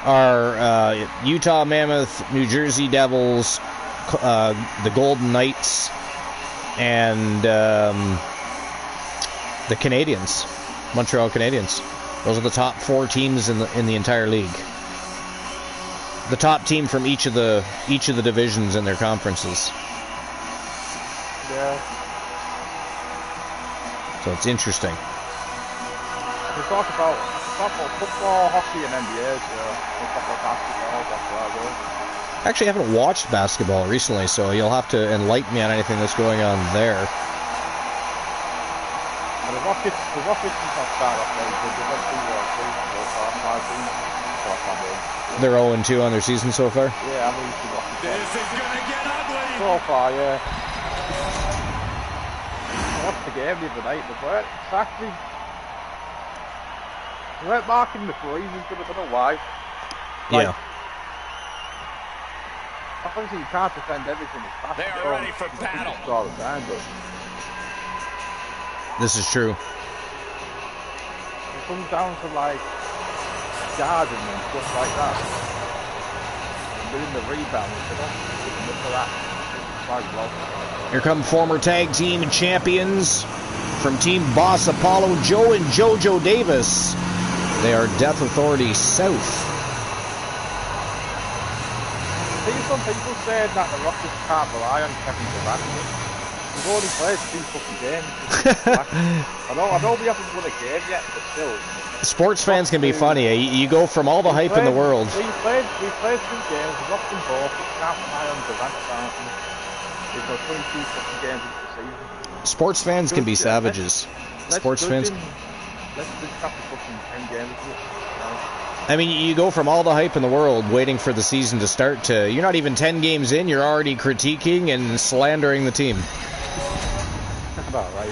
are Utah Mammoth, New Jersey Devils, the Golden Knights, and the Canadiens, Montreal Canadiens. Those are the top 4 teams in the entire league. The top team from each of the divisions in their conferences. Yeah. So it's interesting. We talk about football, hockey, and NBA. We talk about basketball. That's what I do. Actually, I haven't watched basketball recently, so you'll have to enlighten me on anything that's going on there. And the Rockets not start off very good. They've got 2 They're 0-2 on their season so far? Yeah, I'm used to Rockets. This is gonna get ugly! So far, yeah. I watched the game the other night, but it's actually... They weren't marking the threes, I don't know why. Yeah. Obviously you can't defend everything. They are ready for battle. All the time, but this is true. it comes down to like guarding and stuff like that. And doing the rebound, they don't look for that. Here come former tag team champions from Team Boss Apollo, Joe and JoJo Davis. They are Death Authority South. Some people said that the Rockets can't rely on Kevin Durant. We've already played 2 fucking games. I know we haven't won a game yet, but still. Sports fans can be funny. You go from all the hype in the world. We played 2 games, we lost them both. We can't rely on Durant starting. We've got 22 fucking games into the season. Sports fans can be savages. Sports fans. Let's just have the fucking 10 games. I mean, you go from all the hype in the world waiting for the season to start to you're not even 10 games in, you're already critiquing and slandering the team. About right.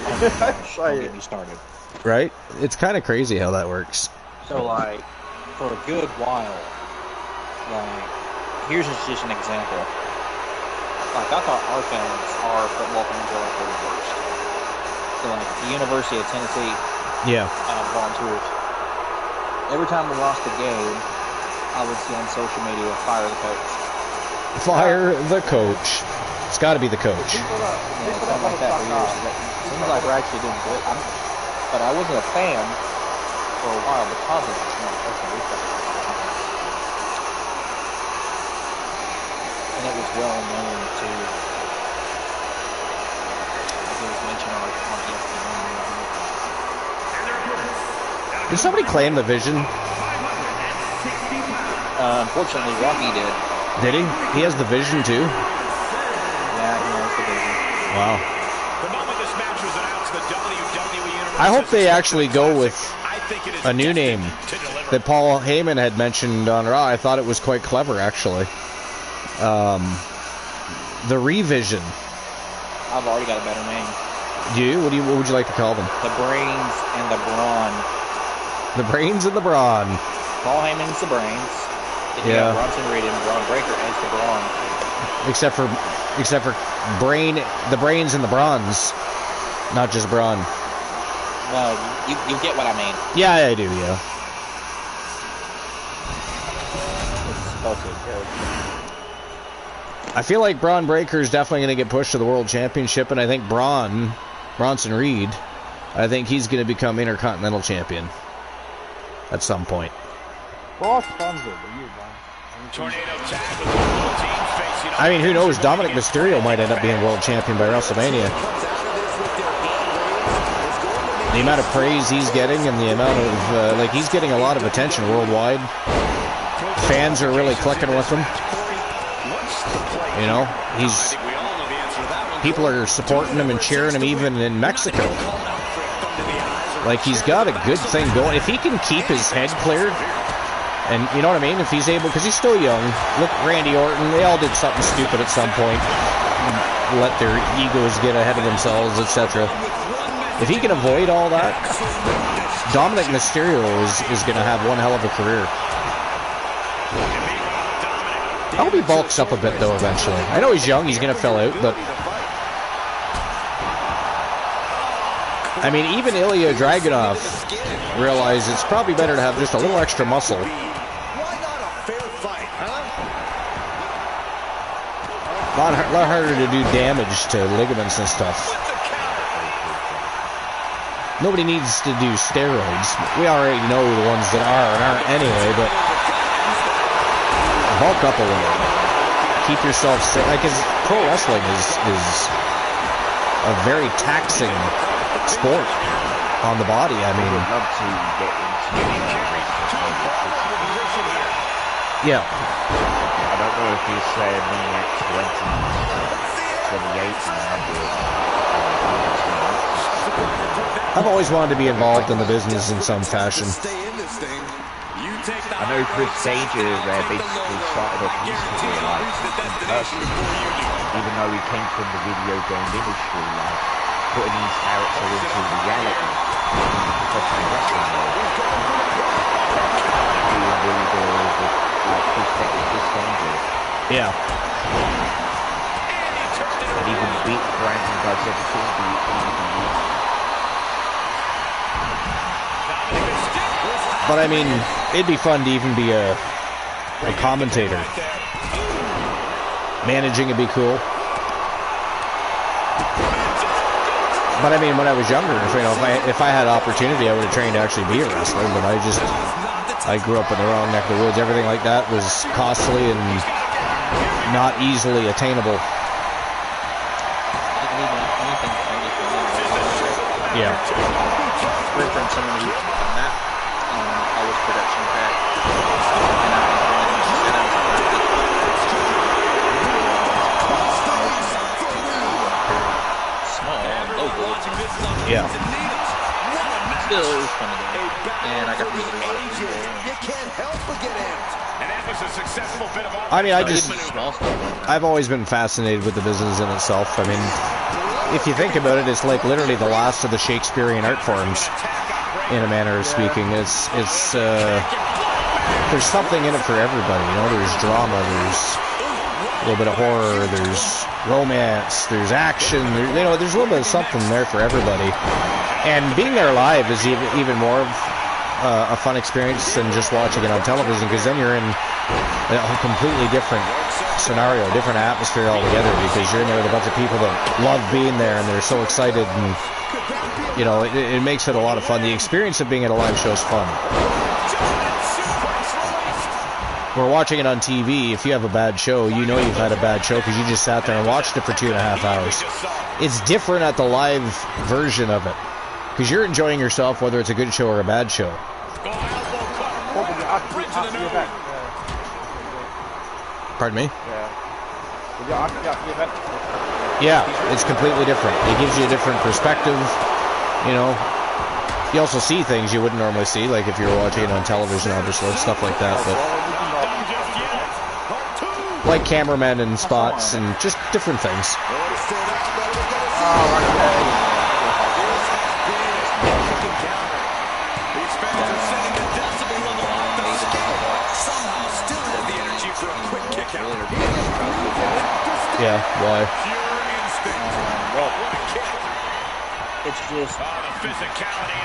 Don't get me started. Right? It's kind of crazy how that works. So, like, for a good while, like, here's just an example. Like, I thought our fans, our football fans were like the worst. So, like, the University of Tennessee volunteers. Every time we lost a game, I would see on social media, fire the coach. Fire the coach. It's got to be the coach. Yeah, it's something like that for years. It seems like we're actually doing good. But I wasn't a fan for a while because of this. And it was well known to, as it was mentioned on ESPN. Did somebody claim the vision? Unfortunately, Rocky did. Did he? He has the vision too? Yeah, he has the vision. Wow. The moment this match was announced, the WWE Universe I hope they actually go with a new name that Paul Heyman had mentioned on Raw. I thought it was quite clever, actually. The Revision. I've already got a better name. Do you? What would you like to call them? The Brains and the Brawn. The Brains and the Brawn. Paul Heyman's the Brains. Then you got Bronson Reed and Braun Breaker as the Brawn. Except for the Brains and the Bronze, not just Braun. No, you get what I mean. Yeah, I do. Yeah. It's supposed to be good. I feel like Braun Breaker is definitely going to get pushed to the World Championship, and I think Bronson Reed, I think he's going to become Intercontinental Champion at some point. I mean, who knows? Dominic Mysterio might end up being World Champion by WrestleMania. The amount of praise he's getting and the amount of, he's getting a lot of attention worldwide. Fans are really clicking with him. You know, people are supporting him and cheering him even in Mexico. Like, he's got a good thing going. If he can keep his head clear, and you know what I mean? If he's able, because he's still young. Look, Randy Orton, they all did something stupid at some point. Let their egos get ahead of themselves, etc. If he can avoid all that, Dominic Mysterio is going to have one hell of a career. I hope he bulks up a bit, though, eventually. I know he's young, he's going to fill out, but... I mean, even Ilya Dragunov realized it's probably better to have just a little extra muscle. A lot harder to do damage to ligaments and stuff. Nobody needs to do steroids. We already know the ones that are and aren't anyway, but bulk up a little. Keep yourself safe. Because pro wrestling is a very taxing sport on the body. I mean, I'd love to get into yeah. I don't know if he's saying me at 28 I've always wanted to be involved in the business in some fashion. I know Chris Danger basically started off recently, like, in person, even though he came from the video game industry, like, putting his character into reality in professional wrestling world. Doing really good with, like, Chris Danger. Yeah. And even beat Brandon does everything he But I mean, it'd be fun to even be a commentator. Managing would be cool. But I mean, when I was younger, if I had opportunity, I would have trained to actually be a wrestler. But I grew up in the wrong neck of the woods. Everything like that was costly and not easily attainable. Yeah. From someone who's done that, I was production tech, and I was small and local. Yeah. Still, it was fun to do, and I got to meet a lot of people. I mean, I've always been fascinated with the business in itself. I mean, if you think about it, it's like literally the last of the Shakespearean art forms, in a manner of speaking. It's there's something in it for everybody. You know, there's drama, there's a little bit of horror, there's romance, there's action. There's a little bit of something there for everybody. And being there live is even more of a fun experience than just watching it on television, because then you're in a completely different scenario, different atmosphere altogether, because you're in there with a bunch of people that love being there and they're so excited, and it makes it a lot of fun. The experience of being at a live show is fun. We're watching it on TV. If you have a bad show, you know you've had a bad show because you just sat there and watched it for 2.5 hours. It's different at the live version of it, because you're enjoying yourself whether it's a good show or a bad show. Pardon me? Yeah, it's completely different. It gives you a different perspective. You also see things you wouldn't normally see, like if you were watching it on television, obviously, stuff like that. But like cameramen and spots and just different things. Yeah, why? It's just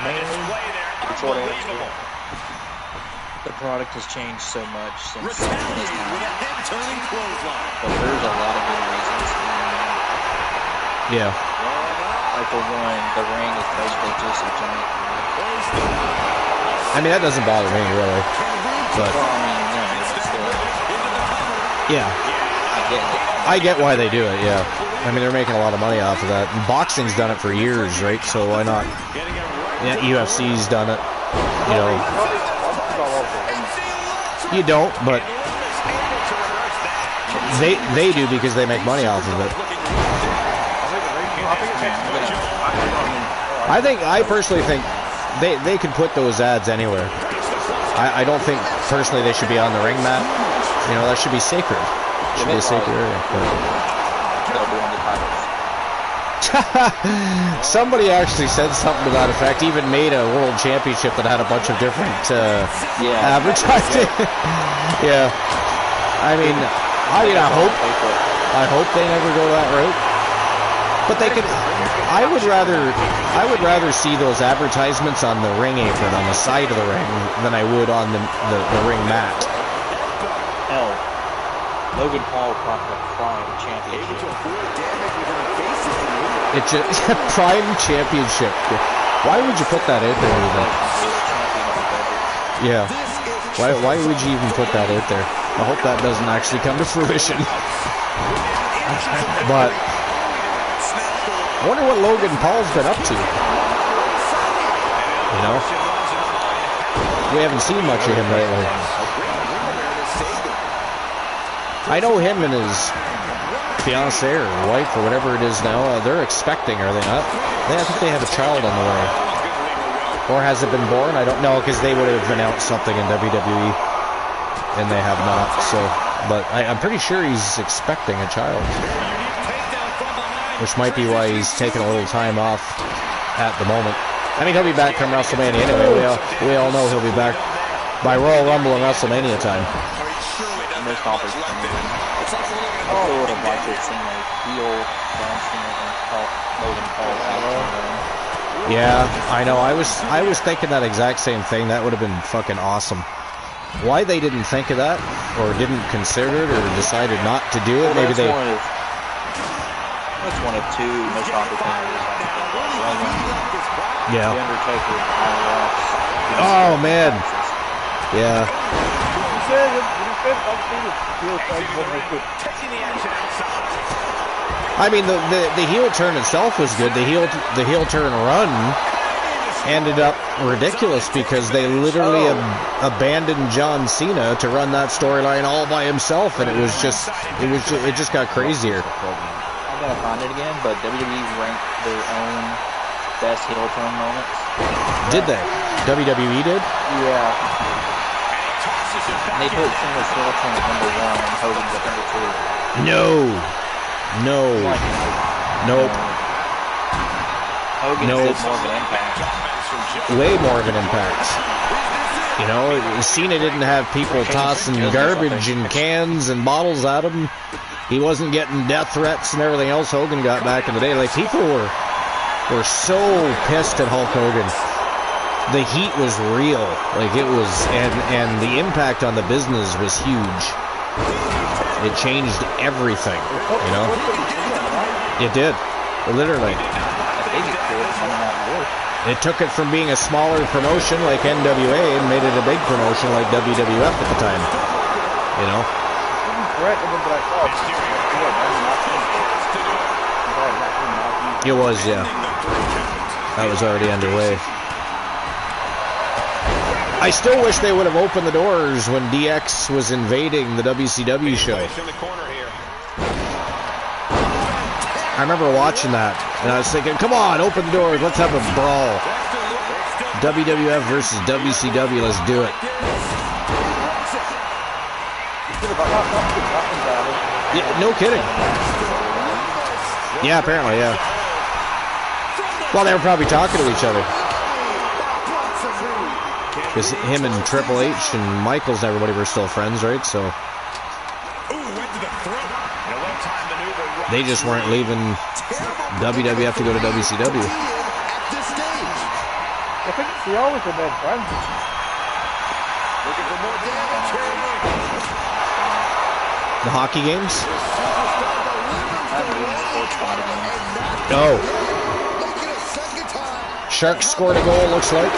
mainly the short answer. The product has changed so much since but there's a lot of good reasons. Yeah. Like for one, the ring is basically just a giant. I mean, that doesn't bother me really, but yeah, I get why they do it. Yeah, I mean, they're making a lot of money off of that. And boxing's done it for years, right? So why not? Yeah, UFC's done it. You don't, but they do because they make money off of it. I personally think they could put those ads anywhere. I don't think personally they should be on the ring mat. You know, that should be sacred. It should be a sacred area. Somebody actually said something to that effect. Even made a world championship that had a bunch of different advertising. Yeah. I mean, I hope they never go that route. But they could. I would rather see those advertisements on the ring apron on the side of the ring than I would on the ring mat. Hell, Logan Paul caught the Prime Championship. It's a Prime Championship. Why would you put that out there even? Yeah. Why would you even put that out there? I hope that doesn't actually come to fruition. But I wonder what Logan Paul's been up to. You know? We haven't seen much of him lately. I know him and his fiancée or wife or whatever it is now, they're expecting, are they not? I think they have a child on the way. Or has it been born? I don't know, because they would have announced something in WWE. And they have not, so... But I'm pretty sure he's expecting a child. Which might be why he's taking a little time off at the moment. I mean, he'll be back from WrestleMania anyway. We all know he'll be back by Royal Rumble and WrestleMania time. Most opportunity. I would have liked to have seen a heel John Cena and Logan Paul out. Yeah, I know. I was thinking that exact same thing. That would have been fucking awesome. Why they didn't think of that, or didn't consider it, or decided not to do it? Maybe they. That's one of two missed opportunities. Yeah. The Undertaker. Oh man. Yeah. I mean, the heel turn itself was good. The heel turn run ended up ridiculous because they literally abandoned John Cena to run that storyline all by himself, and it just got crazier. I'm gonna find it again, but WWE ranked their own best heel turn moments. Did they? WWE did? Yeah. And they put Cena's heel turn at number 1 and Hogan's at number 2. No. Nope. Hogan did more of an impact. Way more of an impact. You know, Cena didn't have people tossing garbage and cans and bottles at him. He wasn't getting death threats and everything else Hogan got back in the day. Like, people were so pissed at Hulk Hogan. The heat was real. Like, it was, and the impact on the business was huge. It changed everything, you know? It did. Literally. It took it from being a smaller promotion like NWA and made it a big promotion like WWF at the time. You know? It was, yeah. That was already underway. I still wish they would have opened the doors when DX was invading the WCW show. I remember watching that, and I was thinking, come on, open the doors, let's have a brawl. WWF versus WCW, let's do it. Yeah, no kidding. Yeah, apparently, yeah. Well, they were probably talking to each other. Because him and Triple H and Michaels and everybody were still friends, right? So they just weren't leaving WWF to go to WCW. I think they always have been friends. The hockey games? Oh. Sharks scored a goal, looks like.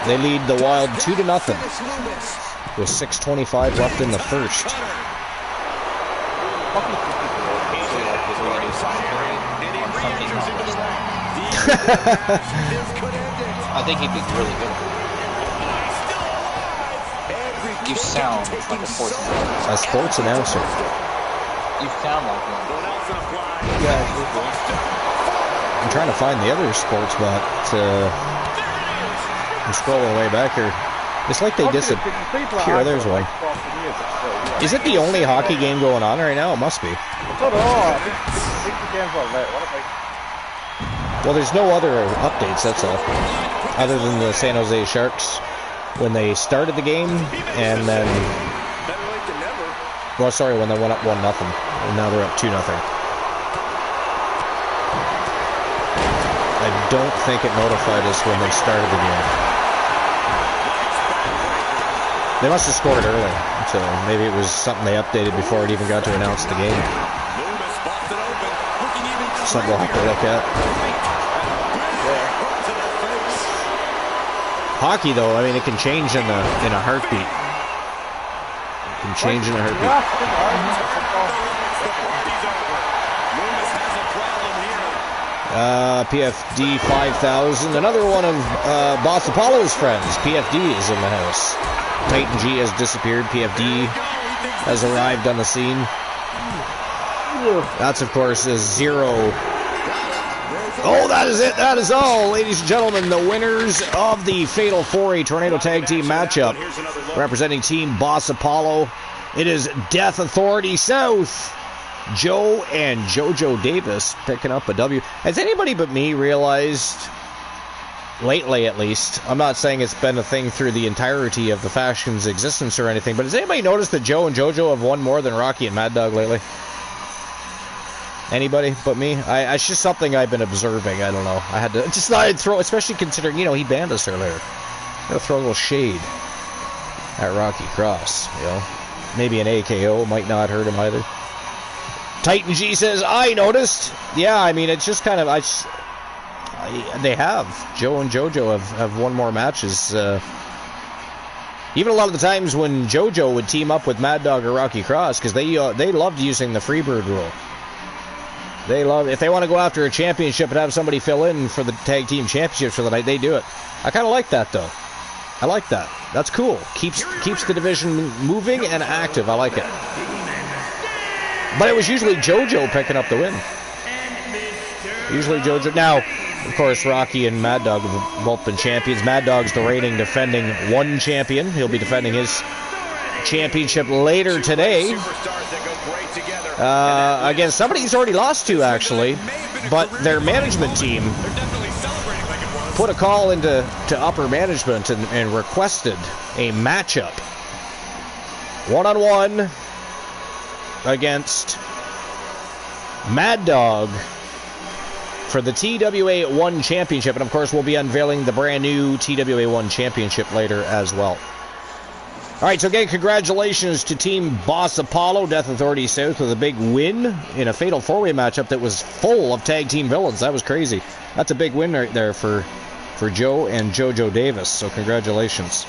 They lead the Wild 2-0 with 6:25 left in the first. I think he'd be really good. You sound like a sports announcer. A sports announcer. You sound like one. I'm trying to find the other sports, but I'm scrolling way back here. It's like they disappear. There's one. Is it the only hockey game going on right now? It must be. I don't know. I think the game's well lit. What if Well, there's no other updates, that's all. Other than the San Jose Sharks when they started the game, and then... Well, sorry, when they went up 1-0, and now they're up 2-0. I don't think it notified us when they started the game. They must have scored early, so maybe it was something they updated before it even got to announce the game. Something we'll have to look at. Hockey, though, I mean, it can change in a heartbeat. It can change in a heartbeat. PFD 5000, another one of Boss Apollo's friends. PFD is in the house. Titan G has disappeared. PFD has arrived on the scene. That's, of course, a 0. Oh, that is it. That is all, ladies and gentlemen. The winners of the Fatal 4A Tornado Tag Team matchup, representing Team Boss Apollo, it is Death Authority South. Joe and JoJo Davis picking up a W. Has anybody but me realized, lately at least, I'm not saying it's been a thing through the entirety of the faction's existence or anything, but has anybody noticed that Joe and JoJo have won more than Rocky and Mad Dog lately? Anybody but me? It's just something I've been observing. I don't know. I had to just thought I'd throw, especially considering, he banned us earlier. I'm gonna throw a little shade at Rocky Cross. Maybe an AKO might not hurt him either. Titan G says, I noticed. Yeah, I mean, it's just kind of they have. Joe and JoJo have won more matches. Even a lot of the times when JoJo would team up with Mad Dog or Rocky Cross, because they loved using the Freebird rule. They love, if they want to go after a championship and have somebody fill in for the tag team championships for the night, they do it. I kind of like that, though. I like that. That's cool. Keeps the division moving and active. I like it. But it was usually JoJo picking up the win. Usually JoJo. Now, of course, Rocky and Mad Dog have both been champions. Mad Dog's the reigning defending one champion. He'll be defending his championship later today. Against somebody he's already lost to, actually. But their management team put a call into upper management and requested a matchup. One-on-one against Mad Dog for the TWA 1 Championship. And, of course, we'll be unveiling the brand new TWA 1 Championship later as well. All right, so again, congratulations to Team Boss Apollo, Death Authority South, with a big win in a Fatal 4-Way matchup that was full of tag team villains. That was crazy. That's a big win right there for Joe and JoJo Davis, so congratulations.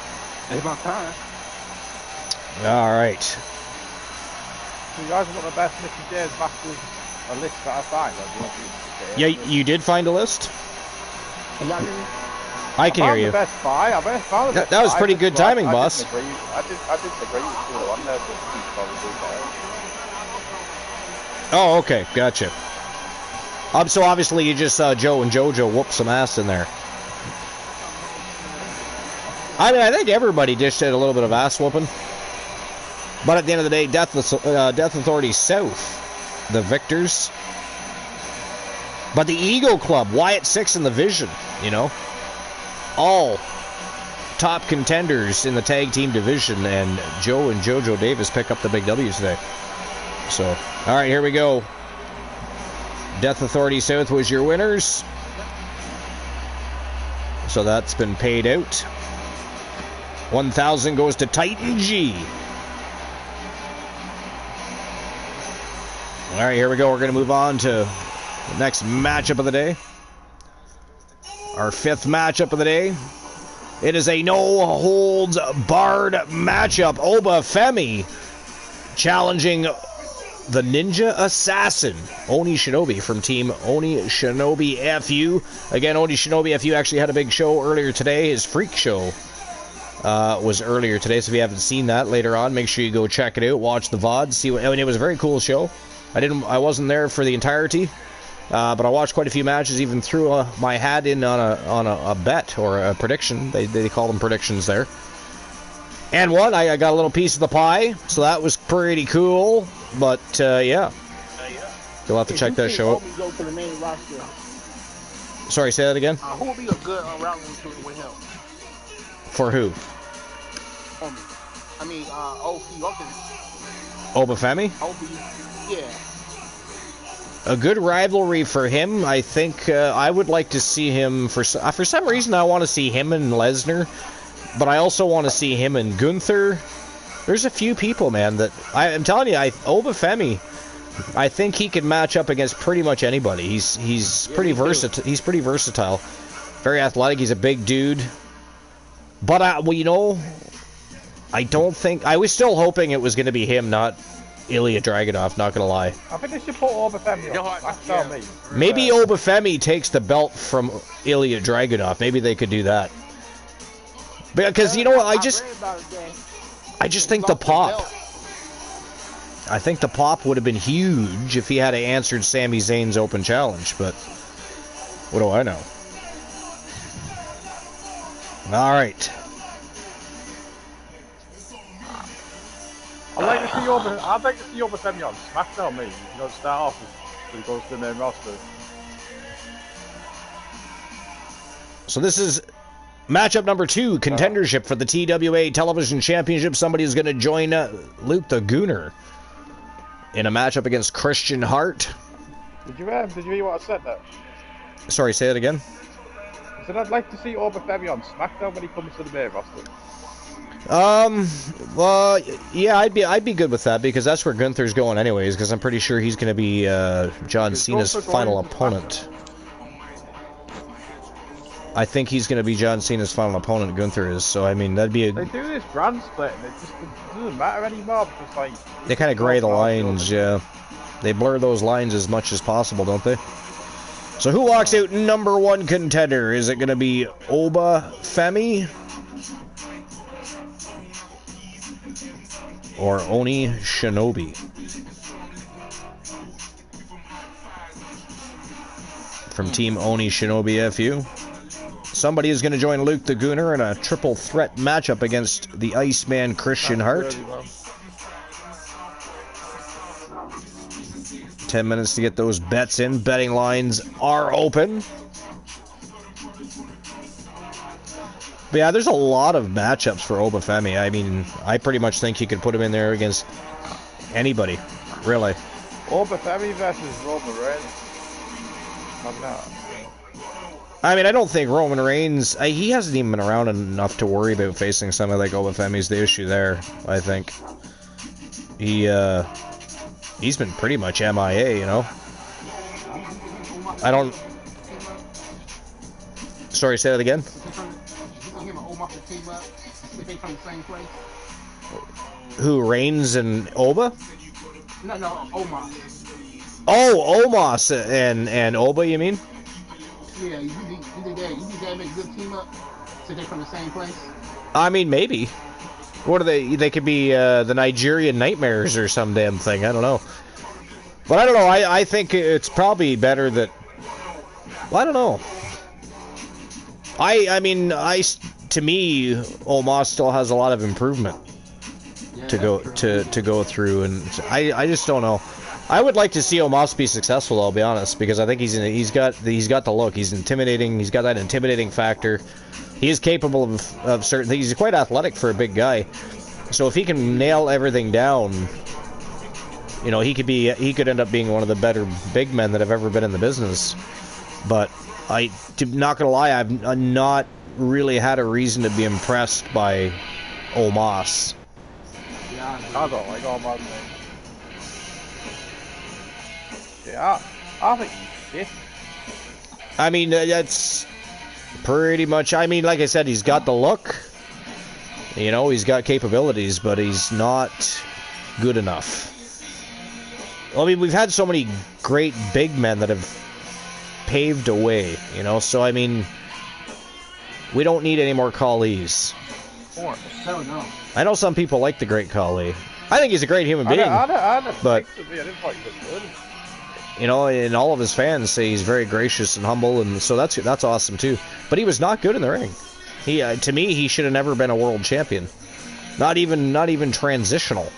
It's about time. All right. So you guys want the best Mickey James matches, a list that I find? Yeah, you did find a list? I can hear you. The best five. I found the best that was pretty good timing, boss. I didn't agree with the one there, but Oh, okay, gotcha. So obviously you just saw Joe and JoJo whoop some ass in there. I mean, I think everybody dished out a little bit of ass whooping. But at the end of the day, Death Authority South, the victors. But the Ego Club, Wyatt Six and the Vision, all top contenders in the tag team division, and Joe and JoJo Davis pick up the big W's today. So, all right, here we go. Death Authority South was your winners. So that's been paid out. 1,000 goes to Titan G. All right, here we go. We're going to move on to the next matchup of the day. Our fifth matchup of the day. It is a no-holds-barred matchup. Oba Femi challenging the Ninja Assassin, Oni Shinobi, from Team Oni Shinobi FU. Again, Oni Shinobi FU actually had a big show earlier today. His Freak Show was earlier today, so if you haven't seen that later on, make sure you go check it out, watch the VOD, see what, it was a very cool show. I wasn't there for the entirety, But I watched quite a few matches, even threw my hat in on a bet or a prediction. They call them predictions there. And won. I got a little piece of the pie, so that was pretty cool. But, yeah. You'll have to check that show out. Go to the main roster. Sorry, say that again? Who would be a good route with him? For who? I mean, OP. Obafemi? OP, yeah. A good rivalry for him. I think I would like to see him for some reason. I want to see him and Lesnar, but I also want to see him and Gunther. There's a few people, man, that I'm telling you. Obafemi, I think he can match up against pretty much anybody. He's pretty versatile. He's pretty versatile, very athletic. He's a big dude. But well, you know, I don't think I was still hoping it was going to be him, not Ilya Dragunov, not gonna lie. I think they should put Obafemi on. That's me. Maybe Obafemi takes the belt from Ilya Dragunov. Maybe they could do that. Because you know what, I just think the pop. I think the pop would have been huge if he had answered Sami Zayn's open challenge, but what do I know? All right. I'd like to see Obafemi on SmackDown, maybe. You know, start off as he goes to the main roster. So this is matchup number 2, contendership for the TWA Television Championship. Somebody is going to join Luke the Gooner in a matchup against Christian Hart. Did you hear what I said there? Sorry, say it again. I said I'd like to see Obafemi on SmackDown when he comes to the main roster. Well, yeah, I'd be good with that because that's where Gunther's going anyways. Because I'm pretty sure he's going to be John Cena's final opponent. I think he's going to be John Cena's final opponent. Gunther is. So I mean, that'd be They do this brand split, and it doesn't matter anymore because like they kind of gray the lines. Yeah, they blur those lines as much as possible, don't they? So who walks out number 1 contender? Is it going to be Obafemi or Oni Shinobi? From Team Oni Shinobi FU. Somebody is going to join Luke the Gooner in a triple threat matchup against the Iceman Christian Hart. 10 minutes to get those bets in. Betting lines are open. But yeah, there's a lot of matchups for Obafemi. I mean, I pretty much think you could put him in there against anybody, really. Obafemi versus Roman Reigns. I mean, I don't think Roman Reigns, he hasn't even been around enough to worry about facing somebody like Obafemi's the issue there, I think. He's been pretty much MIA, you know? I don't... Sorry, say that again? Who, Reigns and Oba? No, Omos. Oh, Omos and Oba, you mean? Yeah, you think that make a good team up? So they're from the same place? I mean, maybe. What are they? They could be the Nigerian Nightmares or some damn thing. I don't know. But I don't know. I think it's probably better that... Well, I don't know. I mean, to me, Omos still has a lot of improvement to go through, and I just don't know. I would like to see Omos be successful, I'll be honest, because I think he's got the look. He's intimidating. He's got that intimidating factor. He is capable of certain things. He's quite athletic for a big guy. So if he can nail everything down, you know, he could end up being one of the better big men that have ever been in the business. But not gonna lie, I've not really had a reason to be impressed by Omos. Yeah, I don't like Omos. Yeah, I think he's shit. I mean, that's pretty much... I mean, like I said, he's got the look. You know, he's got capabilities, but he's not good enough. I mean, we've had so many great big men that have paved a way, you know? So, I mean, we don't need any more Khalis. I know some people like the great Khali. I think he's a great human being. I but didn't think he was good. You know, and all of his fans say he's very gracious and humble, and so that's awesome too. But he was not good in the ring. He, to me, he should have never been a world champion. Not even transitional.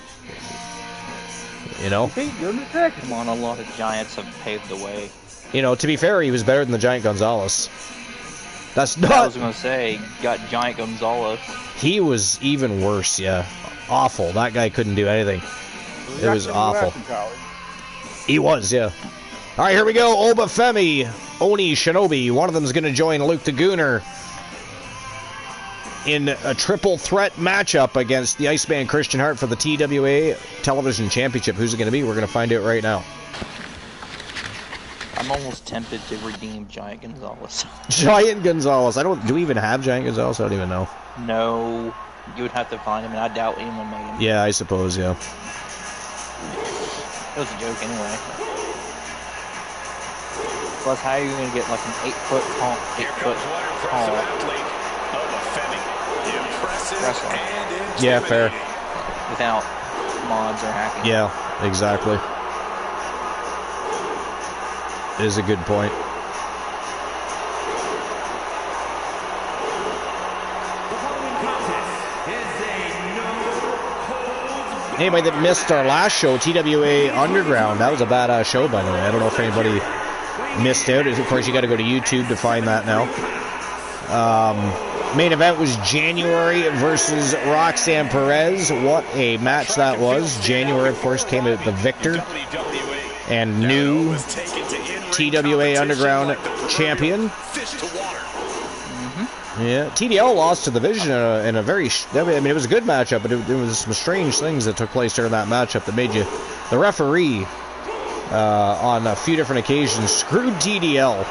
You know. Come on, a lot of giants have paved the way. You know, to be fair, he was better than the Giant Gonzalez. That's not. I was gonna say, got Giant Gonzalez. He was even worse. Yeah, awful. That guy couldn't do anything. It was awful. He was, yeah. All right, here we go. Obafemi, Oni Shinobi. One of them is going to join Luke the Gooner in a triple threat matchup against the Iceman Christian Hart for the TWA Television Championship. Who's it going to be? We're going to find out right now. I'm almost tempted to redeem Giant Gonzalez. Giant Gonzalez. Do we even have Giant Gonzalez? I don't even know. No, you would have to find him, and I doubt anyone made him. Yeah, I suppose, yeah. It was a joke anyway. Plus, how are you going to get like an 8-foot tall wrestler? Yeah, fair. Without mods or hacking. Yeah, exactly. It is a good point. Anybody that missed our last show, TWA Underground, that was a badass show, by the way. I don't know if anybody missed out. Of course, you got to go to YouTube to find that now. Main event was January versus Roxanne Perez. What a match that was. January, of course, came out the victor and new TWA Underground champion. Yeah, TDL lost to the Vision in a very... I mean, it was a good matchup, but there was some strange things that took place during that matchup that made you... The referee, on a few different occasions, screwed TDL.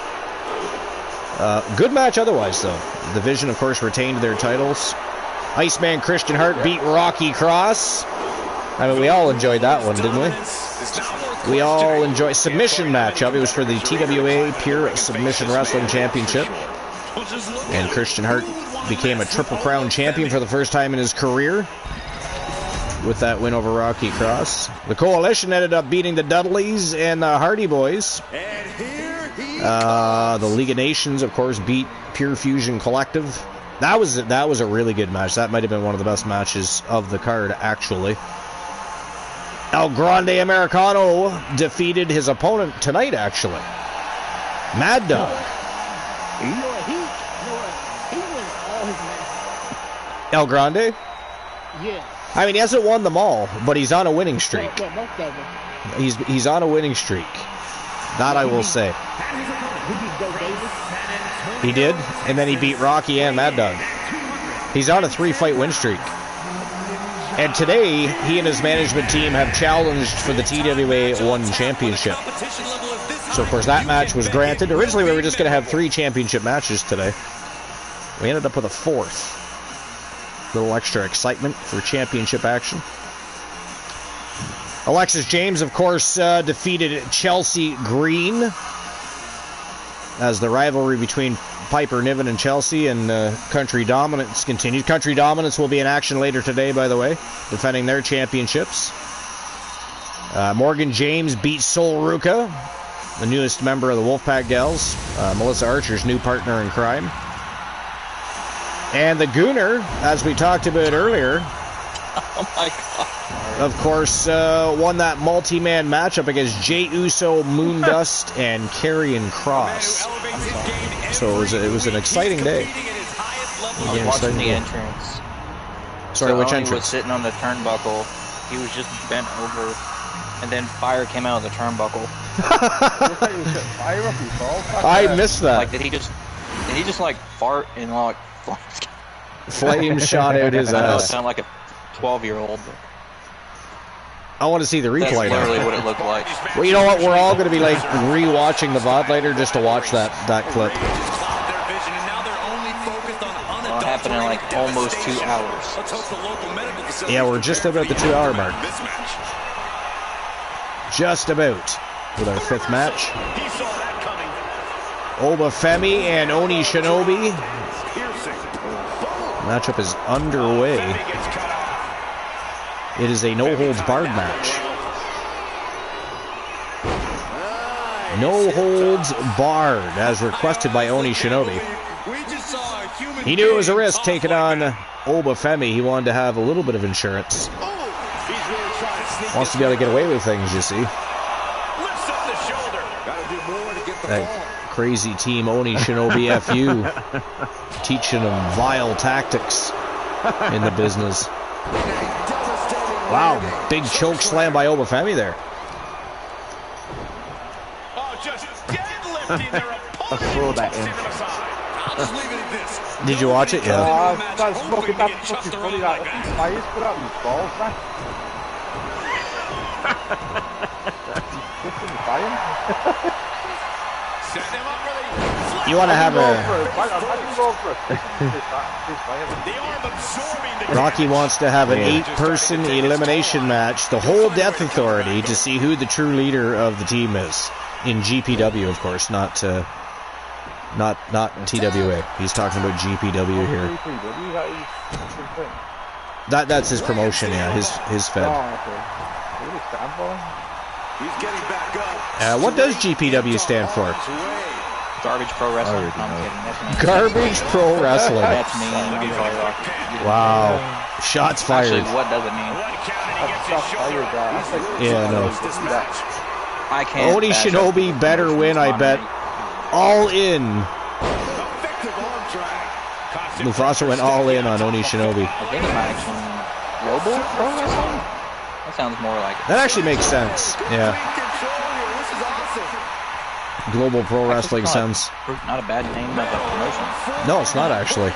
Good match otherwise, though. The Vision, of course, retained their titles. Iceman Christian Hart beat Rocky Cross. I mean, we all enjoyed that one, didn't we? We all enjoyed... Submission matchup. It was for the TWA Pure Submission Wrestling Championship. And Christian Hart became a Triple Crown champion for the first time in his career with that win over Rocky Cross. The Coalition ended up beating the Dudleys and the Hardy Boys. The League of Nations, of course, beat Pure Fusion Collective. That was a really good match. That might have been one of the best matches of the card, actually. El Grande Americano defeated his opponent tonight, actually. Mad Dog. El Grande? Yeah. I mean, he hasn't won them all, but he's on a winning streak. Well, most of them. He's on a winning streak. That I will say. He did, and then he beat Rocky and Mad Dog. He's on a 3-fight win streak. And today, he and his management team have challenged for the TWA 1 championship. So, of course, that match was granted. Originally, we were just going to have 3 championship matches today. We ended up with a 4th. Little extra excitement for championship action. Alexis James, of course, defeated Chelsea Green as the rivalry between Piper Niven and Chelsea and Country Dominance continues. Country Dominance will be in action later today, by the way, defending their championships. Morgan James beat Sol Ruka, the newest member of the Wolfpack Gals, Melissa Archer's new partner in crime. And the Gooner, as we talked about earlier, oh my God, of course, won that multi-man matchup against Jey Uso, Moondust, and Karrion Kross. So it was an exciting day. I was watching the entrance. Sorry, which Oni entrance? was sitting on the turnbuckle. He was just bent over, and then fire came out of the turnbuckle. I missed that. Like, did he just like fart and like flames shot out his I know, it ass? sounded like a 12-year-old. I want to see the That's replay literally now. what it looked like. Well, you know what? We're all going to be like re-watching the VOD later just to watch that clip. It'll happen in like almost 2 hours. Yeah, we're just about the 2-hour mark. Just about. With our 5th match. Obafemi and Oni Shinobi. Matchup is underway. It is a no-holds-barred match. No holds barred, as requested by Oni Shinobi. He knew it was a risk taking on Obafemi. He wanted to have a little bit of insurance. Wants to be able to get away with things, you see. That crazy team, Oni Shinobi FU, teaching them vile tactics in the business. Wow, big choke slam by Obafemi there. I saw that in. Did you watch it? Yeah. That's fucking funny. That fires put out his balls, man. You want to have Rocky wants to have an 8-person elimination match, the whole Death Authority, to see who the true leader of the team is. In GPW, of course, not TWA. He's talking about GPW here. That's his promotion, yeah, his fed. What does GPW stand for? Garbage Pro Wrestling. No, I'm kidding. That's me. Garbage Pro Wrestling. That's me. I'm sorry, Rocky. Wow. Shots fired. Actually, what does it mean? Yeah, no. I can't. Oni Shinobi better win, I bet. All in. Mufasa went all in on Oni Shinobi. I think it might actually Global Pro Wrestling? That sounds more like it. That actually makes sense. Yeah. Global Pro Wrestling sounds not a bad name of a promotion. No, it's not actually.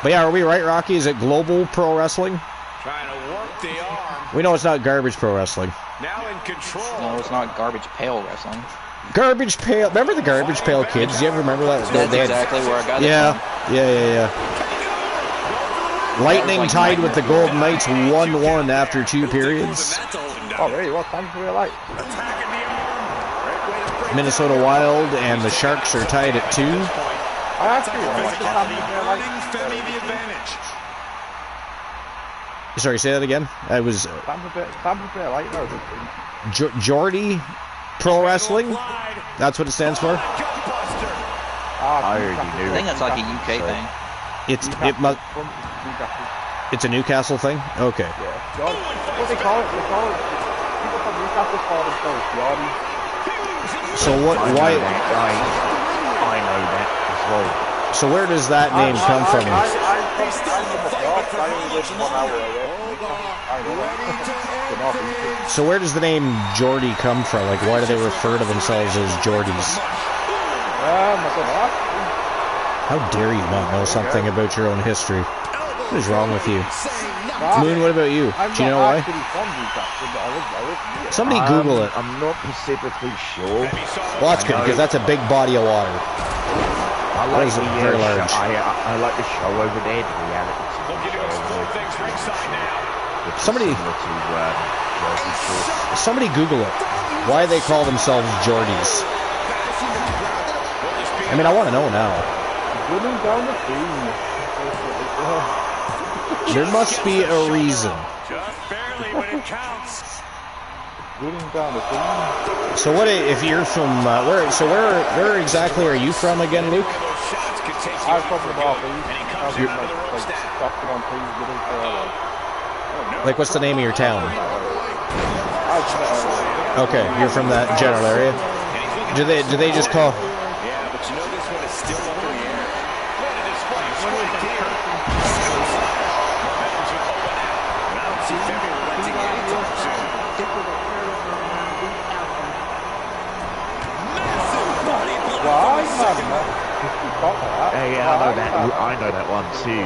But yeah, are we right, Rocky? Is it Global Pro Wrestling? Trying to work the arm. We know it's not Garbage Pro Wrestling. Now in control. No, it's not Garbage Pail Wrestling. Garbage Pail. Remember the Garbage Pail Kids? Do you ever remember that? That's exactly where I got it from. Yeah. Lightning tied with the Golden Knights 1-1 after 2 periods. Oh, really? What time do we like? Minnesota Wild and the Sharks are tied at 2. I actually watched the Sorry, say that again. I was Tampa Bay Lightning. Geordie Pro Wrestling. That's what it stands for. I already knew. I think that's like a UK thing. It's a Newcastle thing. Okay. Yeah. What they call it? People from Newcastle call themselves Geordie. So what? Why? I know that as well. So where does that name come from? I'm from York. I only live 1 hour away. I know that. So where does the name Geordie come from? Like, why do they refer to themselves as Geordies? I don't know. How dare you not know something about your own history? What is wrong with you? Moon, what about you? Do you know why? Somebody Google it. I'm not specifically sure. Well, that's good, because that's a big body of water. I like the very large. I like the show over there, the reality show. Somebody Google it. Why they call themselves Geordies? I mean, I want to know now. There must be a reason. So what if you're from where? So where exactly are you from again, Luke? I'm from the Northeast. Like, what's the name of your town? Okay, you're from that general area. Do they just call? Yeah, I know that one too.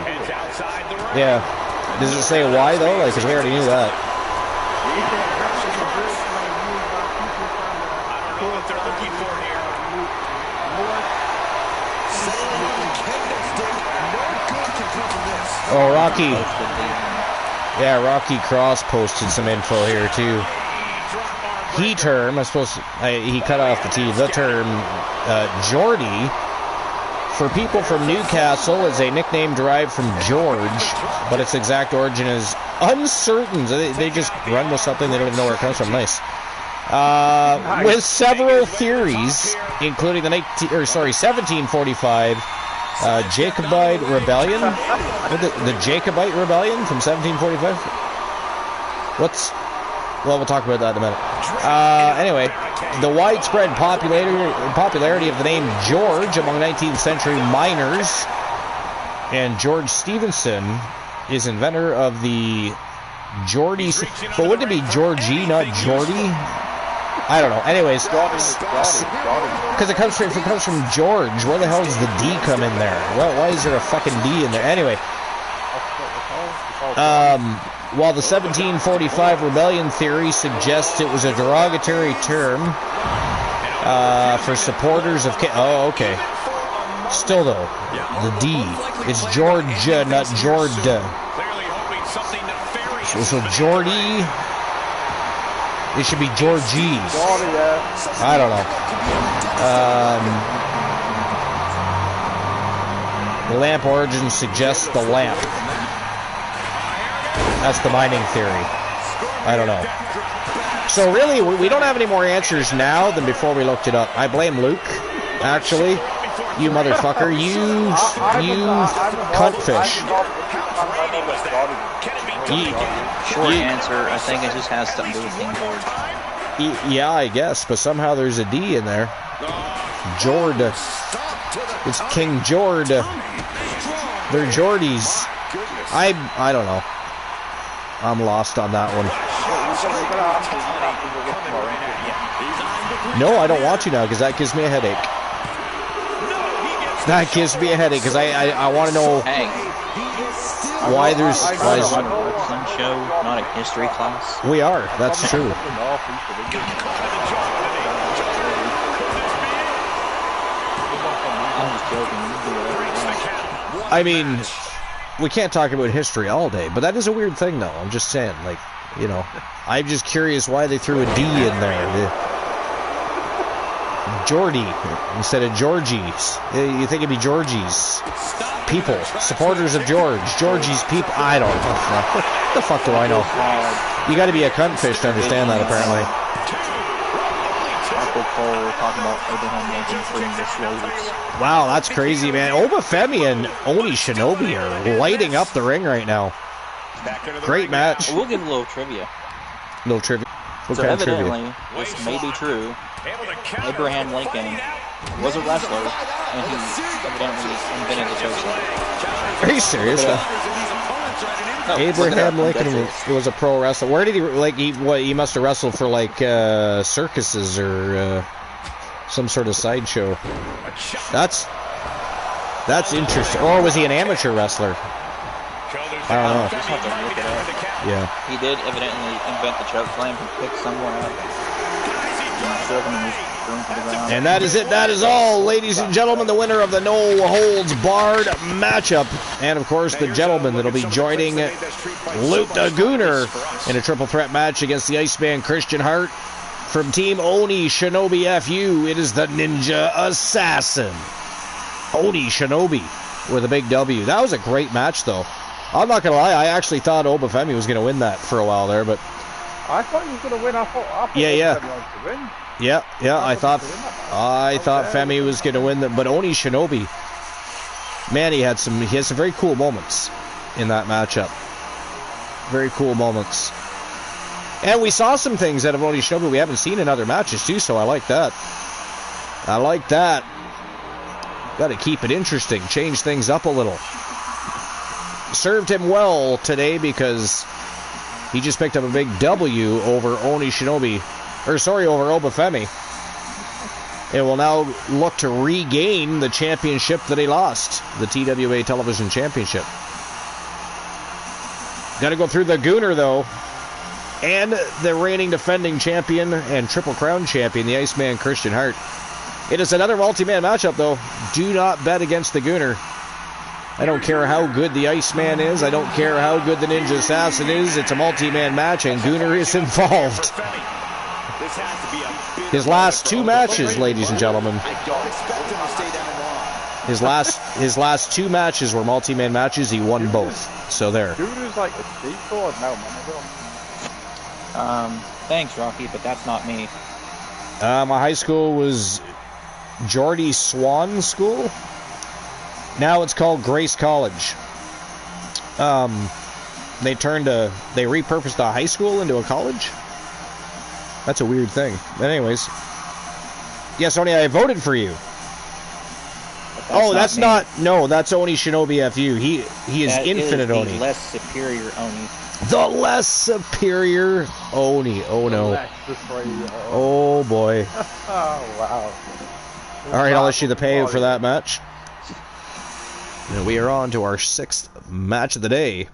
Yeah. Does it say why though? Like, because we already knew that. Oh, Rocky. Yeah, Rocky Cross posted some info here too. He term, he cut off the T. The term Geordie for people from Newcastle is a nickname derived from George, but its exact origin is uncertain. They just run with something, they don't even know where it comes from. Nice. With several theories, including the 1745 Jacobite Rebellion. The Jacobite Rebellion from 1745. Well, we'll talk about that in a minute. Anyway, the widespread popularity of the name George among 19th century miners, and George Stephenson is inventor of the Geordie. But wouldn't it be Georgie, not Geordie? I don't know. Anyways, because it comes from George. Where the hell does the D come in there? Why is there a fucking D in there? Anyway, while the 1745 rebellion theory suggests it was a derogatory term for supporters of... Oh, okay. Still, though, the D. It's Georgia, not Jorda. So Geordie... It should be Georgie's. I don't know. The lamp origin suggests the lamp. That's the mining theory. I don't know. So really, we don't have any more answers now than before we looked it up. I blame Luke, actually. You motherfucker. You cuntfish. Short answer, I think it just has something to do with King George. Yeah, I guess, but somehow there's a D in there. Jorda. It's King Jorda. They're Geordies. I don't know. I'm lost on that one. No, I don't want to now, because that gives me a headache. That gives me a headache, because I want to know... Hey. Why there's a wrestling show, not a history class? We are, that's true. I'm just joking. I mean, we can't talk about history all day, but that is a weird thing, though. I'm just saying, like, you know, I'm just curious why they threw a D in there. Geordie instead of Georgie's. You think it'd be Georgie's. People, supporters of George, Georgie's people. I don't know. What the fuck do I know? You got to be a cuntfish to understand that, apparently. Wow, that's crazy, man. Obafemi and Oni Shinobi are lighting up the ring right now. Great match. We'll give a little trivia. What so kind of evidently, trivia? this may be true. Abraham Lincoln was a wrestler, and he evidently invented the choke slam. Are you serious? No, Abraham Lincoln was a pro wrestler. Where did he, like, he must have wrestled for, like, circuses or some sort of sideshow. That's interesting. Or was he an amateur wrestler? I don't know. Just have to look it up. Yeah. He did evidently invent the choke slam and pick someone up. And that is it. That is all, ladies and gentlemen. The winner of the No Holds Barred matchup. And, of course, the gentleman that will be joining Luke the Gooner in a triple threat match against the Iceman Christian Hart from Team Oni Shinobi FU. It is the Ninja Assassin. Oni Shinobi with a big W. That was a great match, though. I'm not going to lie. I actually thought Obafemi was going to win that for a while there, but... I thought he was going to win. I thought yeah. Femi was to win. Yeah. I thought Femi was going to win that, but Oni Shinobi, man, he had some very cool moments in that matchup. Very cool moments. And we saw some things out of Oni Shinobi we haven't seen in other matches too, so I like that. Got to keep it interesting, change things up a little. Served him well today because he just picked up a big W over Oni Shinobi. Over Obafemi. It will now look to regain the championship that he lost, the TWA Television Championship. Got to go through the Gooner, though, and the reigning defending champion and Triple Crown champion, the Iceman Christian Hart. It is another multi-man matchup, though. Do not bet against the Gooner. I don't care how good the Iceman is. I don't care how good the Ninja Assassin is. It's a multi-man match, and Gooner is involved. His last two matches, ladies and gentlemen. His last two matches were multi-man matches. He won both. So there. Gooner's like the cheat code now, man. Thanks, Rocky, but that's not me. My high school was Geordie Swan School. Now it's called Grace College. They repurposed a high school into a college. That's a weird thing. But anyways, yes, Oni, I voted for you. That's Oni Shinobi FU. He is Infinite the Oni. Less superior Oni. The less superior Oni. Oh no. Oh boy. Oh wow. All right, I'll issue the payout for that match. And we are on to our 6th match of the day.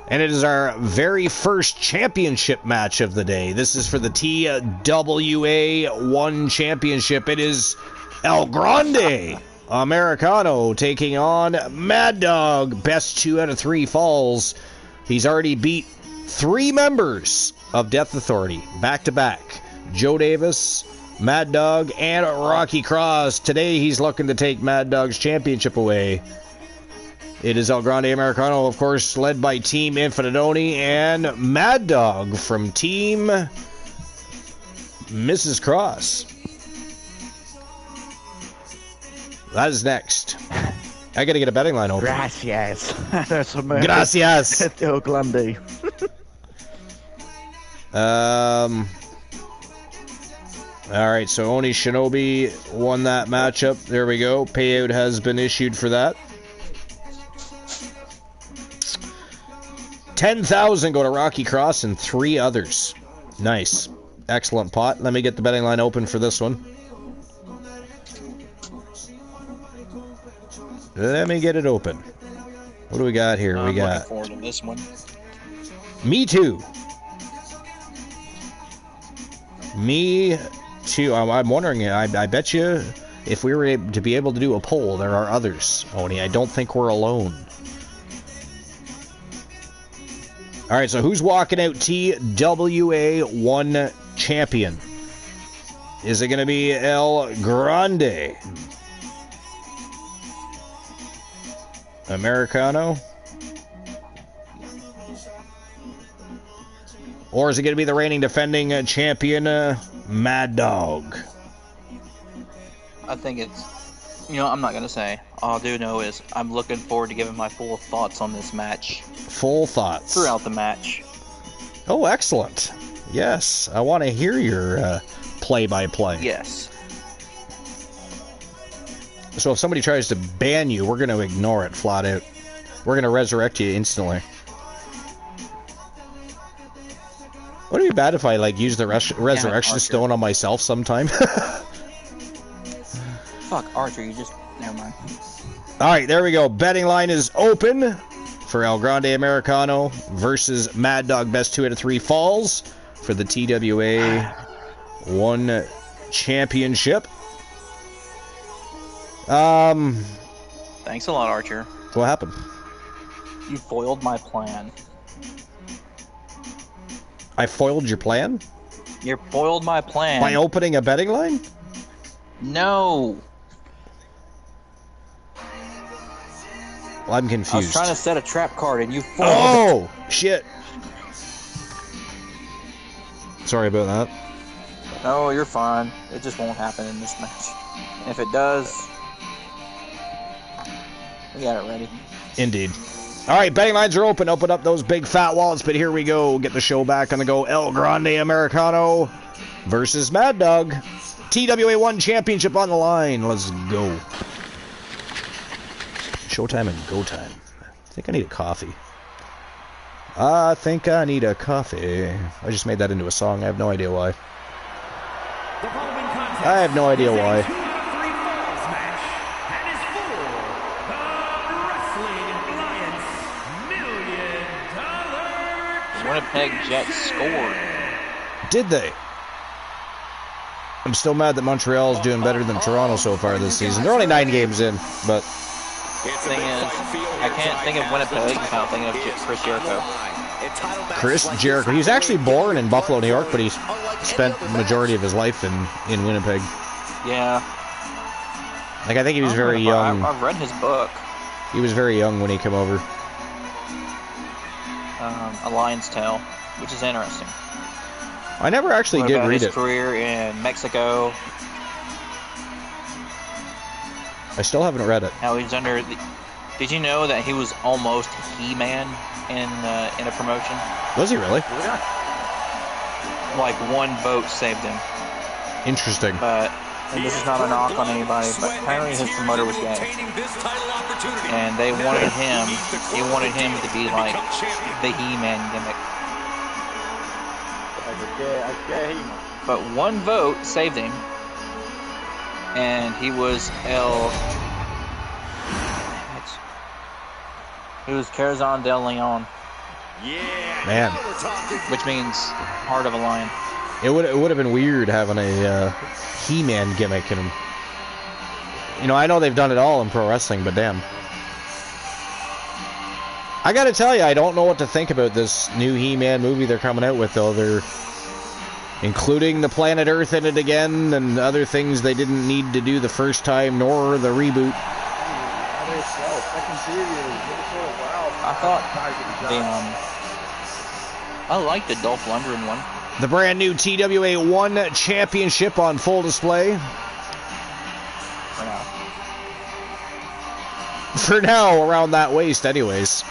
And it is our very first championship match of the day. This is for the TWA 1 Championship. It is El Grande Americano taking on Mad Dog. Best 2 out of 3 falls. He's already beat 3 members of Death Authority back-to-back. Joe Davis, Mad Dog, and Rocky Cross. Today he's looking to take Mad Dog's championship away. It is El Grande Americano, of course, led by Team Infinite Oni and Mad Dog from Team Mrs. Cross. That is next. I gotta get a betting line open. Gracias. Gracias. El Grande. Alright, so Oni Shinobi won that matchup. There we go. Payout has been issued for that. 10,000 go to Rocky Cross and 3 others. Nice. Excellent pot. Let me get the betting line open for this one. Let me get it open. What do we got here? I'm looking forward to this one. Me too. Me too. I'm wondering, I bet you if we were to be able to do a poll, there are others, Oni. I don't think we're alone. Alright, so who's walking out TWA 1 champion? Is it going to be El Grande Americano? Or is it going to be the reigning defending champion, Mad Dog? I think it's... I'm not going to say. All I do know is I'm looking forward to giving my full thoughts on this match. Full thoughts. Throughout the match. Oh, excellent. Yes, I want to hear your play-by-play. Yes. So if somebody tries to ban you, we're going to ignore it flat out. We're going to resurrect you instantly. Would it be bad if I use the resurrection stone on myself sometime? Fuck, Archer, you just... Never mind. Alright, there we go. Betting line is open for El Grande Americano versus Mad Dog. Best 2 out of 3 falls for the TWA 1 championship. Thanks a lot, Archer. What happened? You foiled my plan. I foiled your plan? You foiled my plan. By opening a betting line? No. Well, I'm confused. I was trying to set a trap card and you foiled it. Oh, shit. Sorry about that. No, you're fine. It just won't happen in this match. And if it does, we got it ready. Indeed. All right, betting lines are open. Open up those big fat wallets, but here we go. Get the show back on the go. El Grande Americano versus Mad Dog. TWA 1 championship on the line. Let's go. Showtime and go time. I think I need a coffee. I think I need a coffee. I just made that into a song. I have no idea why. I have no idea why. Winnipeg Jets scored. Did they? I'm still mad that Montreal's doing better than Toronto so far this season. They're only 9 games in, but... The thing is, I can't think of Winnipeg without thinking of Chris Jericho. Chris Jericho. He was actually born in Buffalo, New York, but he's spent the majority of his life in Winnipeg. Yeah. I think he was very young. I've read his book. He was very young when he came over. A Lion's Tale. which is interesting. I never actually did read his it. Career in Mexico. I still haven't read it. Now he's under the... Did you know that he was almost He-Man in a promotion? Was he really? Like one vote saved him. Interesting. But and this is not a knock on anybody, but apparently his promoter was gay, and they wanted him. They wanted him to be like the He-Man gimmick. But one vote saved him, and he was Corazon del Leon. Yeah, man, which means heart of a lion. It would have been weird having a He-Man gimmick, and you know, I know they've done it all in pro wrestling, but damn. I gotta tell you, I don't know what to think about this new He-Man movie they're coming out with, though. They're including the planet Earth in it again, and other things they didn't need to do the first time, nor the reboot. I thought I liked the Dolph Lundgren one. The brand new TWA 1 Championship on full display. For now, around that waist, anyways.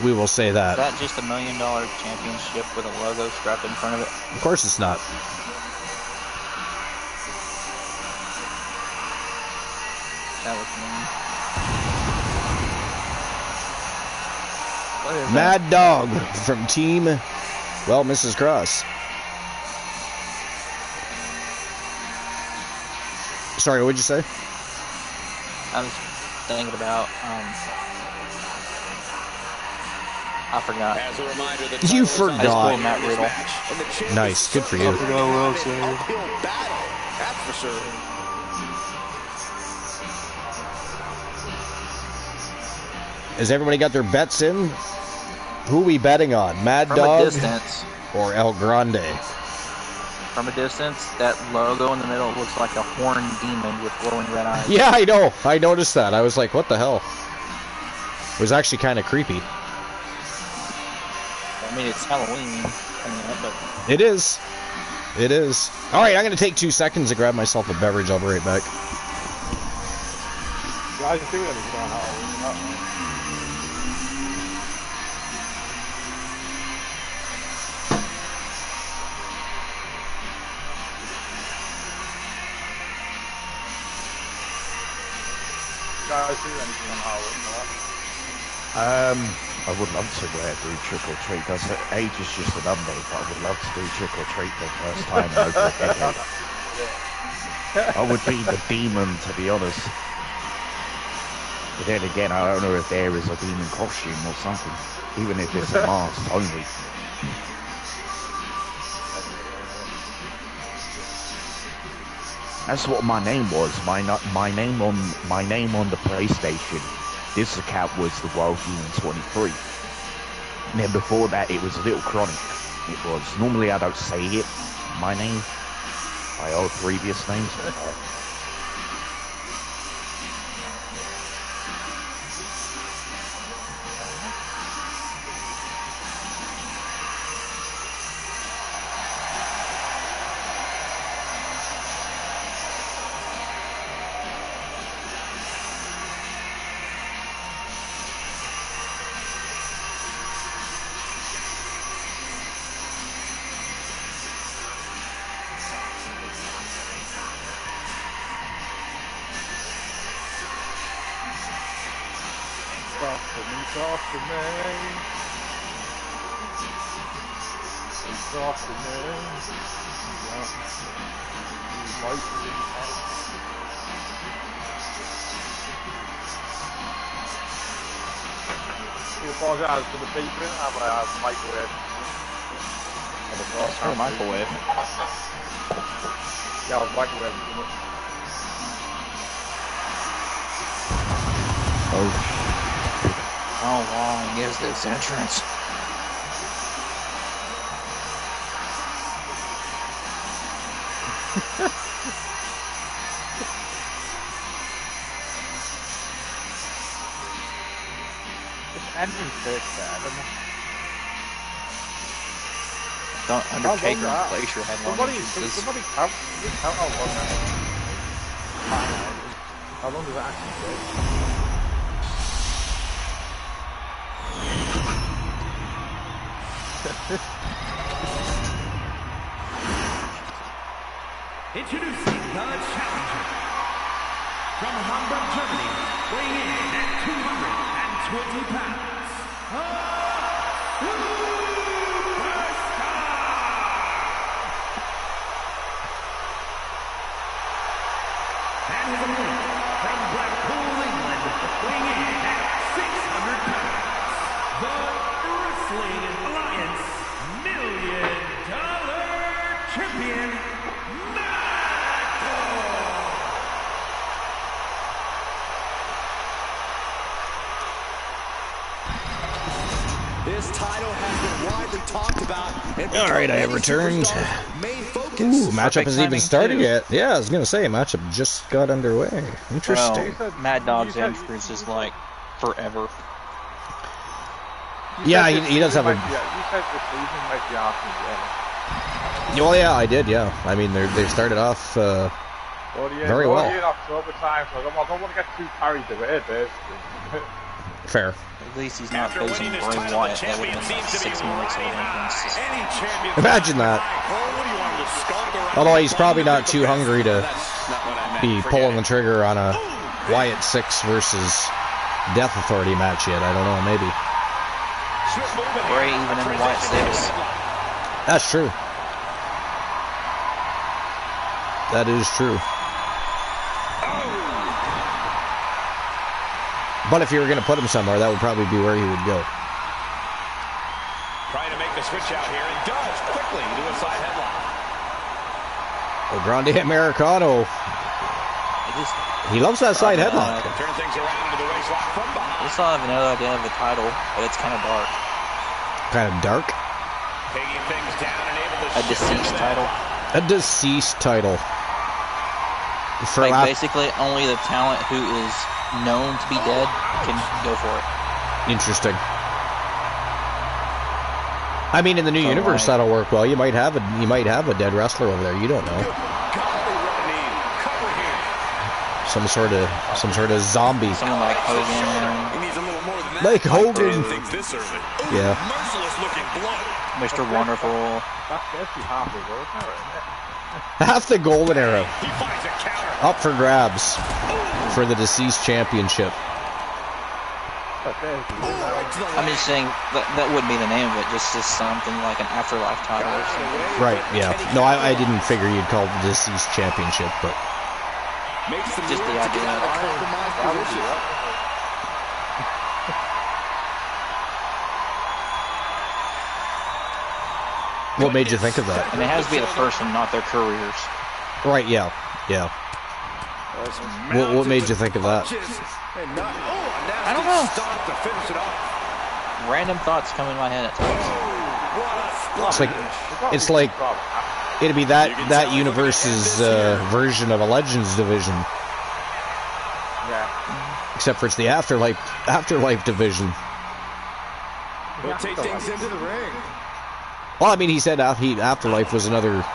We will say that. Is that just $1 million championship with a logo strapped in front of it? Of course it's not. That was mean. Mad Dog from Team, well, Mrs. Cross. Sorry, what'd you say? I was thinking about, I forgot. As a reminder, You forgot. Matt Riddle. Nice, good for you. That's for sure. Has everybody got their bets in? Who are we betting on? Mad From Dog a distance, or El Grande? From a distance, that logo in the middle looks like a horned demon with glowing red eyes. Yeah, I know. I noticed that. I was like, what the hell? It was actually kind of creepy. I mean, it's Halloween, but... It is. It is. All right, I'm going to take 2 seconds to grab myself a beverage. I'll be right back. Guys, do it on Halloween. Guys, do anything on Halloween, I would love to do trick or treat. Age is just a number, but I would love to do trick or treat for the first time in over a decade. I would be the demon, to be honest. But then again, I don't know if there is a demon costume or something, even if it's a mask only. That's what my name was. My name on the PlayStation. This account was the Wild Demon 23. And then before that, it was Little Chronic. It was. Normally, I don't say it. My name. My old previous names. apologize for the beeping. I have a microwave. That's her microwave. Yeah, I was microwaving. Oh. How long is this entrance? This entrance takes that, doesn't it? Undertaker and Glacier had long entrances. Somebody count how long that is. How long does that actually take? Introducing the challenger from Hamburg, Germany, weighing in at 220 pounds. And his opponent from Blackpool, England, weighing in at 600 pounds. The Wrestling Alliance $1 Million Champion. This title has been widely talked about. All right, I have returned. Ooh, matchup hasn't even started yet. Yeah, I was gonna say matchup just got underway. Interesting. Well, Mad Dog's entrance is like forever. Yeah, he does have a. You said the season might be off again. Well, yeah, I did. Yeah, I mean they started off very well. In October time, so I don't want to get too carried away, basically. Fair. At least he's not facing Bray Wyatt. That would have been like 6 minutes of entrance. Imagine that. Although he's probably not too hungry to be pulling the trigger on a Wyatt 6 versus Death Authority match yet. I don't know, maybe. Bray even in the Wyatt 6. That's true. That is true. But if you were going to put him somewhere, that would probably be where he would go. Trying to make the switch out here, and does quickly to a side headlock. Oh, Grande Americano. He loves that side headlock. Turn things around to the waistlock from behind. I still have another idea of the title, but it's kind of dark. Kind of dark? Taking things down and able to A deceased title. A deceased title. For like basically only the talent who is known to be dead can go for it. Interesting. I mean, in the new universe, that'll work well. You might have a dead wrestler over there. You don't know. Some sort of zombie. Someone like Hogan. He needs a little more than that. Like Hogan. Yeah. Merciless looking blood. Mr. Wonderful. That's basically half the goal, isn't it? Half the golden era He finds a counter. up for grabs for the deceased championship. I'm just saying that wouldn't be the name of it, just something like an afterlife title or something. Right, yeah. No, I didn't figure you'd call it the deceased championship, but Just the idea. what made you think of that? And it has to be the person, not their careers. Right, yeah. What made you think of that? I don't know. Random thoughts come in my head at times. It's like it'd be that universe's version of a Legends division. Yeah. Except for it's the afterlife division. We'll take things into the ring. Well, I mean, he said afterlife was another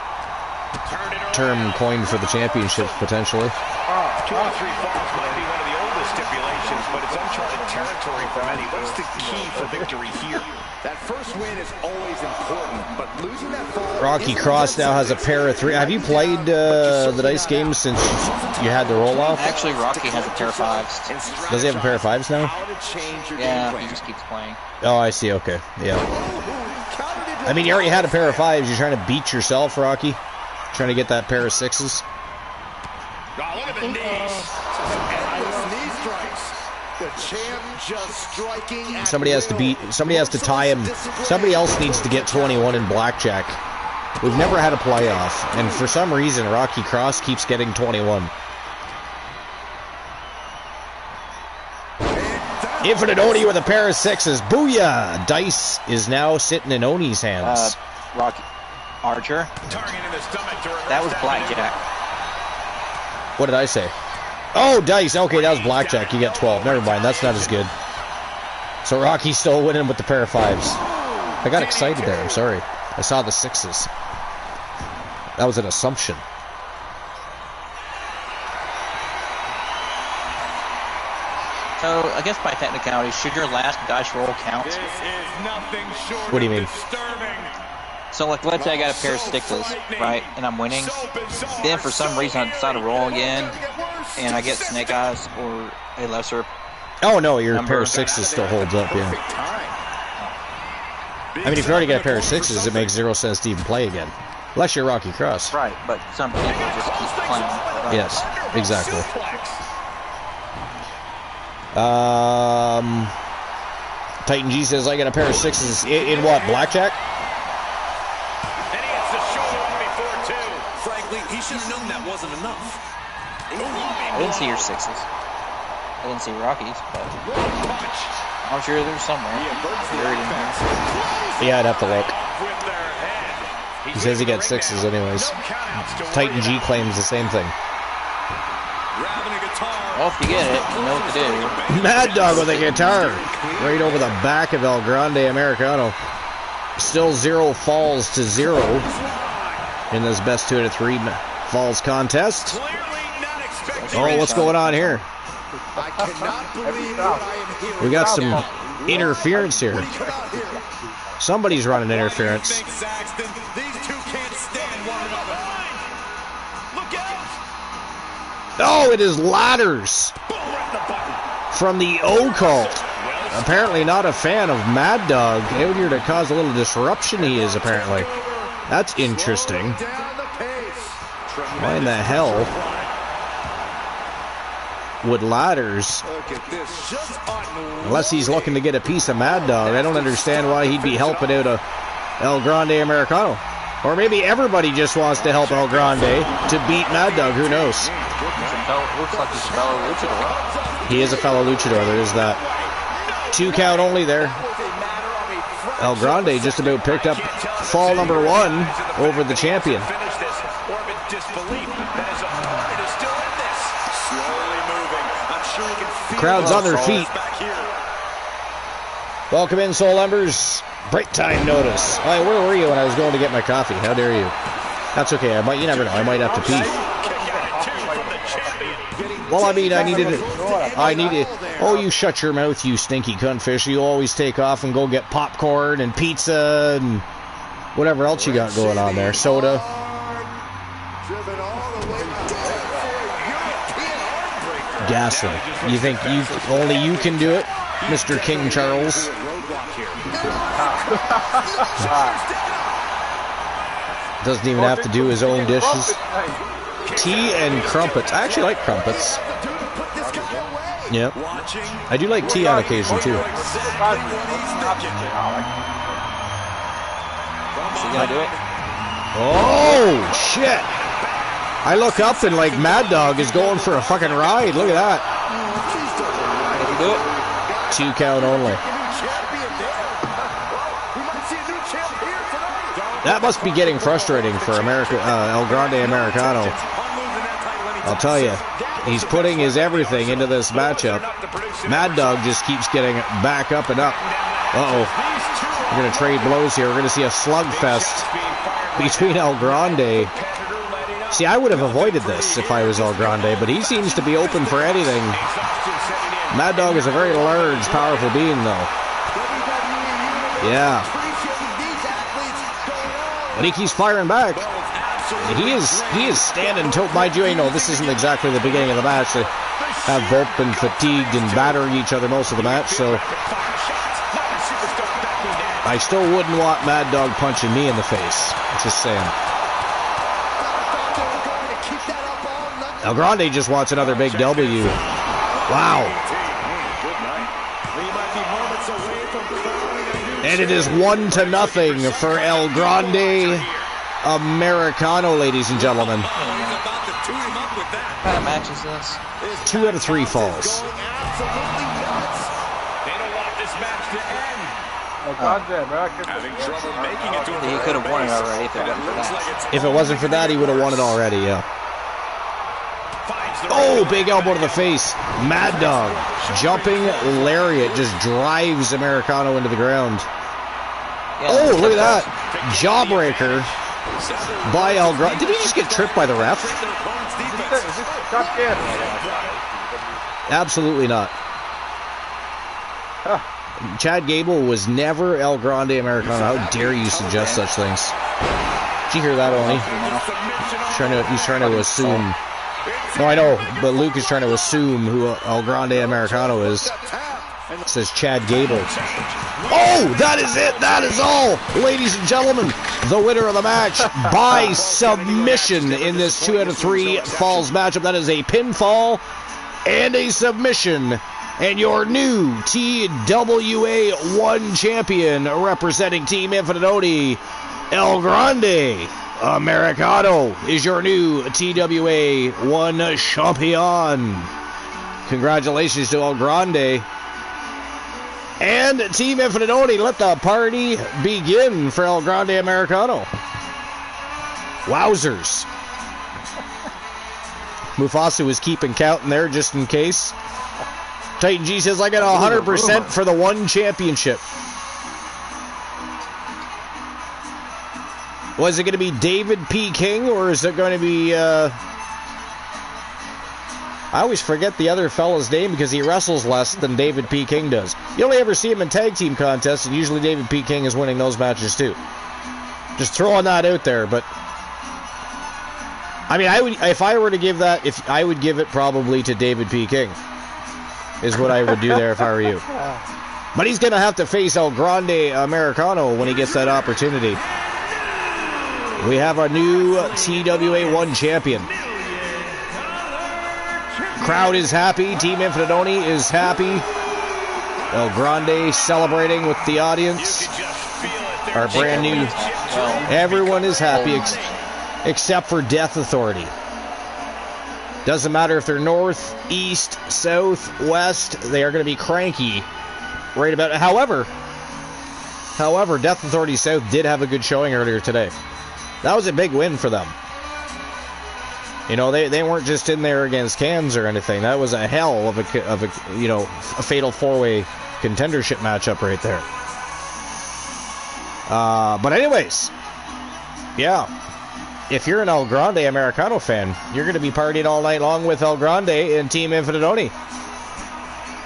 term coined for the championships potentially. 2 or 3 falls might be one of the oldest stipulations, but it's uncharted territory for many. What's the key for victory here? That first win is always important, but losing that fall. Rocky Cross now has a pair of 3. Have you played the dice game since you had the roll off? Actually, Rocky has a pair of 5s. Does he have a pair of 5s now? Yeah, he just keeps playing. Oh, I see. Okay, yeah. I mean, you already had a pair of 5s. You're trying to beat yourself, Rocky. Trying to get that pair of 6s. Oh, look at the knees. Knee strikes. The champ just striking. Somebody has to tie him. Somebody else needs to get 21 in blackjack. We've never had a playoff, and for some reason, Rocky Cross keeps getting 21. Infinite Oni with a pair of 6s. Booyah! Dice is now sitting in Oni's hands. Rocky Archer. That was blackjack. What did I say? Oh, dice. Okay, that was blackjack. You got 12. Never mind. That's not as good. So Rocky's still winning with the pair of 5s. I got excited there. I'm sorry. I saw the 6s. That was an assumption. So, I guess by technicality, should your last dice roll count? This is nothing short What do you of mean? disturbing. So, like, let's say I got a pair of sixes, right, and I'm winning. Then, for some reason, I decide to roll again, and I get snake eyes or a lesser. Oh, no, your number. pair of 6s still holds up, yeah. I mean, if you already got a pair of 6s, it makes 0 sense to even play again. Unless you're Rocky Cross. Right, but some people just keep playing. Right? Yes, exactly. Titan G says, I got a pair of 6s. In what, blackjack? And he hits the shoulder one before, too. Frankly, he should have known that wasn't enough. I didn't see your sixes. I didn't see Rockies, but I'm sure there's somewhere. Buried in here. Yeah, I'd have to look. He says he got 6s anyways. Titan G claims the same thing. Well, if you get it, you know what to do. Mad Dog with a guitar. Right over the back of El Grande Americano. Still 0 falls to 0 in this best 2 out of 3 falls contest. Oh, what's going on here? I cannot believe what I am hearing. We got some interference here. Somebody's running interference. These two can't stand one another. Look out! Oh, it is Ladders from the O-Cult. Apparently not a fan of Mad Dog. Out here to cause a little disruption he is, apparently. That's interesting. Why in the hell would Ladders, unless he's looking to get a piece of Mad Dog, I don't understand why he'd be helping out a El Grande Americano. Or maybe everybody just wants to help El Grande to beat Mad Dog, who knows? Looks like he's a fellow luchador. He is a fellow luchador, there is that. 2 count only there. El Grande just about picked up fall number 1 over the champion. Crowd's on their feet. Welcome in, Soul Embers. Break time notice. All right, where were you when I was going to get my coffee? How dare you? That's okay. You never know. I might have to pee. Well, I mean, I needed. Oh, you shut your mouth, you stinky cuntfish. You always take off and go get popcorn and pizza and whatever else you got going on there. Soda. Gaslight. You think only you can do it, Mr. King Charles? Doesn't even have to do his own dishes. Tea and crumpets. I actually like crumpets. Yeah. I do like tea on occasion too. Is he gonna do it? Oh shit! I look up and like Mad Dog is going for a fucking ride. Look at that. Did he do it? 2 count only. That must be getting frustrating for El Grande Americano. I'll tell you, he's putting his everything into this matchup. Mad Dog just keeps getting back up and up. Uh-oh. We're going to trade blows here. We're going to see a slugfest between El Grande. See, I would have avoided this if I was El Grande, but he seems to be open for anything. Mad Dog is a very large, powerful being, though. Yeah. But he keeps firing back. He is standing toe. Mind you, this isn't exactly the beginning of the match. They have both been fatigued and battering each other most of the match, so I still wouldn't want Mad Dog punching me in the face. Just saying. El Grande just wants another big W. Wow. And it is 1-0 for El Grande Americano, ladies and gentlemen. What kind of match is this? 2 out of 3 falls. He could have won it already if it wasn't for that. If it wasn't for that, he would have won it already, yeah. Oh, big elbow to the face. Mad Dog. Jumping lariat just drives Americano into the ground. Oh, look at that. Jawbreaker by El Grande. Did he just get tripped by the ref? Absolutely not. Chad Gable was never El Grande Americano. How dare you suggest such things? Did you hear that, Oni? He's trying to assume. No, I know, but Luke is trying to assume who El Grande Americano is. It says Chad Gable. Oh, that is it. That is all. Ladies and gentlemen, the winner of the match by submission in this 2 out of 3 falls matchup. That is a pinfall and a submission. And your new TWA 1 champion representing Team Infinite Oni, El Grande Americano, is your new TWA 1 champion. Congratulations to El Grande. And Team Infinite Oni, let the party begin for El Grande Americano. Wowzers. Mufasa was keeping count in there just in case. Titan G says, I got 100% for the 1 championship. Was it going to be David P. King, or is it going to be... I always forget the other fella's name because he wrestles less than David P. King does. You only ever see him in tag team contests, and usually David P. King is winning those matches too. Just throwing that out there, but... I mean, I would, if I were to give that, I would give it probably to David P. King. Is what I would do there if I were you. But he's going to have to face El Grande Americano when he gets that opportunity. We have a new TWA 1 champion. Crowd is happy. Team Infinite Oni is happy. El Grande celebrating with the audience. Our brand new... Everyone is happy except for Death Authority. Doesn't matter if they're north, east, south, west, they are going to be cranky right about it. However, Death Authority South did have a good showing earlier today. That was a big win for them. You know, they weren't just in there against cans or anything. That was a hell of a you know, a fatal 4-way contendership matchup right there. But anyways, yeah. If you're an El Grande Americano fan, you're going to be partying all night long with El Grande and Team Infinite Oni.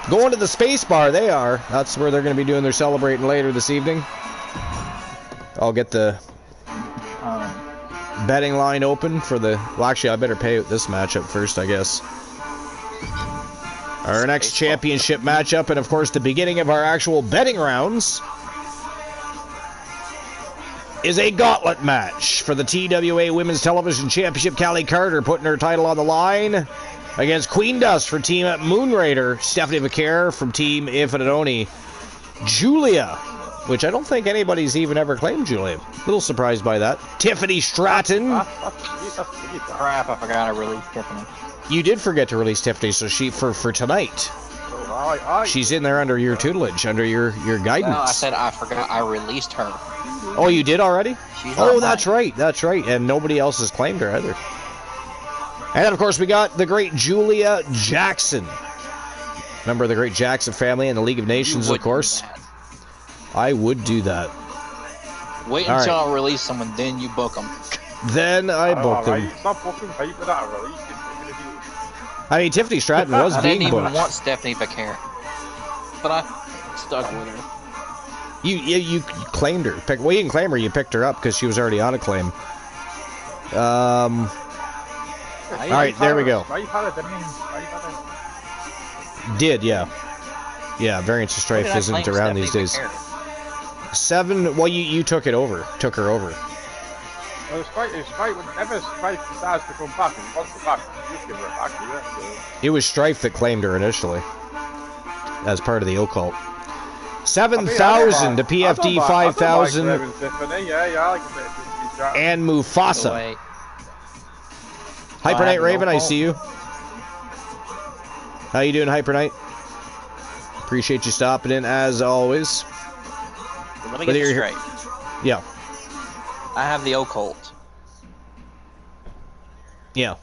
Going to the Space Bar, they are. That's where they're going to be doing their celebrating later this evening. I'll get the betting line open for the... Well, actually, I better pay out this matchup first, I guess. Our next championship matchup, and of course, the beginning of our actual betting rounds, is a gauntlet match for the TWA Women's Television Championship. Callie Carter putting her title on the line against Queen Dust for Team Moonraider. Stephanie Vaquer from Team Infinite Oni. Julia, which I don't think anybody's even ever claimed Julia. A little surprised by that. Tiffany Stratton. Crap, I forgot I released Tiffany. You did forget to release Tiffany, so she for tonight. She's in there under your tutelage, under your guidance. No, I said I forgot I released her. Oh, you did already? Oh, that's right. And nobody else has claimed her either. And, of course, we got the great Julia Jackson. Member of the great Jackson family and the League of Nations, of course. I would do that. Wait until I release someone, then you book them. Then I book them. Stop booking people that are released. I mean, Tiffany Stratton was being booked. I didn't even want Stephanie Vaquer, but I stuck with her. You claimed her. Well, you didn't claim her. You picked her up because she was already on a claim. All right, there we go. Did, yeah. Yeah, Variance of Strife isn't around these days. 7, well, you took it over. Took her over. Well, it's quite whenever Strife decides to come back and wants her back, you just give her back, do it. It was Strife that claimed her initially as part of the occult. 7,000 to PFD 5,000. And Mufasa. Hyper Knight Raven, I see you. How you doing, Hyper Knight? Appreciate you stopping in as always. Let me get this straight. Yeah. I have the occult. Yeah.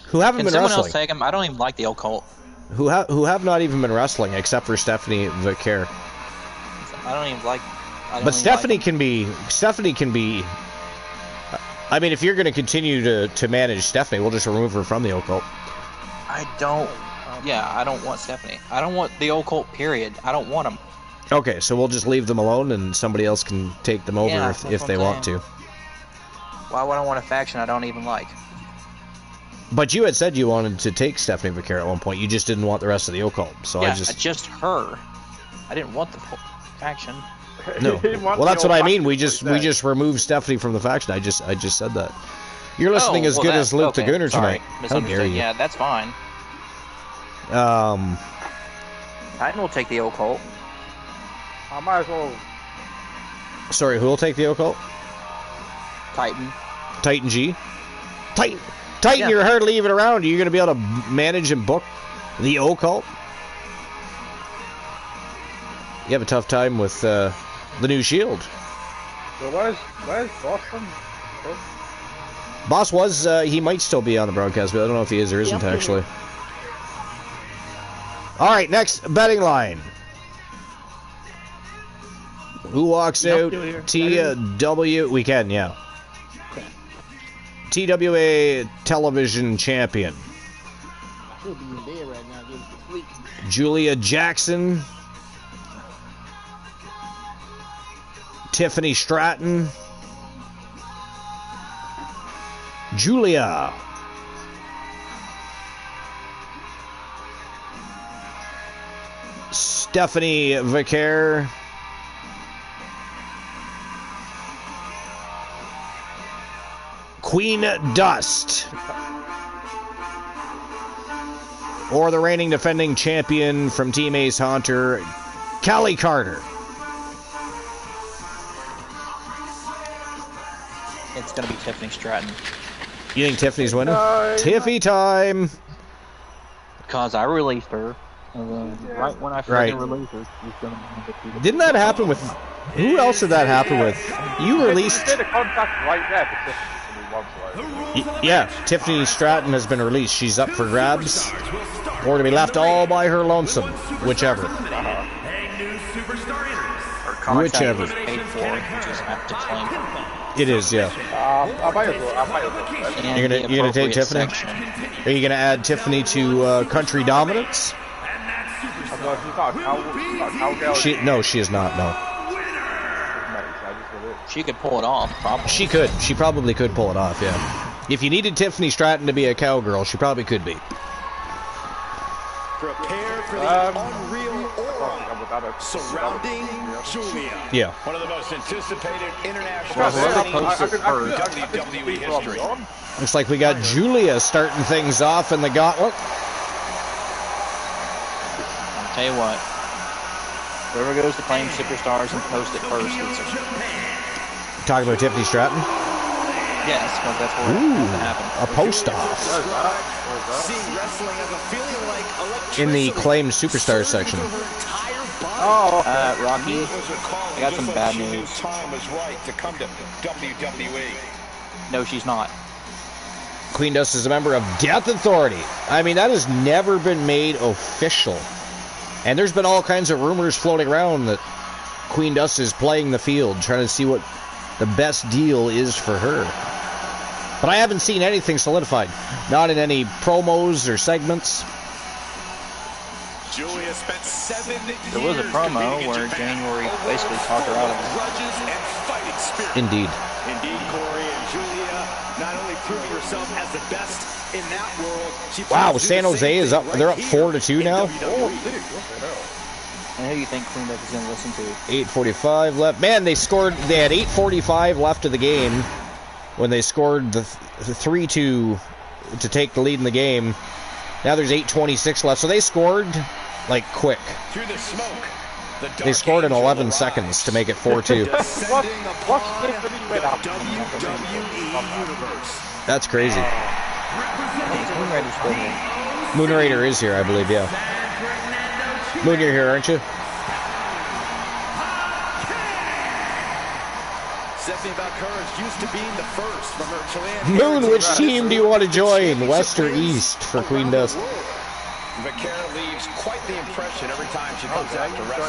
Who haven't been someone wrestling. Else take him? I don't even like the occult. Who have not even been wrestling except for Stephanie Vaquer. I don't even like But Stephanie can be. I mean, if you're going to continue to manage Stephanie, we'll just remove her from the occult. I don't want Stephanie. I don't want the occult, period. I don't want them. Okay, so we'll just leave them alone and somebody else can take them over if they want to. Why would I want a faction I don't even like? But you had said you wanted to take Stephanie Vaquer at one point. You just didn't want the rest of the occult. So yeah, just her. I didn't want the faction. No. Well, that's what I mean. We just removed Stephanie from the faction. I just said that. You're listening as good as Luke the Gooner tonight. How dare you? Yeah, that's fine. Titan will take the occult. I might as well. Sorry, who will take the occult? Titan. Titan G. Titan, yeah. You're hardly even around. Are you going to be able to manage and book the occult? You have a tough time with the new Shield. So where's Boss from? Boss was, he might still be on the broadcast, but I don't know if he is or isn't, actually. All right, next betting line. Who walks out? TW. We can, yeah. Okay. TWA Television Champion. Should be in bed right now, getting some sleep. Julia Jackson. Tiffany Stratton. Julia. Stephanie Vaquer. Queen Dust. Or the reigning defending champion from Team Ace Hunter, Callie Carter. It's going to be Tiffany Stratton. You think Tiffany's winning? Tiffy time! Because I released her. Right when I released her, she's going to... Didn't that happen with... Who else did that happen with? You released... You did a contract right there for Tiffany. Yeah, Tiffany Stratton has been released. She's up for grabs. Or to be left all by her lonesome. Whichever. Whichever. It is, yeah. I might as well. You're gonna take Tiffany? Are you gonna add Tiffany to Country Dominance? No, she is not. No. She could pull it off, probably. She could. She probably could pull it off, yeah. If you needed Tiffany Stratton to be a cowgirl, she probably could be. Prepare for the unreal aura surrounding Julia. Yeah. One of the most anticipated international signings in WWE history. Looks like we got Julia starting things off in the gauntlet. I'll tell you what. Whoever goes to claim superstars and post it first gets it. Talking about Tiffany Stratton? Yes, because that's where it has to happen. A post-off. In the claimed superstars section. Rocky, I got some bad news. No, she's not. Queen Dust is a member of Death Authority. I mean, that has never been made official. And there's been all kinds of rumors floating around that Queen Dust is playing the field, trying to see what the best deal is for her. But I haven't seen anything solidified. Not in any promos or segments. Julia spent 7 years. There was a promo where January basically talked her out of it. Indeed. Indeed, Corey, and Julia not only proving herself as the best in that world. Wow, San Jose is up. They're up 4-2 now. And who do you think Queen Dust is going to listen to? 8:45 left. Man, they scored. They had 8:45 left of the game when they scored the 3-2 to take the lead in the game. Now there's 8:26 left, so they scored like quick. Through the smoke, they scored in 11 seconds to make it 4-2. That's crazy. Moon Raider is here, I believe. Yeah. Moon, you're here, aren't you? Used to being the first from her Chilean. Moon, which team do you want to join? West or East for Queen Dust? Vaquer leaves leaves quite the impression every time she comes out to wrestle.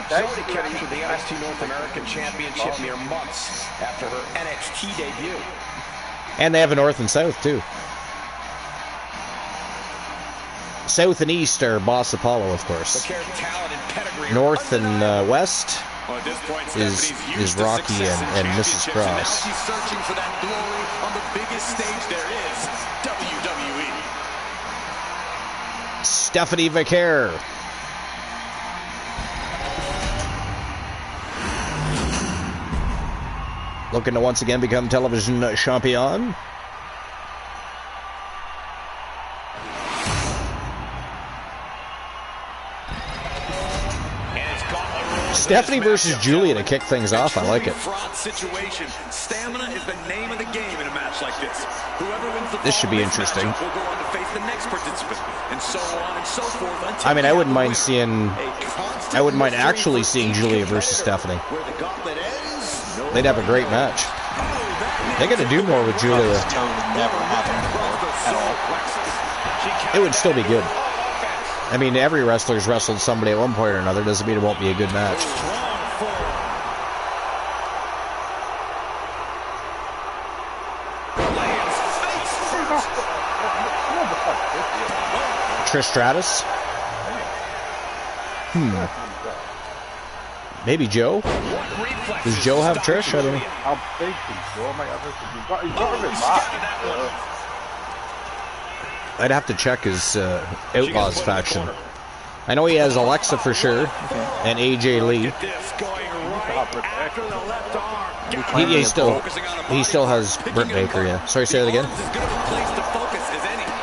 She already captured the NXT North American Championship mere months after her NXT debut. And they have a North and South, too. South and East are Boss Apollo, of course. North and West is Rocky and Mrs. Cross. Now she's searching for that glory on the biggest stage there is, WWE. Stephanie Vicaire. Looking to once again become television champion. Stephanie versus Julia to kick things off. I like it. Situation. Stamina is the name of the game in a match like this. Whoever wins the this should be interesting. Will go on to face the next participant, and so on and so forth. I mean, I wouldn't mind seeing. I wouldn't mind actually seeing Julia versus Stephanie. They'd have a great match. They got to do more with Julia. Never happened at all. It would still be good. I mean, every wrestler's wrestled somebody at one point or another. Doesn't mean it won't be a good match. Trish Stratus? Maybe Joe? Does Joe have Trish? I don't know. I'm thinking Joe might have it. He's got a bit back. I'd have to check his Outlaws faction. I know he has Alexa for sure, and AJ Lee. He still has Britt Baker. Yeah. Sorry, say that again.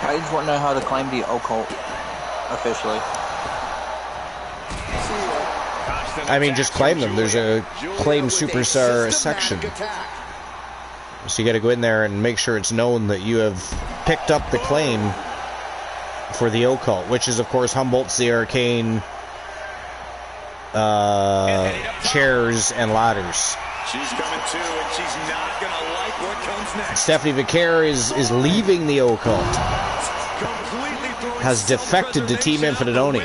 I just want to know how to claim the occult officially. I mean, just claim them. There's a claim superstar section. So you got to go in there and make sure it's known that you have picked up the claim for the occult, which is, of course, Humboldt's the Arcane chairs and ladders. She's coming too, and she's not going to like what comes next. Stephanie Vicaire is leaving the occult. Has defected to Team Infinite Oni.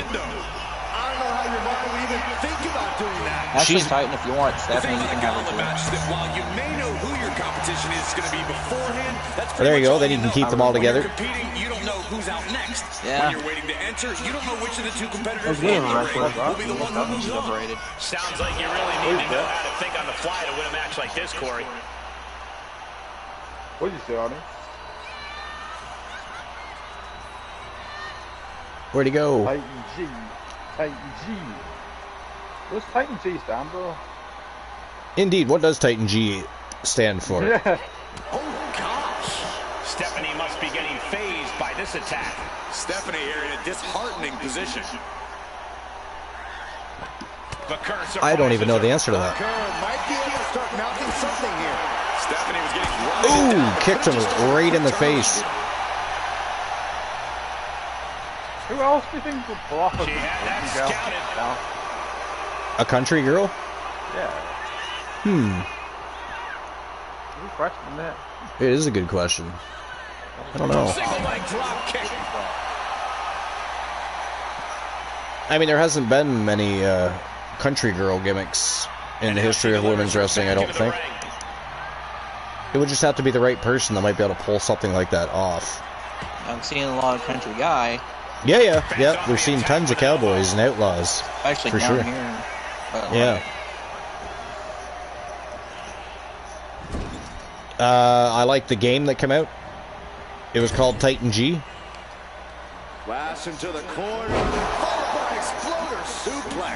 She's Titan if you want, Stephanie. You can have her too. While you may know who your competition is going to be beforehand, that's there you go. Then you can keep them all together. You don't know who's out next. Yeah. When you're waiting to enter, you don't know which of the two competitors in the ring will be the one who moves on. Sounds like you really need to know how to think on the fly to win a match like this, Corey. What did you say, Arnie? Where'd he go? Titan G. Titan G. What's Titan G stand for? Indeed, what does Titan G stand for? Yeah. Oh, gosh. Stephanie must be getting phased by this attack. Stephanie here in a disheartening position. I don't even know the answer to that. Might be able to start mounting something here. Stephanie was getting ooh, kicked him right in the face. Who else do you think would pull off a A country girl? Yeah. Good question, isn't it? It is a good question. I don't know. I mean, there hasn't been many country girl gimmicks in the history of women's wrestling, I don't think. It would just have to be the right person that might be able to pull something like that off. I'm seeing a lot of country guy. Yeah. We've seen tons of cowboys and outlaws. Actually, for down sure. Here, yeah. I like the game that came out. It was called Titan G. Flash into the corner.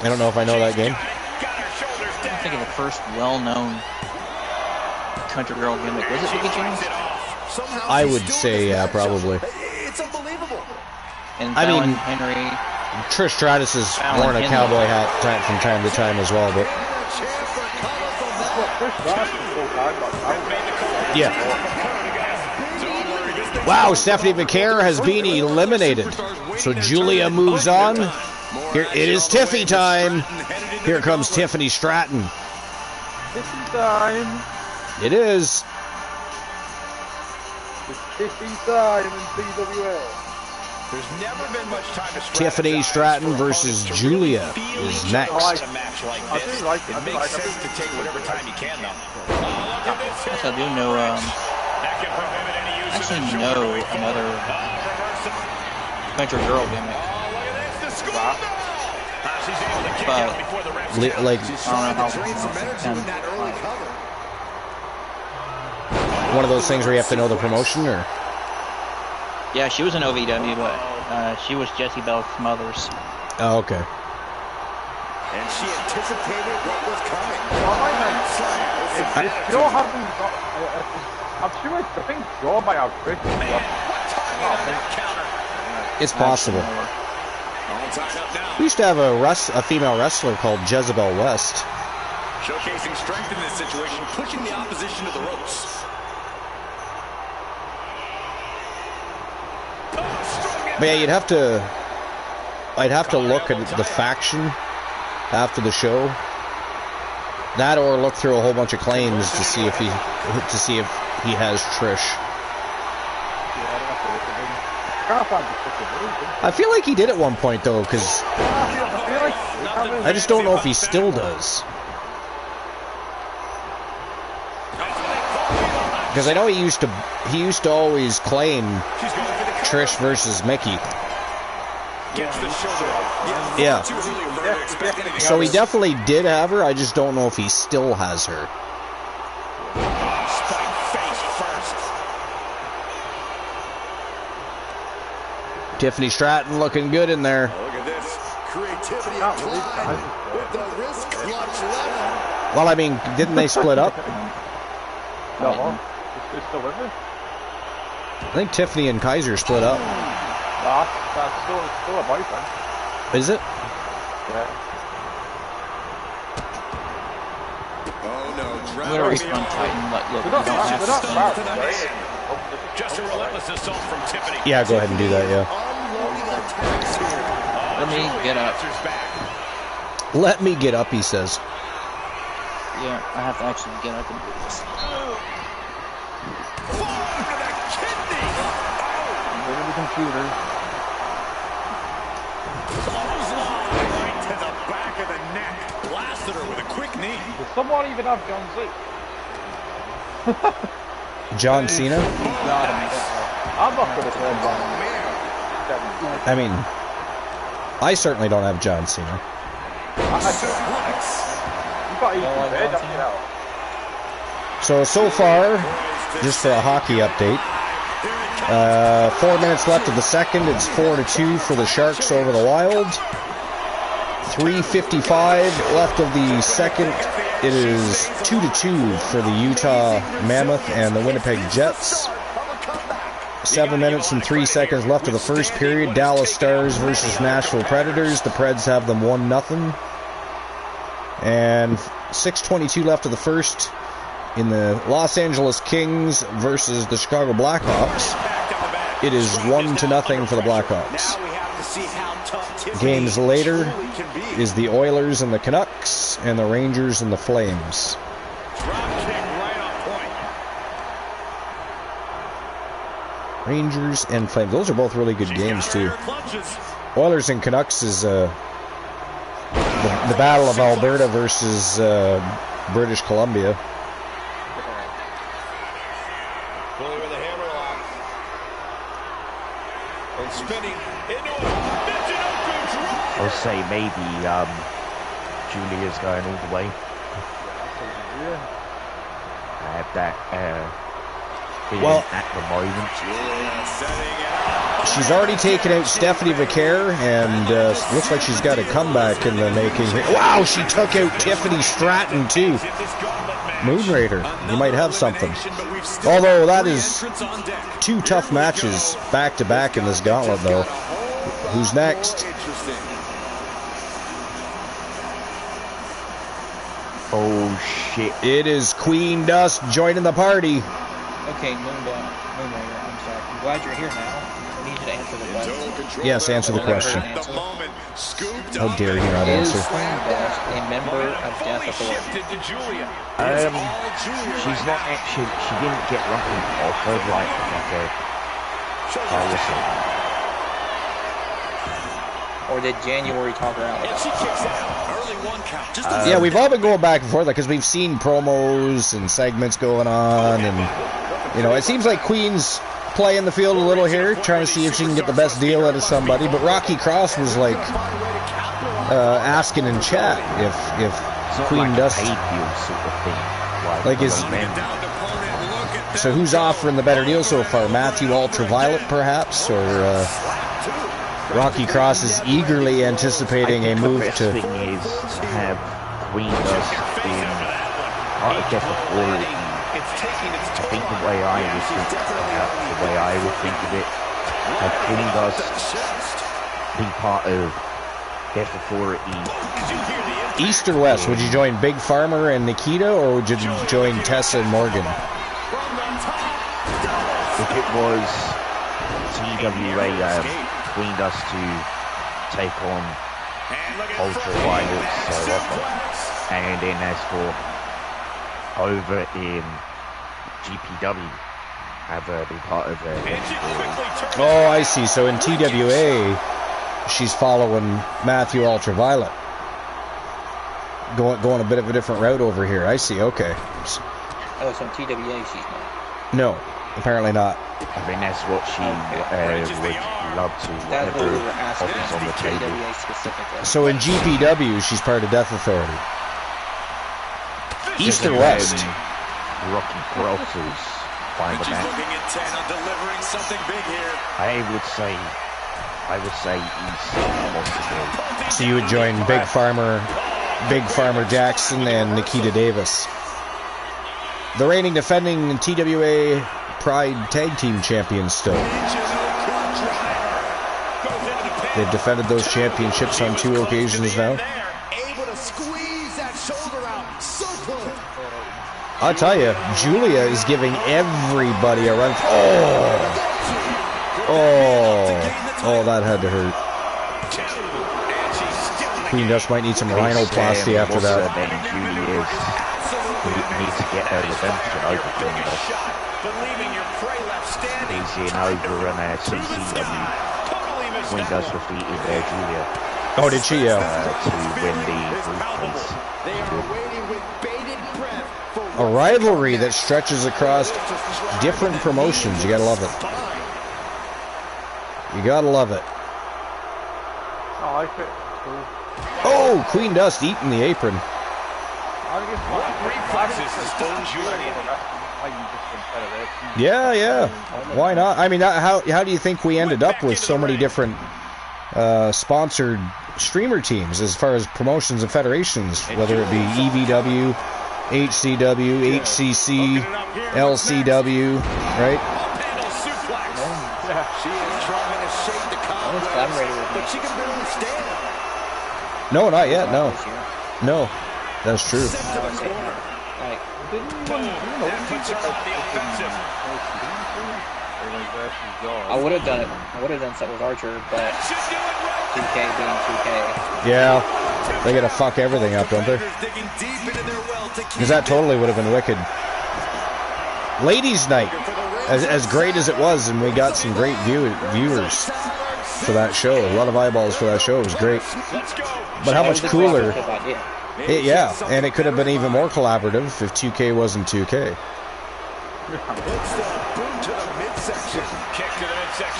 I don't know if I know that game. I'm thinking the first well-known country girl gimmick. Was it Mickey James? I would say, yeah, probably. It's unbelievable. And I mean, Henry. Trish Stratus has worn a cowboy hat from time to time as well, but yeah. Wow, Stephanie Vicaire has been eliminated. So Julia moves on. Here it is Tiffy time. Here comes Tiffany Stratton. Tiffy time. It is. It's Tiffy time in CWA. There's never been much time to Tiffany Stratton versus Julia is next. It makes sense to take whatever time you can, though. Yes, I do know, actually know another Adventure Girl gimmick. But, Like, I don't know how. one of those things where you have to know the promotion, or? Yeah, she was in OVW, but she was Jessie Belle Smothers. Oh, okay. And she anticipated what was coming. I'm sure I think Joe might have Chris. It's possible. We used to have a female wrestler called Jezebel West. Showcasing strength in this situation, pushing the opposition to the ropes. But yeah, I'd have to look at the faction after the show. That, or look through a whole bunch of claims to see if he has Trish. I feel like he did at one point though, because I just don't know if he still does. Because I know he used to always claim Trish versus Mickey. Yeah. So he definitely did have her. I just don't know if he still has her. Tiffany Stratton looking good in there. Look at this creativity with the wrist clutch left. Well, I mean, didn't they split up? No, it's still with me. I think Tiffany and Kaiser split up. That's still a boyfriend. Is it? Yeah. Oh no, Literally fun fighting. Look, you don't have to Just a relentless assault from Tiffany. Yeah, go ahead and do that, yeah. Let me get up. Let me get up, he says. Yeah, I have to actually get up and do this. Go to the computer. Right to the back of the neck. Blasted her with a quick knee. Does someone even have John Z? John Cena? I'm not going to say John. I mean, I certainly don't have John Cena. So far, just for a hockey update, 4 minutes left of the second. It's 4-2 for the Sharks over the Wild. 3:55 left of the second. It is 2-2 for the Utah Mammoth and the Winnipeg Jets. 7 minutes and 3 seconds left of the first period. Dallas Stars versus Nashville Predators. The Preds have them 1-0. And 6:22 left of the first in the Los Angeles Kings versus the Chicago Blackhawks. It is 1-0 for the Blackhawks. Games later is the Oilers and the Canucks, and the Rangers and the Flames. Rangers and Flames. Those are both really good games too. Oilers and Canucks is the Battle of Alberta versus British Columbia. I'll say maybe Julia's going all the way. I have that feeling at the moment. She's already taken out Stephanie Vicaire, and looks like she's got a comeback in the making. Wow, she took out Tiffany Stratton too. Moon Raider, you might have something. Although that is 2 tough matches back to back in this gauntlet, though. Who's next? Oh shit! It is Queen Dust joining the party. Okay, Moon Raider, I'm sorry. I'm glad you're here now. I need you to answer the question. Yes, answer the question. How dare you not answer? Is Queen Dust a member of Death Authority? She's not actually. She didn't get nothing offered like a. Or did January talk her out? Yeah, we've all been going back and forth because we've seen promos and segments going on, and you know, it seems like Queen's playing the field a little here, trying to see if she can get the best deal out of somebody. But Rocky Cross was like asking in chat if Queen does sort of thing. Like is. So who's offering the better deal so far? Matthew Ultraviolet, perhaps, or Rocky Cross is eagerly anticipating a move to. The thing is to have Queen Dust in Death Authority. I think the way I would think of it, have Queen Dust be part of Death Authority. East or West? Would you join Big Farmer and Nikita, or would you join Tessa and Morgan? If it was TWA Queen Dust to take on Ultraviolet so often, and then as for over in GPW, have her be part of their story. Oh, I see. So in TWA, she's following Matthew Ultraviolet, going a bit of a different route over here. I see. Okay. Oh, so in TWA she's not. No. Apparently not. I think that's what she would love to offers on the table. So in GPW, she's part of Death Authority. East or West? Rocky Cross is fine with that. I would say East possibly. So you would join Big Farmer Jackson and Nikita Davis. The reigning defending TWA Pride Tag Team Champions still. They've defended those championships on 2 occasions now. I'll tell you, Julia is giving everybody a run. Oh, that had to hurt. Queen Dust might need some rhinoplasty after that. Needs to get her redemption over Queen Dust. He's in over and CCW. Queen Dust defeated Julia. Oh, did she? Yeah. To win the briefcase. A rivalry that stretches across different promotions. You gotta love it. You gotta love it. I like it. Cool. Oh, Queen Dust eating the apron. Yeah. Why not? I mean, how do you think we ended up with so many different sponsored streamer teams as far as promotions and federations, whether it be EVW, HCW, HCC, LCW, right? No, not yet. No, that's true. I would have done it. I would have done something with Archer, but 2K being 2K. Yeah, they gotta fuck everything up, don't they? Because that totally would have been wicked. Ladies' night, as great as it was, and we got some great viewers for that show. A lot of eyeballs for that show. It was great. But how much cooler? Yeah, and it could have been even more collaborative if 2K wasn't 2K.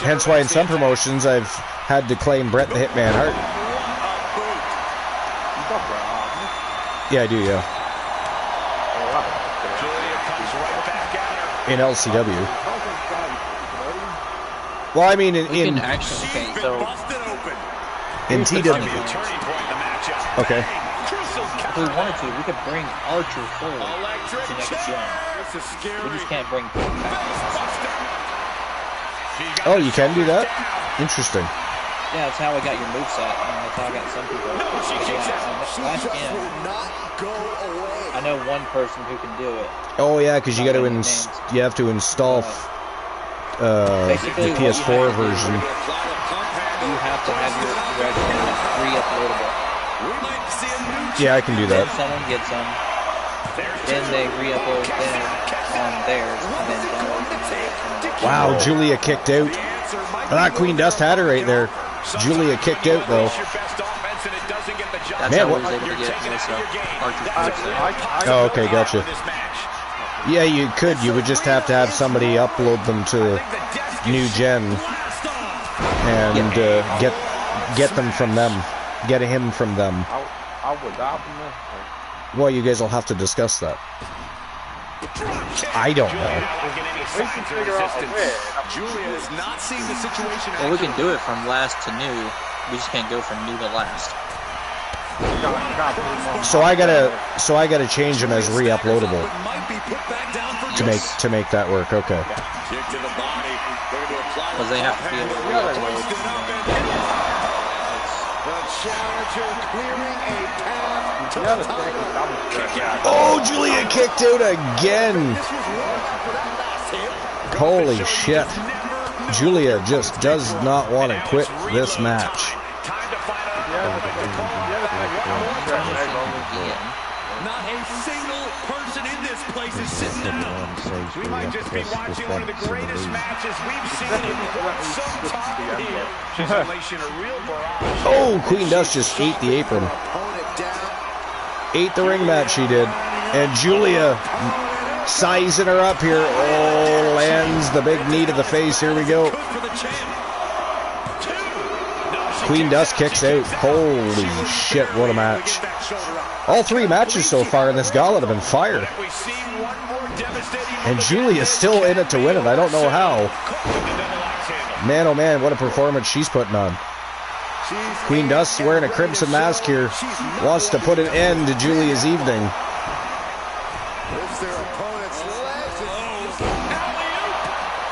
Hence why in some promotions I've had to claim Bret the Hitman Hart. Yeah, I do, yeah. In LCW. Well, I mean, in TW. Okay. If we wanted to, we could bring Archer forward to next gen. We just can't bring Punk back. Oh, you can do that? Interesting. Yeah, that's how I got your moveset. That's how I got some people. Last gen, I know one person who can do it. Oh yeah, because you got to you have to install the PS4 version. You have to have your regimen re-uploadable. Yeah, I can do that. Someone gets them, then they re-upload them on theirs, and then download them. Wow, Julia kicked out. That Queen Dust had her right there. Julia kicked out, though. That's Man, how we was able to get Oh, okay, gotcha. Yeah, you could. You would just have to have somebody upload them to New Gen and get them from them. Get him from them. How would that happen then? Well, you guys will have to discuss that. I don't know. Julia is not seeing the situation. Well, we can do it from last to new. We just can't go from new to last. So I gotta change them as re-uploadable to make that work. Okay. Because they have to be able to re-upload. Oh, Julia kicked out again. Holy shit. Julia just does not want to quit this match. Not a single person in this place is sitting down. We might just be watching one of the greatest matches we've seen in quite some time here. She's unleashing a real barrage. Oh, Queen Dust just ate the apron. Ate the ring mat, she did. And Julia sizing her up here. Oh, lands the big knee to the face. Here we go. Queen Dust kicks out. Holy shit, what a match. All three matches so far in this gauntlet have been fire. And Julia's still in it to win it. I don't know how. Man, oh man, what a performance she's putting on. Queen Dust wearing a crimson mask here. Wants to put an end to Julia's evening.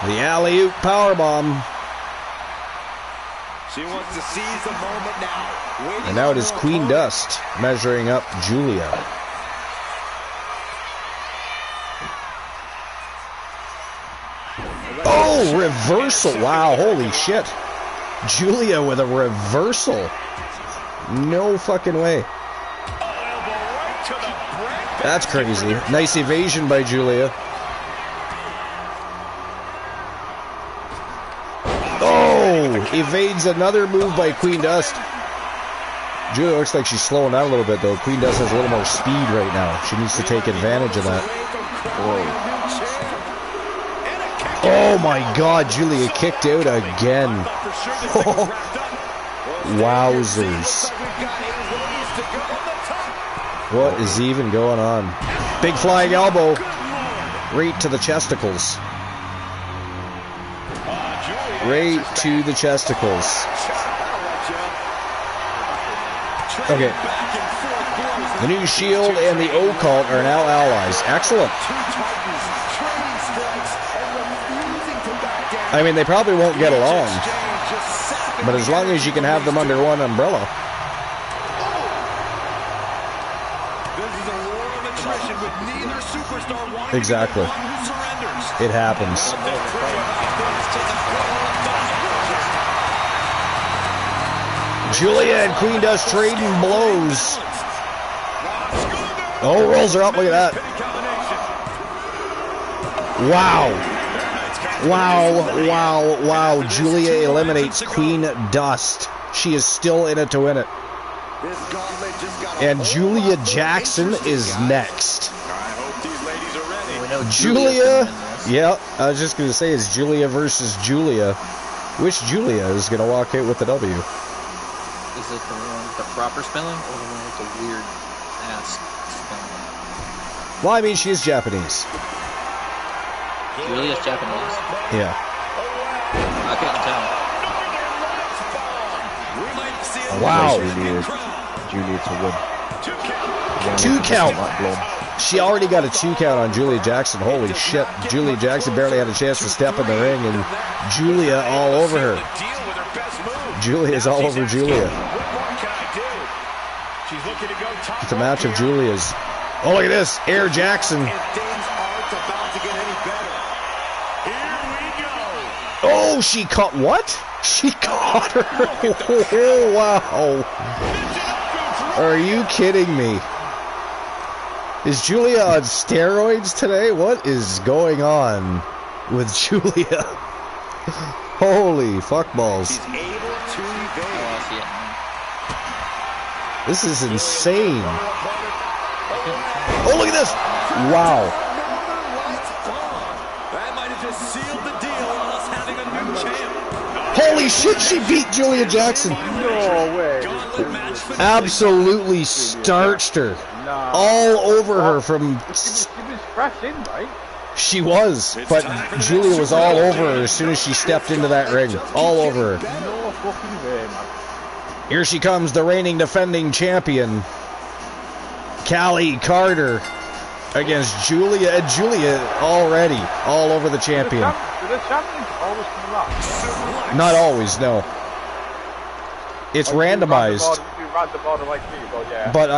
The alley-oop powerbomb. She wants to seize the moment now. And now it is Queen Dust measuring up Julia. Oh, reversal. Wow, holy shit. Julia with a reversal. No fucking way. That's crazy. Nice evasion by Julia. Evades another move by Queen Dust. Julia looks like she's slowing down a little bit, though. Queen Dust has a little more speed right now. She needs to take advantage of that. Oh my god, Julia kicked out again. Wowzers. What is even going on? Big flying elbow. Right to the chesticles. Right to the chesticles. Okay. The new Shield and the Occult are now allies. Excellent. I mean, they probably won't get along. But as long as you can have them under one umbrella. Exactly. It happens. Julia and Queen Dust trading blows. Oh, rolls her up. Look at that. Wow. Wow, wow, wow. Julia eliminates Queen Dust. She is still in it to win it. And Julia Jackson is next. Julia. Yeah, I was just going to say, it's Julia versus Julia. Which Julia is going to walk out with the W? Is it the one with the proper spelling or the one with the weird ass spelling? Well, I mean, she is Japanese. Julia's Japanese? Yeah. I couldn't tell. Wow. Julia to win. 2 count. She already got a 2 count on Julia Jackson. Holy shit. Julia Jackson barely had a chance to step in the ring, and Julia all over her. Julia's all over Julia. It's a match of Julia's. Oh, look at this. Air Jackson. Oh, she caught what? She caught her. Oh, wow. Are you kidding me? Is Julia on steroids today? What is going on with Julia? Holy fuckballs. This is insane. Oh, look at this. Wow. That might have just sealed the deal on us having a new champ. Holy shit, she beat Julia Jackson. No way. Absolutely starched her. All over her from... She was fresh in, right? She was, but Julia was all over her as soon as she stepped into that ring. All over her. No fucking way, man. Here she comes, the reigning defending champion, Callie Carter, against Julia. And Julia already all over the champion. Do the champions always come last? Not always, no. It's randomized. But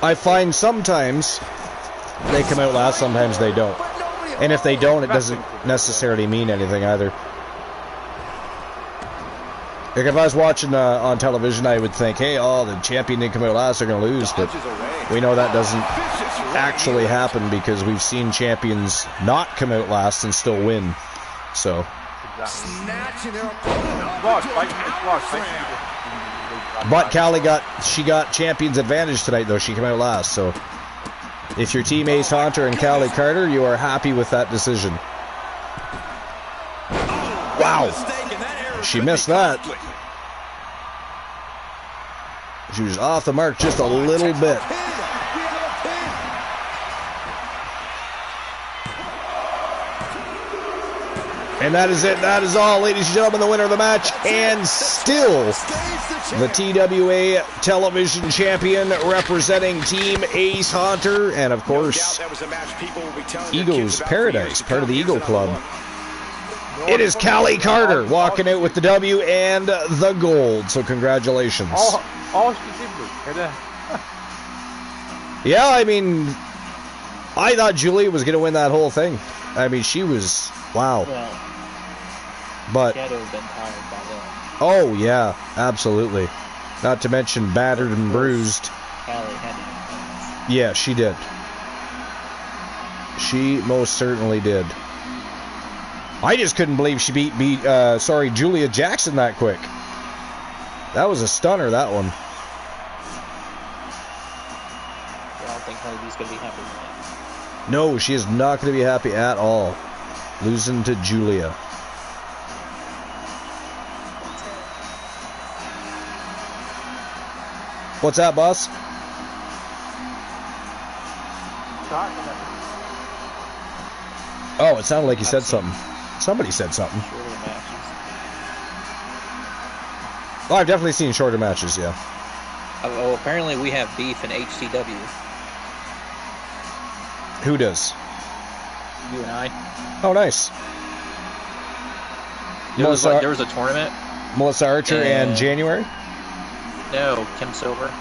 I find sometimes they come out last, sometimes they don't. And if they don't, it doesn't necessarily mean anything either. Like if I was watching on television, I would think, hey, oh, the champion didn't come out last, they're going to lose. But we know that doesn't actually happen because we've seen champions not come out last and still win. So. But Callie got champion's advantage tonight, though. She came out last. So if your team Ace Hunter and Callie Carter, you are happy with that decision. Wow. She missed that. She was off the mark just a little bit. And that is it. That is all, ladies and gentlemen. The winner of the match, and still the TWA Television Champion, representing Team Ace Hunter, and of course, Eagles Paradise, part of the Eagle Club. It is Callie Carter walking out with the W and the gold. So congratulations. All she did was hit her. Yeah, I mean, I thought Julia was going to win that whole thing. I mean, she was, wow. Well, but she had to have been tired by then. Oh, yeah, absolutely. Not to mention battered and bruised. Callie had to have. Yeah, she did. She most certainly did. I just couldn't believe she beat Julia Jackson that quick. That was a stunner, that one. I don't think Hardy's going to be happy with that. No, she is not going to be happy at all. Losing to Julia. What's that, boss? Oh, it sounded like you said something. Somebody said something. Shorter matches. Oh, I've definitely seen shorter matches, yeah. Oh, apparently we have beef in HCW. Who does? You and I. Oh, nice. There was a tournament. Melissa Archer and January? No, Kim Silver.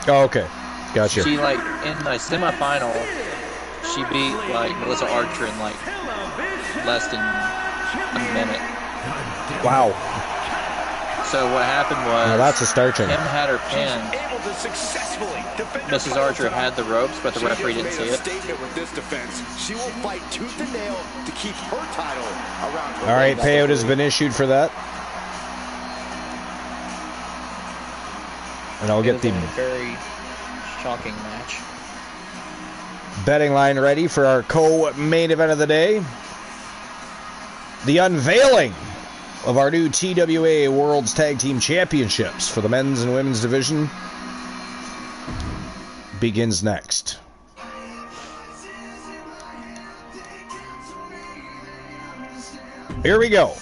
Oh, okay. Gotcha. She, like, in the semifinal, she beat, like, Melissa Archer in, like, less than a minute. Wow. So what happened was... Now that's a starching. Kim had her pinned. Mrs. Archer had the ropes, but the referee didn't see it. She will fight tooth and nail to keep her title around her. All right, payout has been issued for that. And I'll get the very shocking match. Betting line ready for our co-main event of the day. The unveiling of our new TWA World's Tag Team Championships for the men's and women's division begins next. Here we go.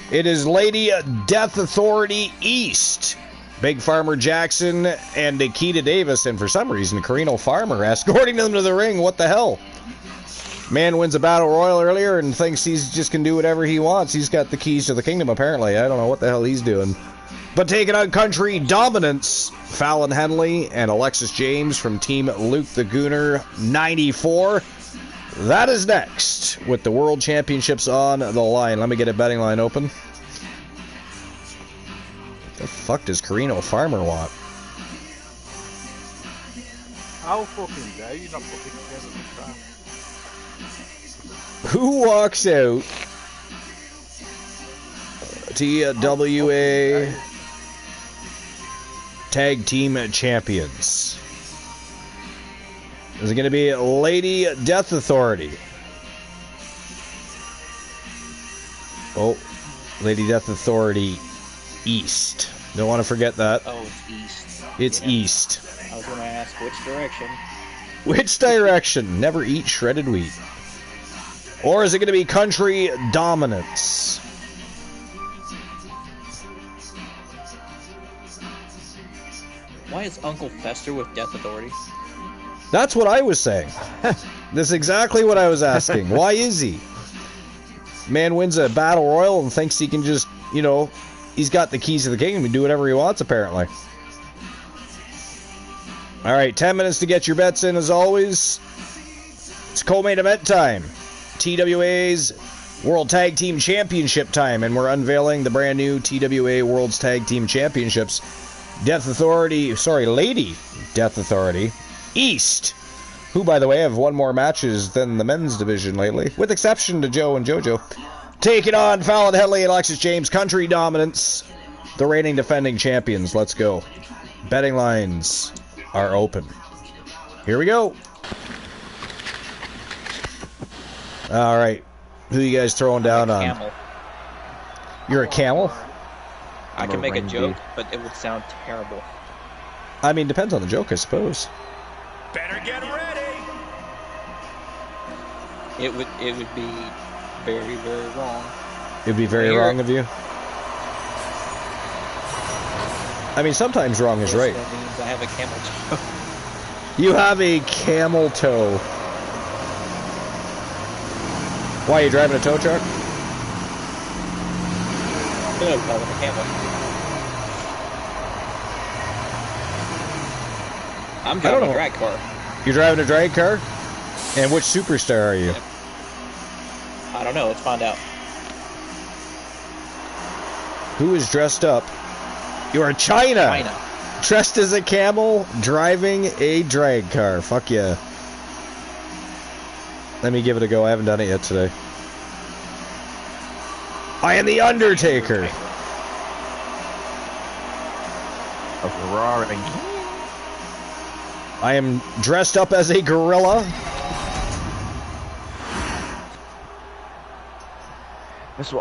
It is Lady Death Authority East. Big Farmer Jackson and Nikita Davis, and for some reason, Carino Farmer escorting them to the ring. What the hell? Man wins a battle royal earlier and thinks he's just can do whatever he wants. He's got the keys to the kingdom, apparently. I don't know what the hell he's doing. But taking out Country Dominance, Fallon Henley and Alexis James from Team Luke the Gooner 94. That is next with the World Championships on the line. Let me get a betting line open. The fuck does Carino Farmer want? How fucking dare you not put it together this time? Who walks out? TWA Tag Team Champions. Is it going to be Lady Death Authority? Oh, Lady Death Authority East. Don't want to forget that. Oh, it's East. It's East. I was going to ask which direction. Which direction? Never eat shredded wheat. Or is it going to be Country Dominance? Why is Uncle Fester with Death Authority? That's what I was saying. That's exactly what I was asking. Why is he? Man wins a battle royal and thinks he can just, you know, he's got the keys to the kingdom and do whatever he wants, apparently. All right, 10 minutes to get your bets in, as always. It's co-main event time. TWA's World Tag Team Championship time, and we're unveiling the brand new TWA World's Tag Team Championships. Lady Death Authority East, who, by the way, have won more matches than the men's division lately, with exception to Joe and JoJo. Taking on Fallon Henley and Alexis James, Country Dominance, the reigning defending champions. Let's go. Betting lines are open. Here we go. All right. Who you guys throwing down on? Camel. You're a camel? I can make a joke, but it would sound terrible. I mean, depends on the joke, I suppose. Better get ready. It would be very, very wrong. It'd be very wrong of you. I mean, sometimes wrong is right. That means I have a camel toe. You have a camel toe. Why, are you driving a tow truck? No, call it a camel. I'm driving a drag car. You're driving a drag car? And which superstar are you? I don't know. Let's find out. Who is dressed up? You're China. Dressed as a camel, driving a drag car. Fuck yeah. Let me give it a go. I haven't done it yet today. I am the Undertaker. A Ferrari. I am dressed up as a gorilla.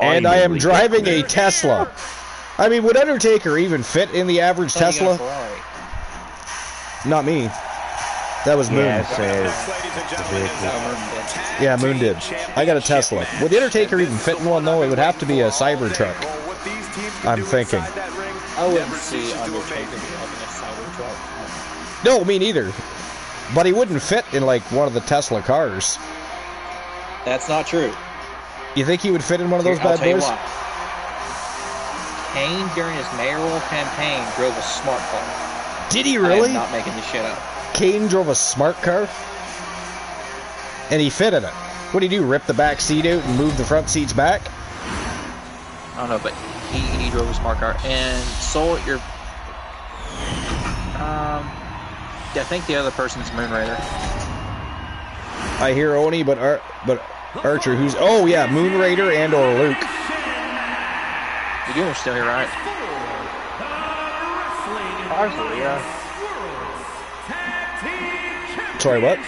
And I am driving a Tesla. I mean, would Undertaker even fit in the average Tesla? Not me. That was Moon. Yeah, Moon did. I got a Tesla. Would the Undertaker even fit in one, though? It would have to be a Cybertruck. I'm thinking. I wouldn't see Undertaker having a Cybertruck. No, me neither. But he wouldn't fit in, like, one of the Tesla cars. That's not true. You think he would fit in one of those bad boys? Kane, during his mayoral campaign, drove a smart car. Did he really? I'm not making this shit up. Kane drove a smart car? And he fit in it. What did he do, rip the back seat out and move the front seats back? I don't know, but he drove a smart car. And Soul, you're... I think the other person's Moon Raider. I hear Oni, but Archer, who's... Oh, yeah, Moon Raider and or Luke. You do still here, right? Actually, yeah. Sorry, what?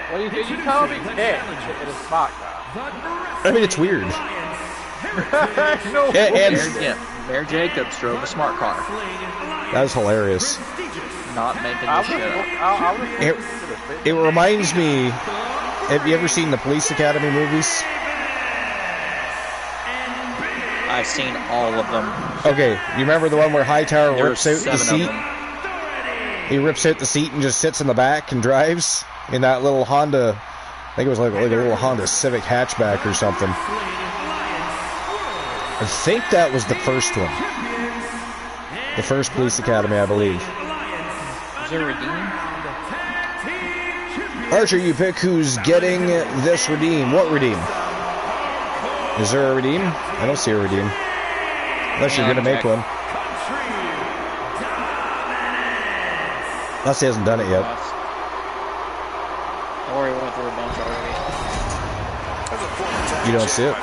Well, you can't be Kane in a smart car. I mean, it's weird. No, Mayor Jacobs drove a smart car. That was hilarious. Not making this shit up. It reminds me... Have you ever seen the Police Academy movies? I've seen all of them. Okay, you remember the one where Hightower rips out the seat? He rips out the seat and just sits in the back and drives in that little Honda. I think it was like a little Honda Civic hatchback or something. I think that was the first one. The first Police Academy, I believe. Is there a redeem? Archer, you pick who's getting this redeem. What redeem? Is there a redeem? I don't see a redeem. Unless you're going to make one. Unless he hasn't done it yet. Or he went through a bunch already. You don't see it?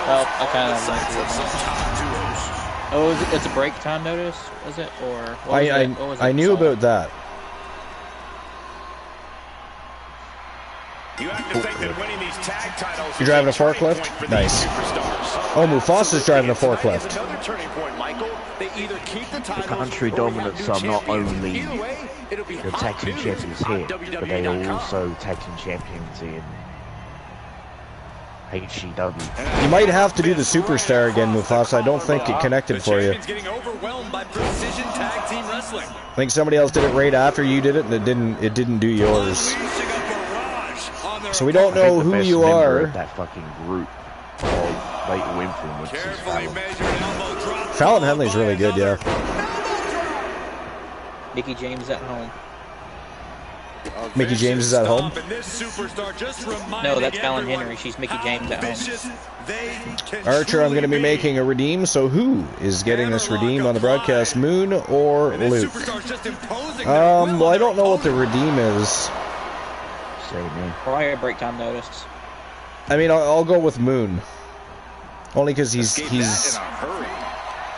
Well, I kind of went through a bunch. Oh, it's a break time notice, is it? Or what was it? I knew about that. You have to think that winning these tag titles. You're driving a forklift? Nice. Oh, Mufasa's driving a forklift. The country dominance are not only the tag team champions here, but they are also tag team champions in HCW. You might have to do the superstar again, Mufasa. I don't think it connected for you. I think somebody else did it right after you did it, and it didn't do yours. So we don't know who you are. That fucking group called Late Winfrey, which is Fallon. Fallon Henley's really good, yeah. Mickey James at home. Mickey James is at home? No, that's Fallon Henry. She's Mickey James at home. Archer, I'm going to be making a redeem. So who is getting this redeem on the broadcast? Moon or Luke? Well, I don't know what the redeem is. Probably a break time notice. I mean, I'll go with Moon. Only because he's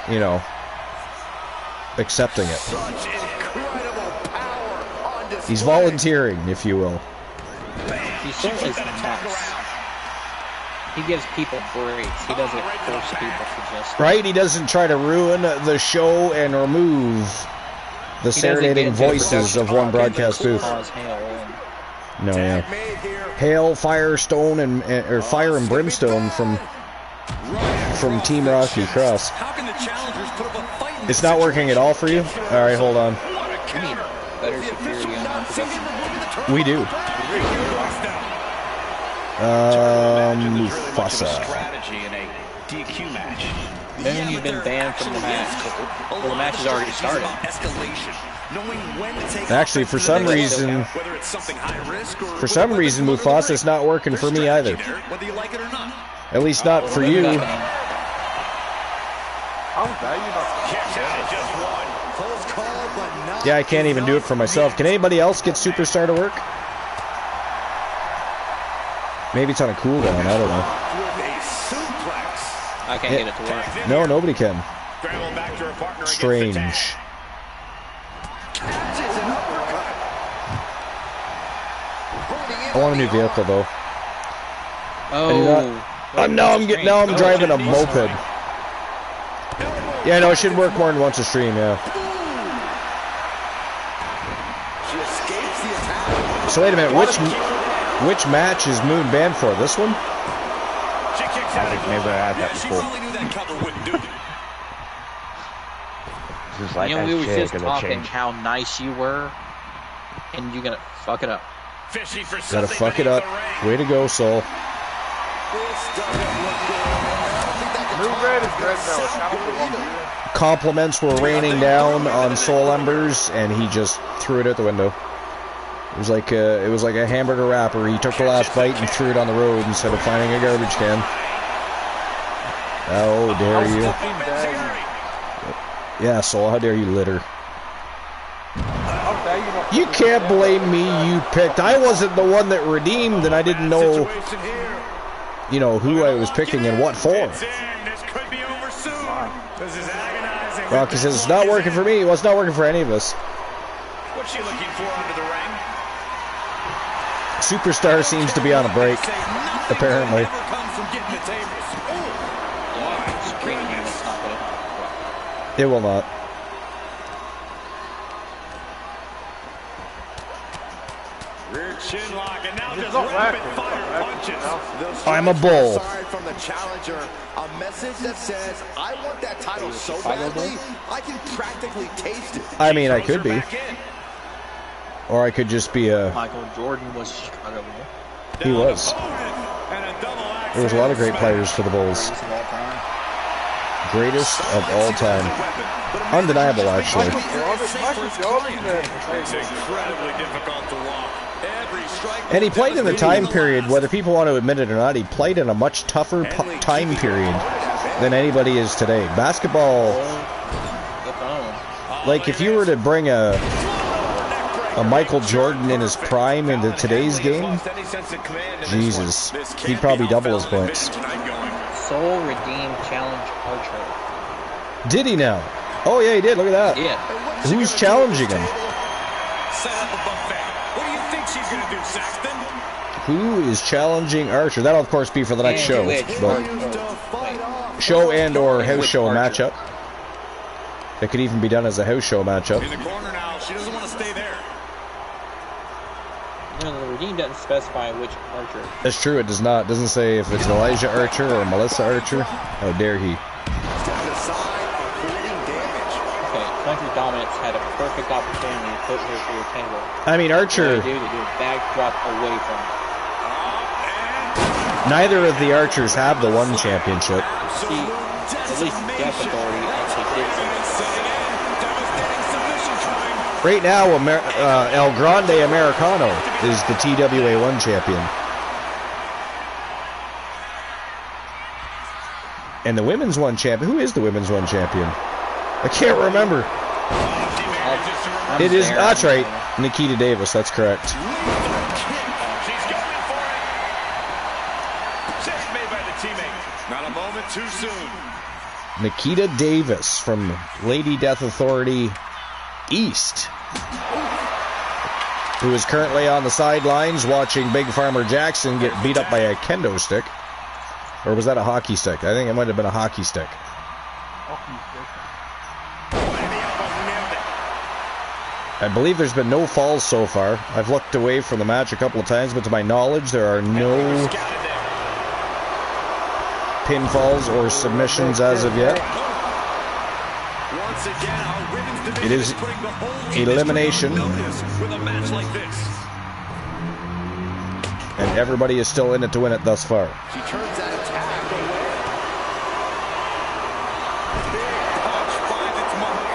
you know, accepting it. He's volunteering, if you will. He certainly is nice. He gives people breaks. He doesn't force people to just... Right? He doesn't try to ruin the show and remove the serenading voices of one broadcast booth. No, yeah. Hail, Firestone, or Fire and Brimstone from Team Rocky Cross. It's not working at all for you? Alright, hold on. Better security on production. We do. Mufasa. Moon, you've been banned from the match. Well, the match has already started. Actually, for some reason, Mufasa's not working for me either. At least not for you. Yeah, I can't even do it for myself. Can anybody else get Superstar to work? Maybe it's on a cooldown, I don't know. I can't get it to work. No, nobody can. Strange. I want a new vehicle though. Oh. Now I'm driving a moped. Yeah, no, it should work more than once a stream, yeah. So wait a minute, which match is Moon banned for? This one? I've never had that before. This is like we were just talking how nice you were, and you gotta fuck it up. Gotta fuck it up. Way to go, Soul. Compliments were raining down on Soul Embers, and he just threw it out the window. It was like a hamburger wrapper. He took the last bite and threw it on the road instead of finding a garbage can. How dare you? Yeah, Soul, how dare you litter? You can't blame me, you picked. I wasn't the one that redeemed, and I didn't know, you know, who I was picking and what for. Well, because it's not working for me. Well, it's not working for any of us. What's she looking for under the ring? Superstar seems to be on a break, apparently. It will not. Rear chin lock, and now just rapid fire punches. I'm a bull. From the challenger, a message that says, I want that title so badly, I can practically taste it. I mean, I could be. Or I could just be a... Michael Jordan was Chicago. He was. There was a lot of great players for the Bulls. Greatest of all time. Undeniable, actually. And he played in a time period, whether people want to admit it or not, he played in a much tougher time period than anybody is today. Basketball, like if you were to bring a Michael Jordan in his prime into today's game, Jesus, he'd probably double his points. Soul Redeemed Challenge Archer. Did he now? Oh, yeah, he did. Look at that. Yeah. Who's challenging him? Set up a buffet. What do you think she's going to do, Saxton? Who is challenging Archer? That'll, of course, be for the next show. But show and or house show matchup. It could even be done as a house show matchup. In the corner now. She doesn't want to stay there. No, the regime doesn't specify which Archer. That's true. It does not. It doesn't say if it's Elijah Archer or Melissa Archer. How dare he? Country Dominance had a perfect opportunity to put her through a table. I mean, Archer. They do a backdrop away from it. Neither of the Archers have the one championship. See, at least Death Authority actually did something. Right now, El Grande Americano is the TWA 1 champion. And the Women's 1 champion. Who is the Women's 1 champion? I can't remember. It is. That's right. Nikita Davis. That's correct. She's going for it. Save made by the teammate. Not a moment too soon. Nikita Davis from Lady Death Authority East, who is currently on the sidelines watching Big Farmer Jackson get beat up by a kendo stick. Or was that a hockey stick? I think it might have been a hockey stick. I believe there's been no falls so far. I've looked away from the match a couple of times, but to my knowledge, there are no pinfalls or submissions as of yet. It is elimination. And everybody is still in it to win it thus far. She turns that attack away. Big punch finds its mark.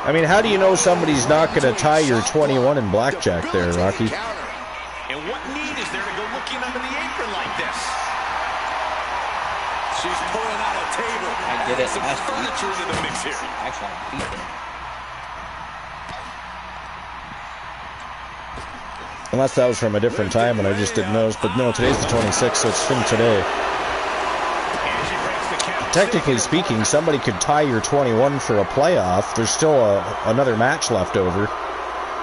I mean, how do you know somebody's not going to tie your 21 in blackjack there, Rocky? And what need is there to go looking under the apron like this? She's pulling out a table. I did it Some last week. furniture into the mix here. Actually, I beat them. Unless that was from a different time and I just didn't notice. But no, today's the 26th, so it's from today. Technically speaking, somebody could tie your 21 for a playoff. There's still another match left over.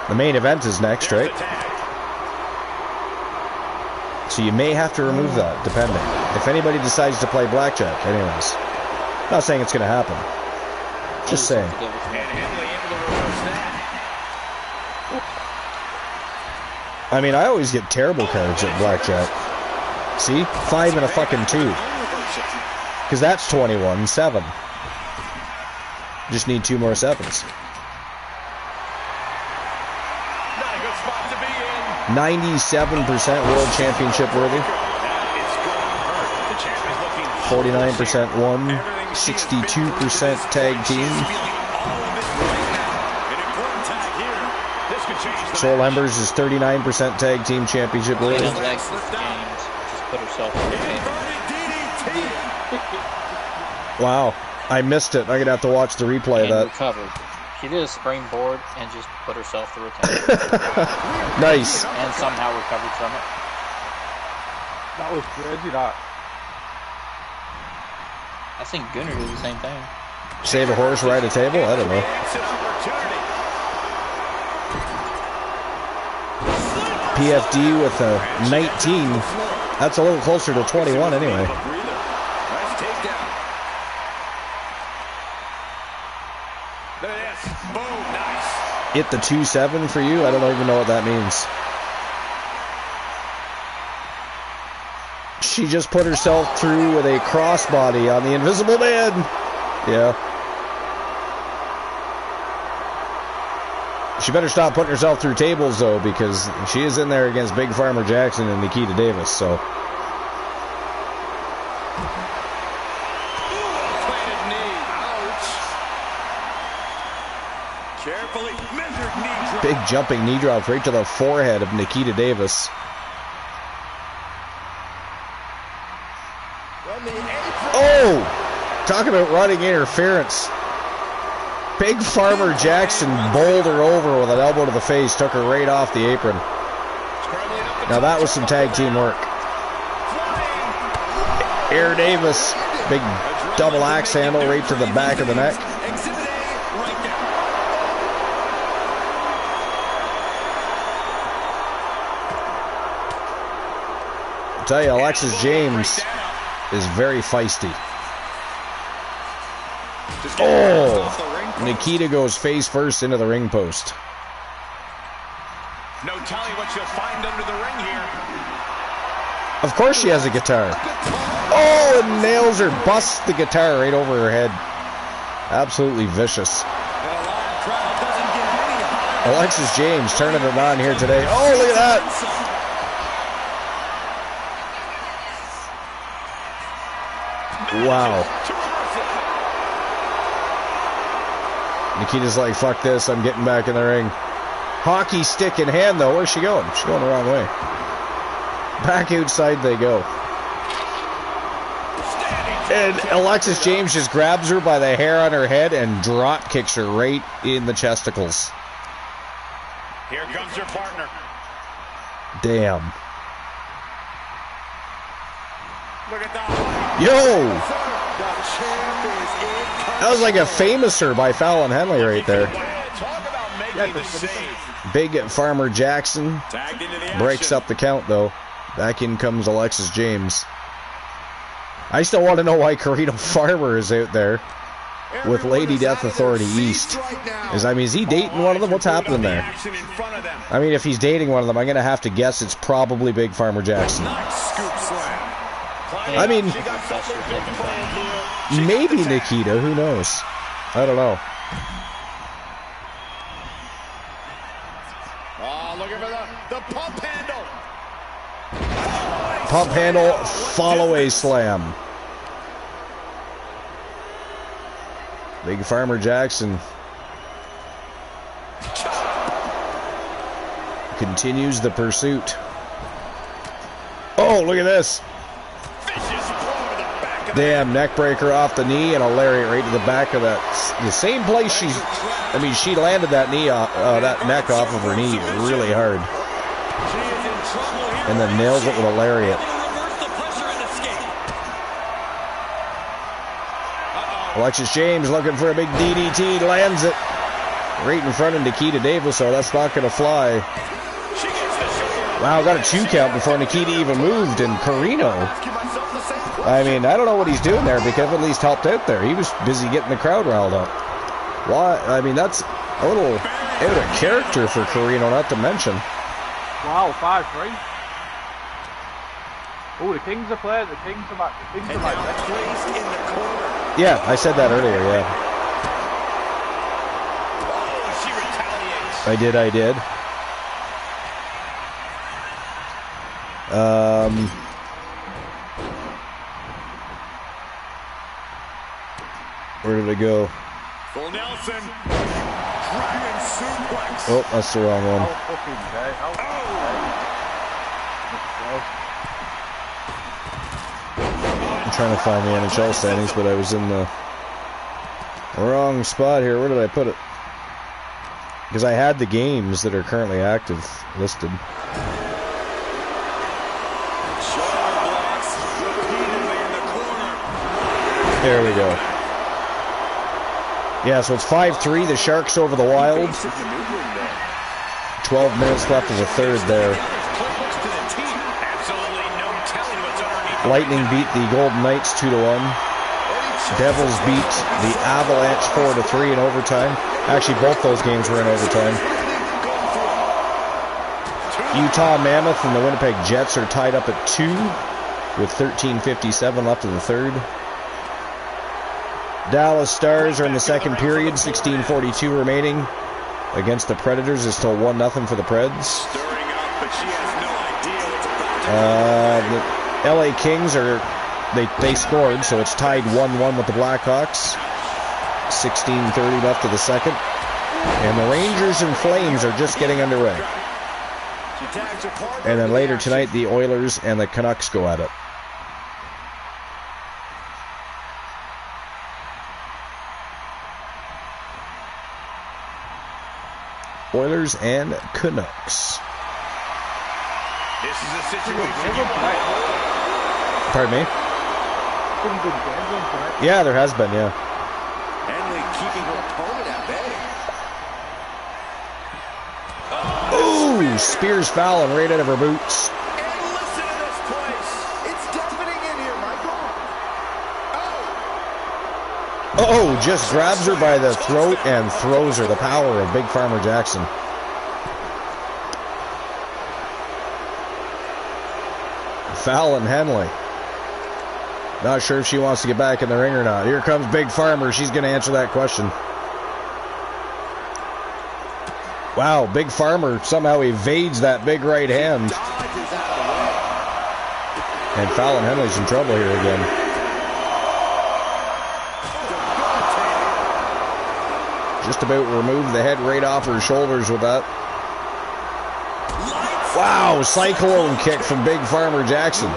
The main event is next, right? So you may have to remove that, depending. If anybody decides to play blackjack, anyways. Not saying it's going to happen. Just saying. I mean, I always get terrible cards at blackjack. See? 5 and a fucking 2. Because that's 21, 7. Just need 2 more 7s. 97% world championship worthy. 49% won. 62% tag team. Soul Embers is 39% tag team championship worthy. Just put herself on the table. Wow, I missed it. I'm going to have to watch the replay of that. Recovered. She did a springboard and just put herself through a table. Nice. And somehow recovered from it. That was crazy, that. I think Gunnar did the same thing. Save a horse, ride a table? I don't know. PFD with a 19. That's a little closer to 21 anyway. Hit the 2-7 for you? I don't even know what that means. She just put herself through with a crossbody on the Invisible Man. Yeah. She better stop putting herself through tables, though, because she is in there against Big Farmer Jackson and Nikita Davis, so. Big jumping knee drop right to the forehead of Nikita Davis. Oh! Talk about running interference. Big Farmer Jackson bowled her over with an elbow to the face, took her right off the apron. Now that was some tag team work. Air Davis, big double axe handle right to the back of the neck. I'll tell you, Alexis James is very feisty. Oh! Nikita goes face first into the ring post. No telling what you'll find under the ring here. Of course she has a guitar. Oh, and nails her, busts the guitar right over her head. Absolutely vicious. Alexis James turning it on here today. Oh, look at that. Wow. Nikita's like, fuck this, I'm getting back in the ring. Hockey stick in hand, though. Where's she going? She's going the wrong way. Back outside they go. And Alexis James just grabs her by the hair on her head and drop kicks her right in the chesticles. Here comes her partner. Damn. Look at that. Yo! That was like a famouser by Fallon Henley right there. Big Farmer Jackson breaks up the count, though. Back in comes Alexis James. I still want to know why Carino Farmer is out there with Lady Death Authority East. Is he dating one of them? What's happening there? I mean, if he's dating one of them, I'm going to have to guess it's probably Big Farmer Jackson. I mean, maybe Nikita. Who knows? I don't know. Oh, looking for the pump handle. Pump handle, follow-away slam. Big Farmer Jackson continues the pursuit. Oh, look at this. Damn, neck breaker off the knee and a lariat right to the back of that. The same place she landed that knee off, that neck off of her knee really hard. And then nails it with a lariat. Alexis James looking for a big DDT, lands it right in front of Nikita Davis, so that's not going to fly. Wow, got a 2 count before Nikita even moved, and Carino, I mean, I don't know what he's doing there, but Kevin at least helped out there. He was busy getting the crowd riled up. Why? I mean, that's a little out of character for Carino, not to mention. Wow, 5-3. Oh, the Kings are playing. The Kings are back. The Kings are back. Yeah, I said that earlier, yeah. She retaliates. I did. Where did it go? Full Nelson. Dragon suplex. Oh, that's the wrong one. I'm trying to find the NHL standings, but I was in the wrong spot here. Where did I put it? Because I had the games that are currently active listed. There we go. Yeah, so it's 5-3, the Sharks over the Wild. 12 minutes left of the third there. Lightning beat the Golden Knights 2-1. Devils beat the Avalanche 4-3 in overtime. Actually, both those games were in overtime. Utah Mammoth and the Winnipeg Jets are tied up at 2 with 13:57 left of the third. Dallas Stars are in the second period, 16:42 remaining. Against the Predators is still 1-0 for the Preds. The LA Kings they scored, so it's tied 1-1 with the Blackhawks. 16:30 left of the second. And the Rangers and Flames are just getting underway. And then later tonight, the Oilers and the Canucks go at it. Oilers and Canucks. This is a situation. Pardon me? pretty good games on tonight. Yeah, there has been, yeah. Henley keeping her opponent at bay. Ooh, spears Fallon right out of her boots. And listen to this place. It's deafening in here, Michael. Oh, just grabs her by the throat and throws her. The power of Big Farmer Jackson. Fallon Henley. Not sure if she wants to get back in the ring or not. Here comes Big Farmer. She's going to answer that question. Wow, Big Farmer somehow evades that big right hand. And Fallon Henley's in trouble here again. Just about removed the head right off her shoulders with that. Wow, cyclone kick from Big Farmer Jackson.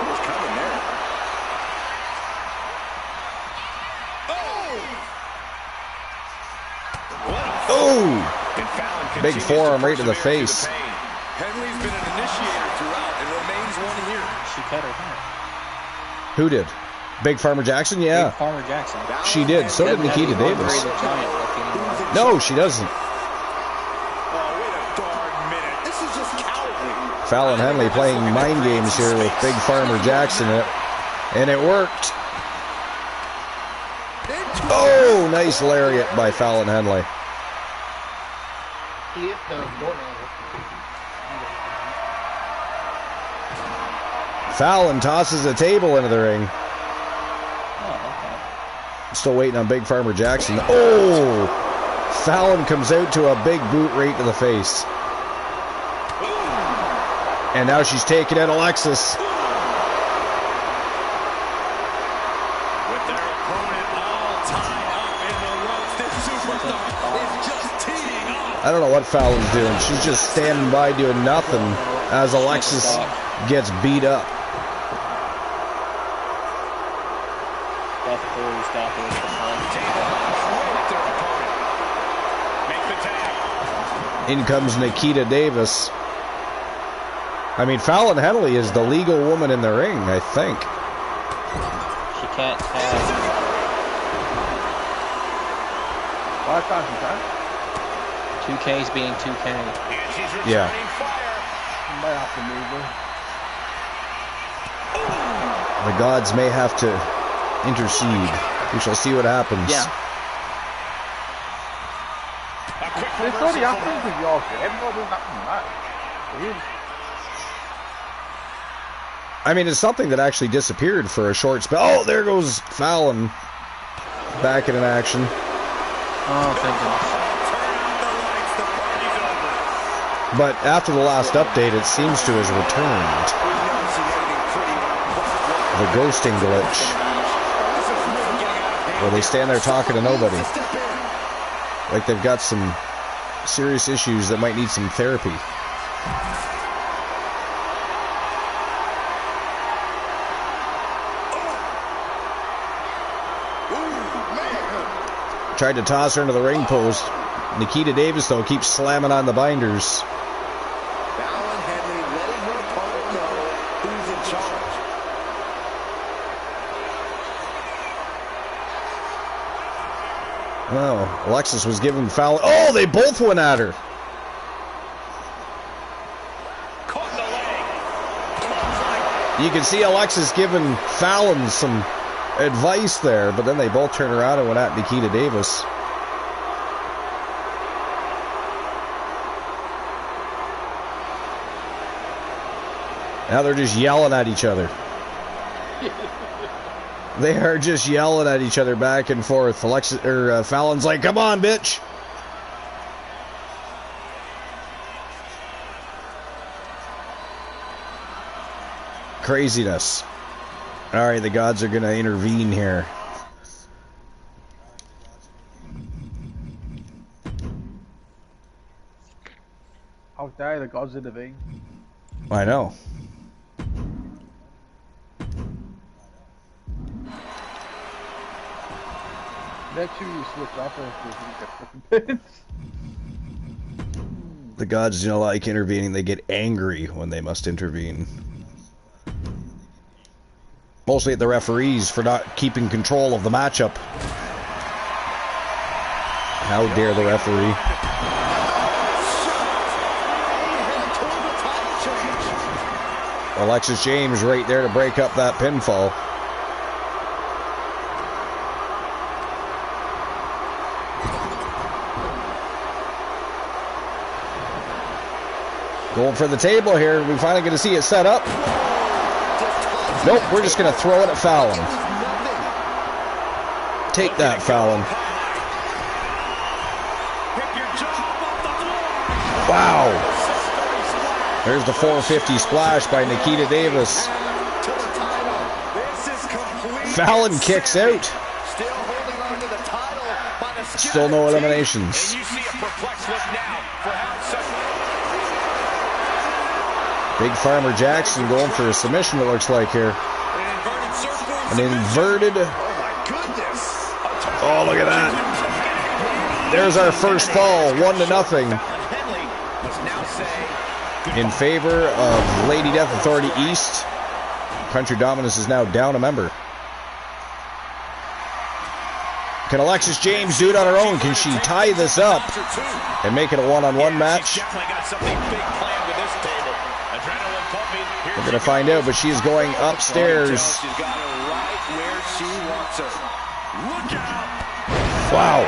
Oh! Big forearm right to the face. Henley's been an initiator throughout and remains one here. She cut her hair. Who did? Big Farmer Jackson? Yeah. Big Farmer Jackson. She did. So did Nikita Davis. No, she doesn't. Fallon Henley playing mind games here with Big Farmer Jackson, and it worked. Oh, nice lariat by Fallon Henley. Fallon tosses a table into the ring. Still waiting on Big Farmer Jackson. Oh! Fallon comes out to a big boot right to the face. And now she's taking out Alexis. With their opponent all tied up in the ropes, this superstar is just teeing off. I don't know what Fallon's doing. She's just standing by doing nothing as Alexis gets beat up. In comes Nikita Davis. I mean, Fallon Henley is the legal woman in the ring, I think. She can't tag. 2K's being 2K. Yeah. The gods may have to intercede. We shall see what happens. Yeah. It's already happened with your game. What does that matter? I mean, it's something that actually disappeared for a short spell. Oh, there goes Fallon back in action. Oh, thank goodness. But after the last update, it seems to have returned. The ghosting glitch. Where they stand there talking to nobody. Like they've got some serious issues that might need some therapy. Tried to toss her into the ring post. Nikita Davis, though, keeps slamming on the binders. Fallon Henley letting her opponent know who's in charge. Oh, Alexis was giving Fallon. Oh, they both went at her. You can see Alexis giving Fallon some advice there, but then they both turned around and went at Nikita Davis. Now they're just yelling at each other. They are just yelling at each other back and forth. Fallon's like, "Come on, bitch." Craziness. All right, the gods are going to intervene here. How dare the gods intervene? I know. Make sure you switch off if you get fucking pins. The gods don't like intervening. They get angry when they must intervene. Mostly at the referees for not keeping control of the matchup. How dare the referee? Alexis James right there to break up that pinfall. Going for the table here. We finally get to see it set up. Nope, we're just going to throw it at Fallon. Take that, Fallon. Wow. There's the 450 splash by Nikita Davis. Fallon kicks out. Still no eliminations. Big Farmer Jackson going for a submission, it looks like here. An inverted. Oh, look at that. There's our first fall, 1-0. In favor of Lady Death Authority East. Country Dominance is now down a member. Can Alexis James do it on her own? Can she tie this up and make it a one-on-one match? We're going to find out, but she is going upstairs. Wow.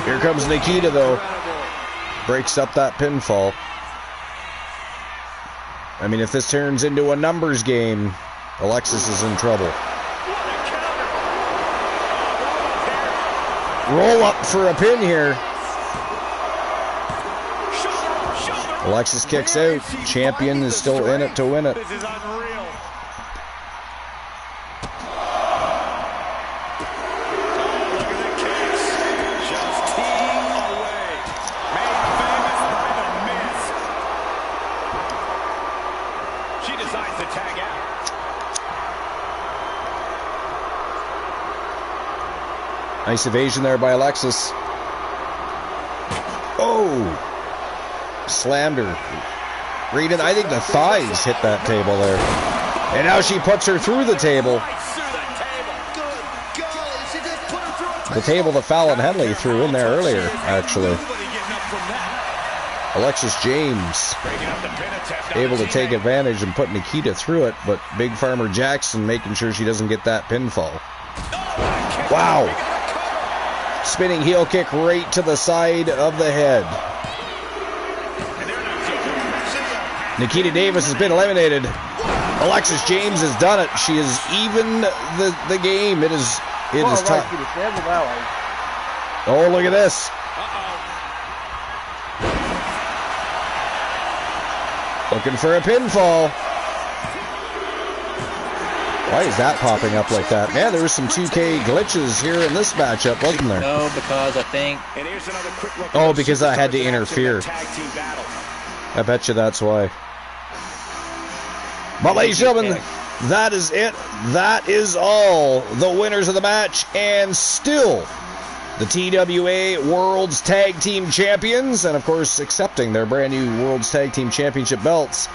Here comes Nikita, though. Breaks up that pinfall. I mean, if this turns into a numbers game, Alexis is in trouble. Roll up for a pin here. Alexis kicks out. Champion is still in it to win it. This is unreal. Look at the kicks. Just teeing away. Made famous by the miss. She decides to tag out. Nice evasion there by Alexis. Oh! Slammed her. Reading, I think the thighs hit that table there. And now she puts her through the table. The table that Fallon Henley threw in there earlier, actually. Alexis James able to take advantage and put Nikita through it, but Big Farmer Jackson making sure she doesn't get that pinfall. Wow. Spinning heel kick right to the side of the head. Nikita Davis has been eliminated. Alexis James has done it. She has evened the game. It is tough. Oh, look at this. Looking for a pinfall. Why is that popping up like that? Man, there was some 2K glitches here in this matchup, wasn't there? No, because I think... Oh, because I had to interfere. I bet you that's why. But ladies and gentlemen, that is it. That is all. The winners of the match, and still the TWA World's Tag Team Champions, and of course accepting their brand new World's Tag Team Championship belts.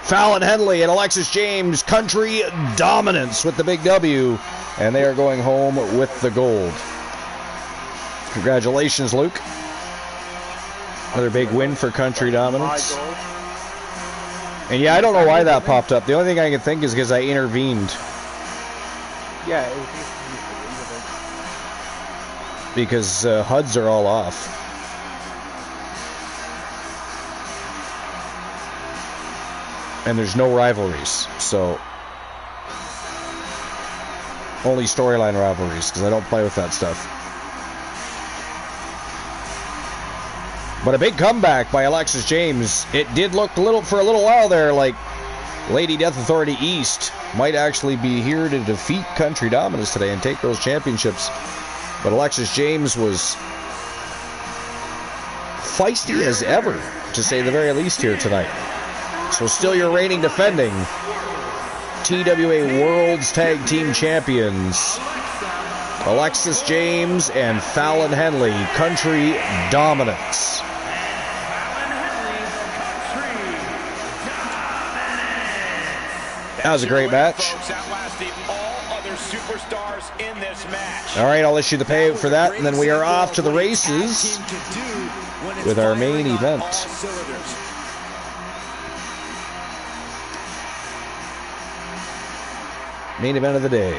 Fallon Henley and Alexis James, Country Dominance with the big W, and they are going home with the gold. Congratulations, Luke. Another big win for Country Dominance. And yeah, I don't know why that popped up. The only thing I can think is because I intervened. Yeah, it was because HUDs are all off. And there's no rivalries, so only storyline rivalries, because I don't play with that stuff. But a big comeback by Alexis James. It did look for a little while there like Lady Death Authority East might actually be here to defeat Country Dominance today and take those championships. But Alexis James was feisty as ever, to say the very least, here tonight. So still your reigning defending TWA World's Tag Team Champions, Alexis James and Fallon Henley, Country Dominance. That was a great match. All right, I'll issue the payout for that, and then we are off to the races with our main event. Main event of the day.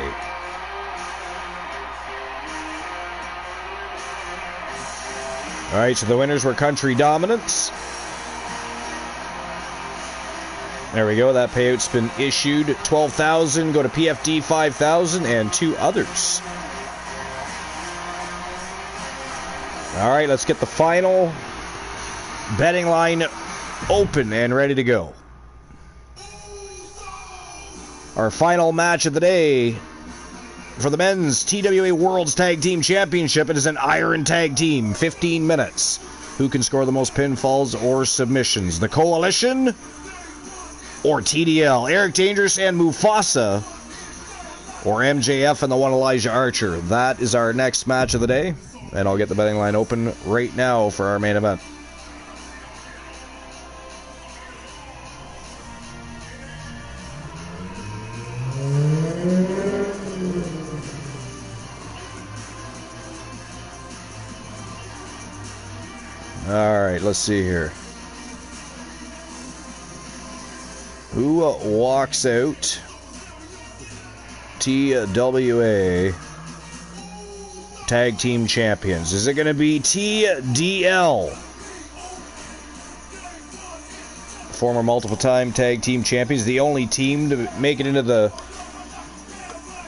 All right, so the winners were Country Dominance. There we go. That payout's been issued. 12,000 go to PFD, 5,000, and 2 others. All right, let's get the final betting line open and ready to go. Our final match of the day for the men's TWA World's Tag Team Championship. It is an Iron Tag Team, 15 minutes. Who can score the most pinfalls or submissions? The Coalition or TDL? Eric Dangerous and Mufasa, or MJF and the one Elijah Archer? That is our next match of the day, and I'll get the betting line open right now for our main event. Alright, let's see here. Who walks out? TWA Tag Team Champions. Is it going to be TDL? Former multiple-time Tag Team Champions. The only team to make it into the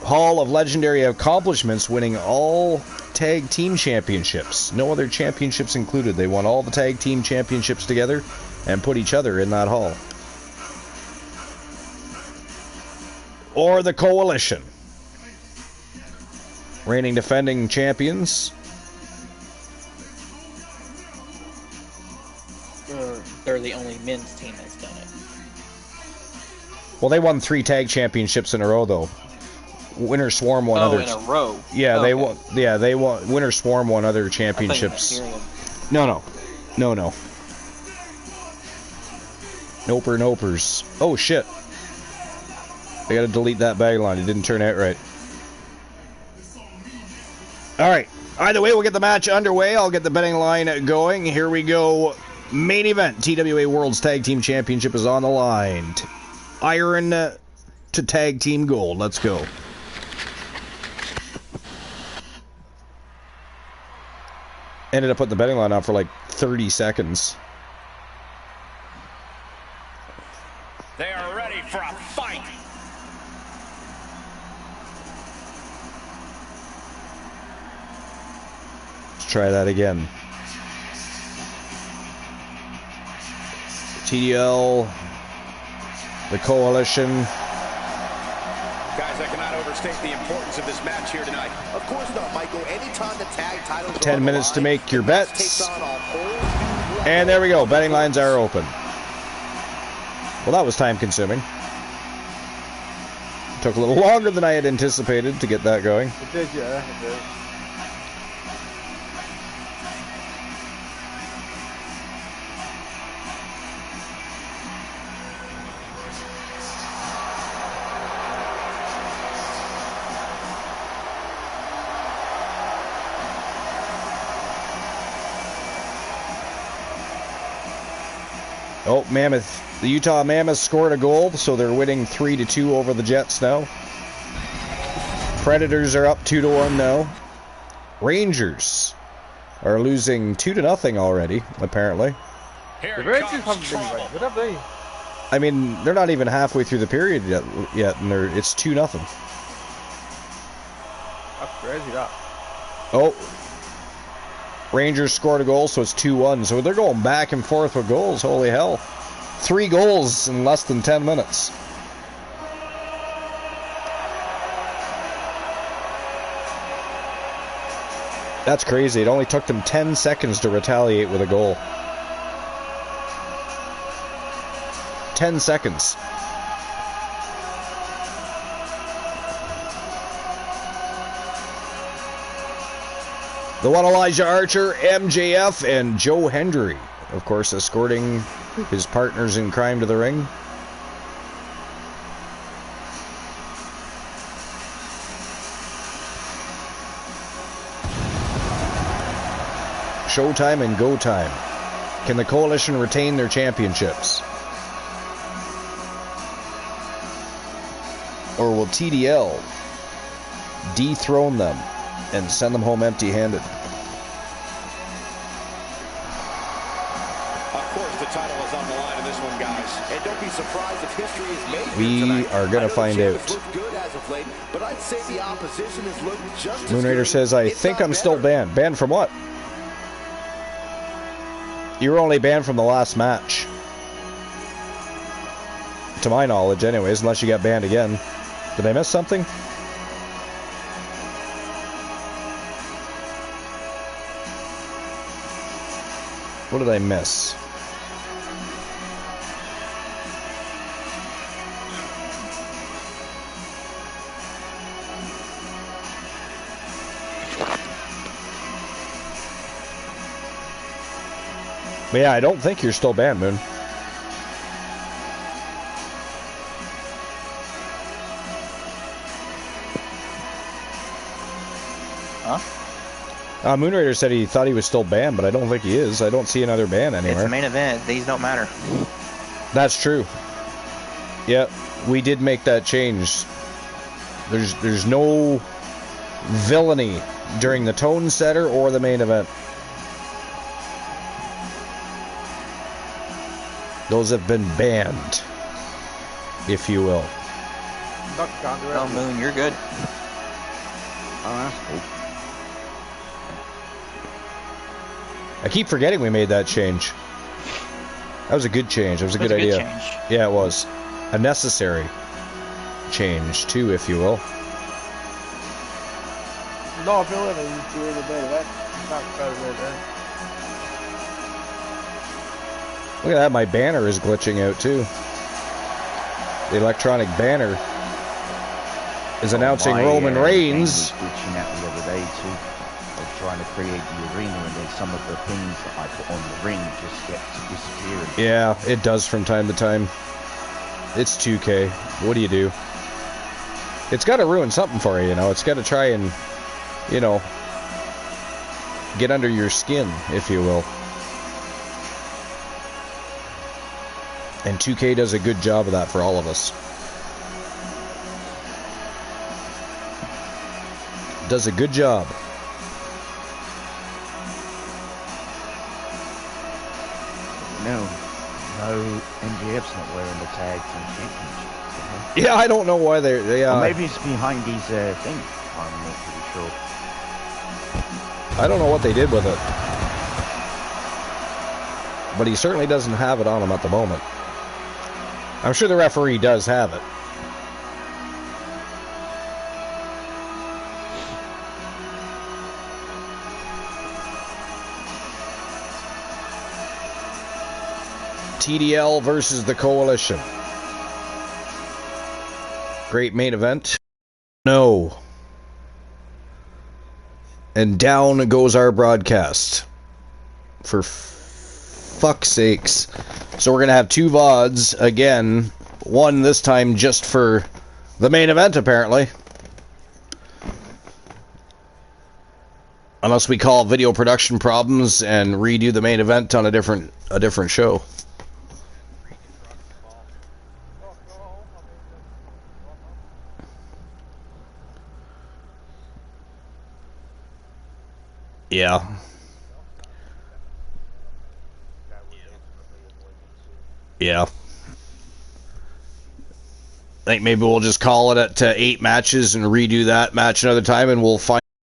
Hall of Legendary Accomplishments, winning all Tag Team Championships. No other championships included. They won all the Tag Team Championships together and put each other in that hall. Or the Coalition. Reigning defending champions. They're the only men's team that's done it. Well, they won 3 tag championships in a row, though. Winter Swarm won other. In a row. Yeah, okay. they won. Yeah, they won. Winter Swarm won other championships. No. Nopers. Oh shit! I gotta delete that bag line. It didn't turn out right. All right. Either way, we'll get the match underway. I'll get the betting line going. Here we go. Main event. TWA World's Tag Team Championship is on the line. Iron to Tag Team Gold. Let's go. Ended up putting the betting line on for like 30 seconds. They are ready for a fight. Let's try that again. TDL, the Coalition. Guys, I cannot overstate the importance of this match here tonight. Of course not, Michael. Anytime the tag titles 10 minutes to make your bets. And there we go. Betting lines are open. Well, that was time consuming. Took a little longer than I had anticipated to get that going. It did, yeah, it did. Oh, Mammoth. The Utah Mammoth scored a goal, so they're winning 3-2 over the Jets now. Predators are up 2-1 now. Rangers are losing 2-0 already, apparently. The Rangers haven't been very good, have they? I mean, they're not even halfway through the period yet, and it's 2-0. That's crazy, that. Oh. Rangers scored a goal, so it's 2-1. So they're going back and forth with goals. Holy hell. 3 goals in less than 10 minutes. That's crazy. It only took them 10 seconds to retaliate with a goal. 10 seconds. The one Elijah Archer, MJF, and Joe Hendry, of course, escorting his partners in crime to the ring. Showtime and Go Time. Can the Coalition retain their championships? Or will TDL dethrone them and send them home empty-handed? Of course, the title is on the line in this one, guys. And don't be surprised if history is made. We are going to find out. Good as of late, but I'd say the opposition has looked just Moon Raider says, I think I'm still banned. Banned from what? You were only banned from the last match. To my knowledge, anyways, unless you got banned again. Did I miss something? What did I miss? But yeah, I don't think you're still banned, Moon. Huh? Moon Raider said he thought he was still banned, but I don't think he is. I don't see another ban anywhere. It's a main event. These don't matter. That's true. Yep, we did make that change. There's no villainy during the tone setter or the main event. Those have been banned, if you will. Oh, Moon, you're good. Oh, that's cool. I keep forgetting we made that change. That was a good change. That was a good idea. Change. Yeah, it was. A necessary change, too, if you will. No villainy during the main event. Not part of the main event. Look at that, my banner is glitching out too. The electronic banner is announcing Roman Reigns. Was glitching out the other day too. I was trying to create the arena, and then some of the things that I put on the ring just get to disappearing. Yeah, it does from time to time. It's 2K. What do you do? It's got to ruin something for you, you know. It's got to try and, you know, get under your skin, if you will. And 2K does a good job of that for all of us. Does a good job. No, MJF's not wearing the tag team championship. Yeah, I don't know why they're... Or maybe it's behind these things. I'm not pretty sure. I don't know what they did with it. But he certainly doesn't have it on him at the moment. I'm sure the referee does have it. TDL versus the Coalition. Great main event. No. And down goes our broadcast. For fuck's sakes. So we're going to have two VODs again. One this time just for the main event, apparently. Unless we call video production problems and redo the main event on a different show. Yeah. Yeah. I think maybe we'll just call it at 8 matches and redo that match another time, and we'll find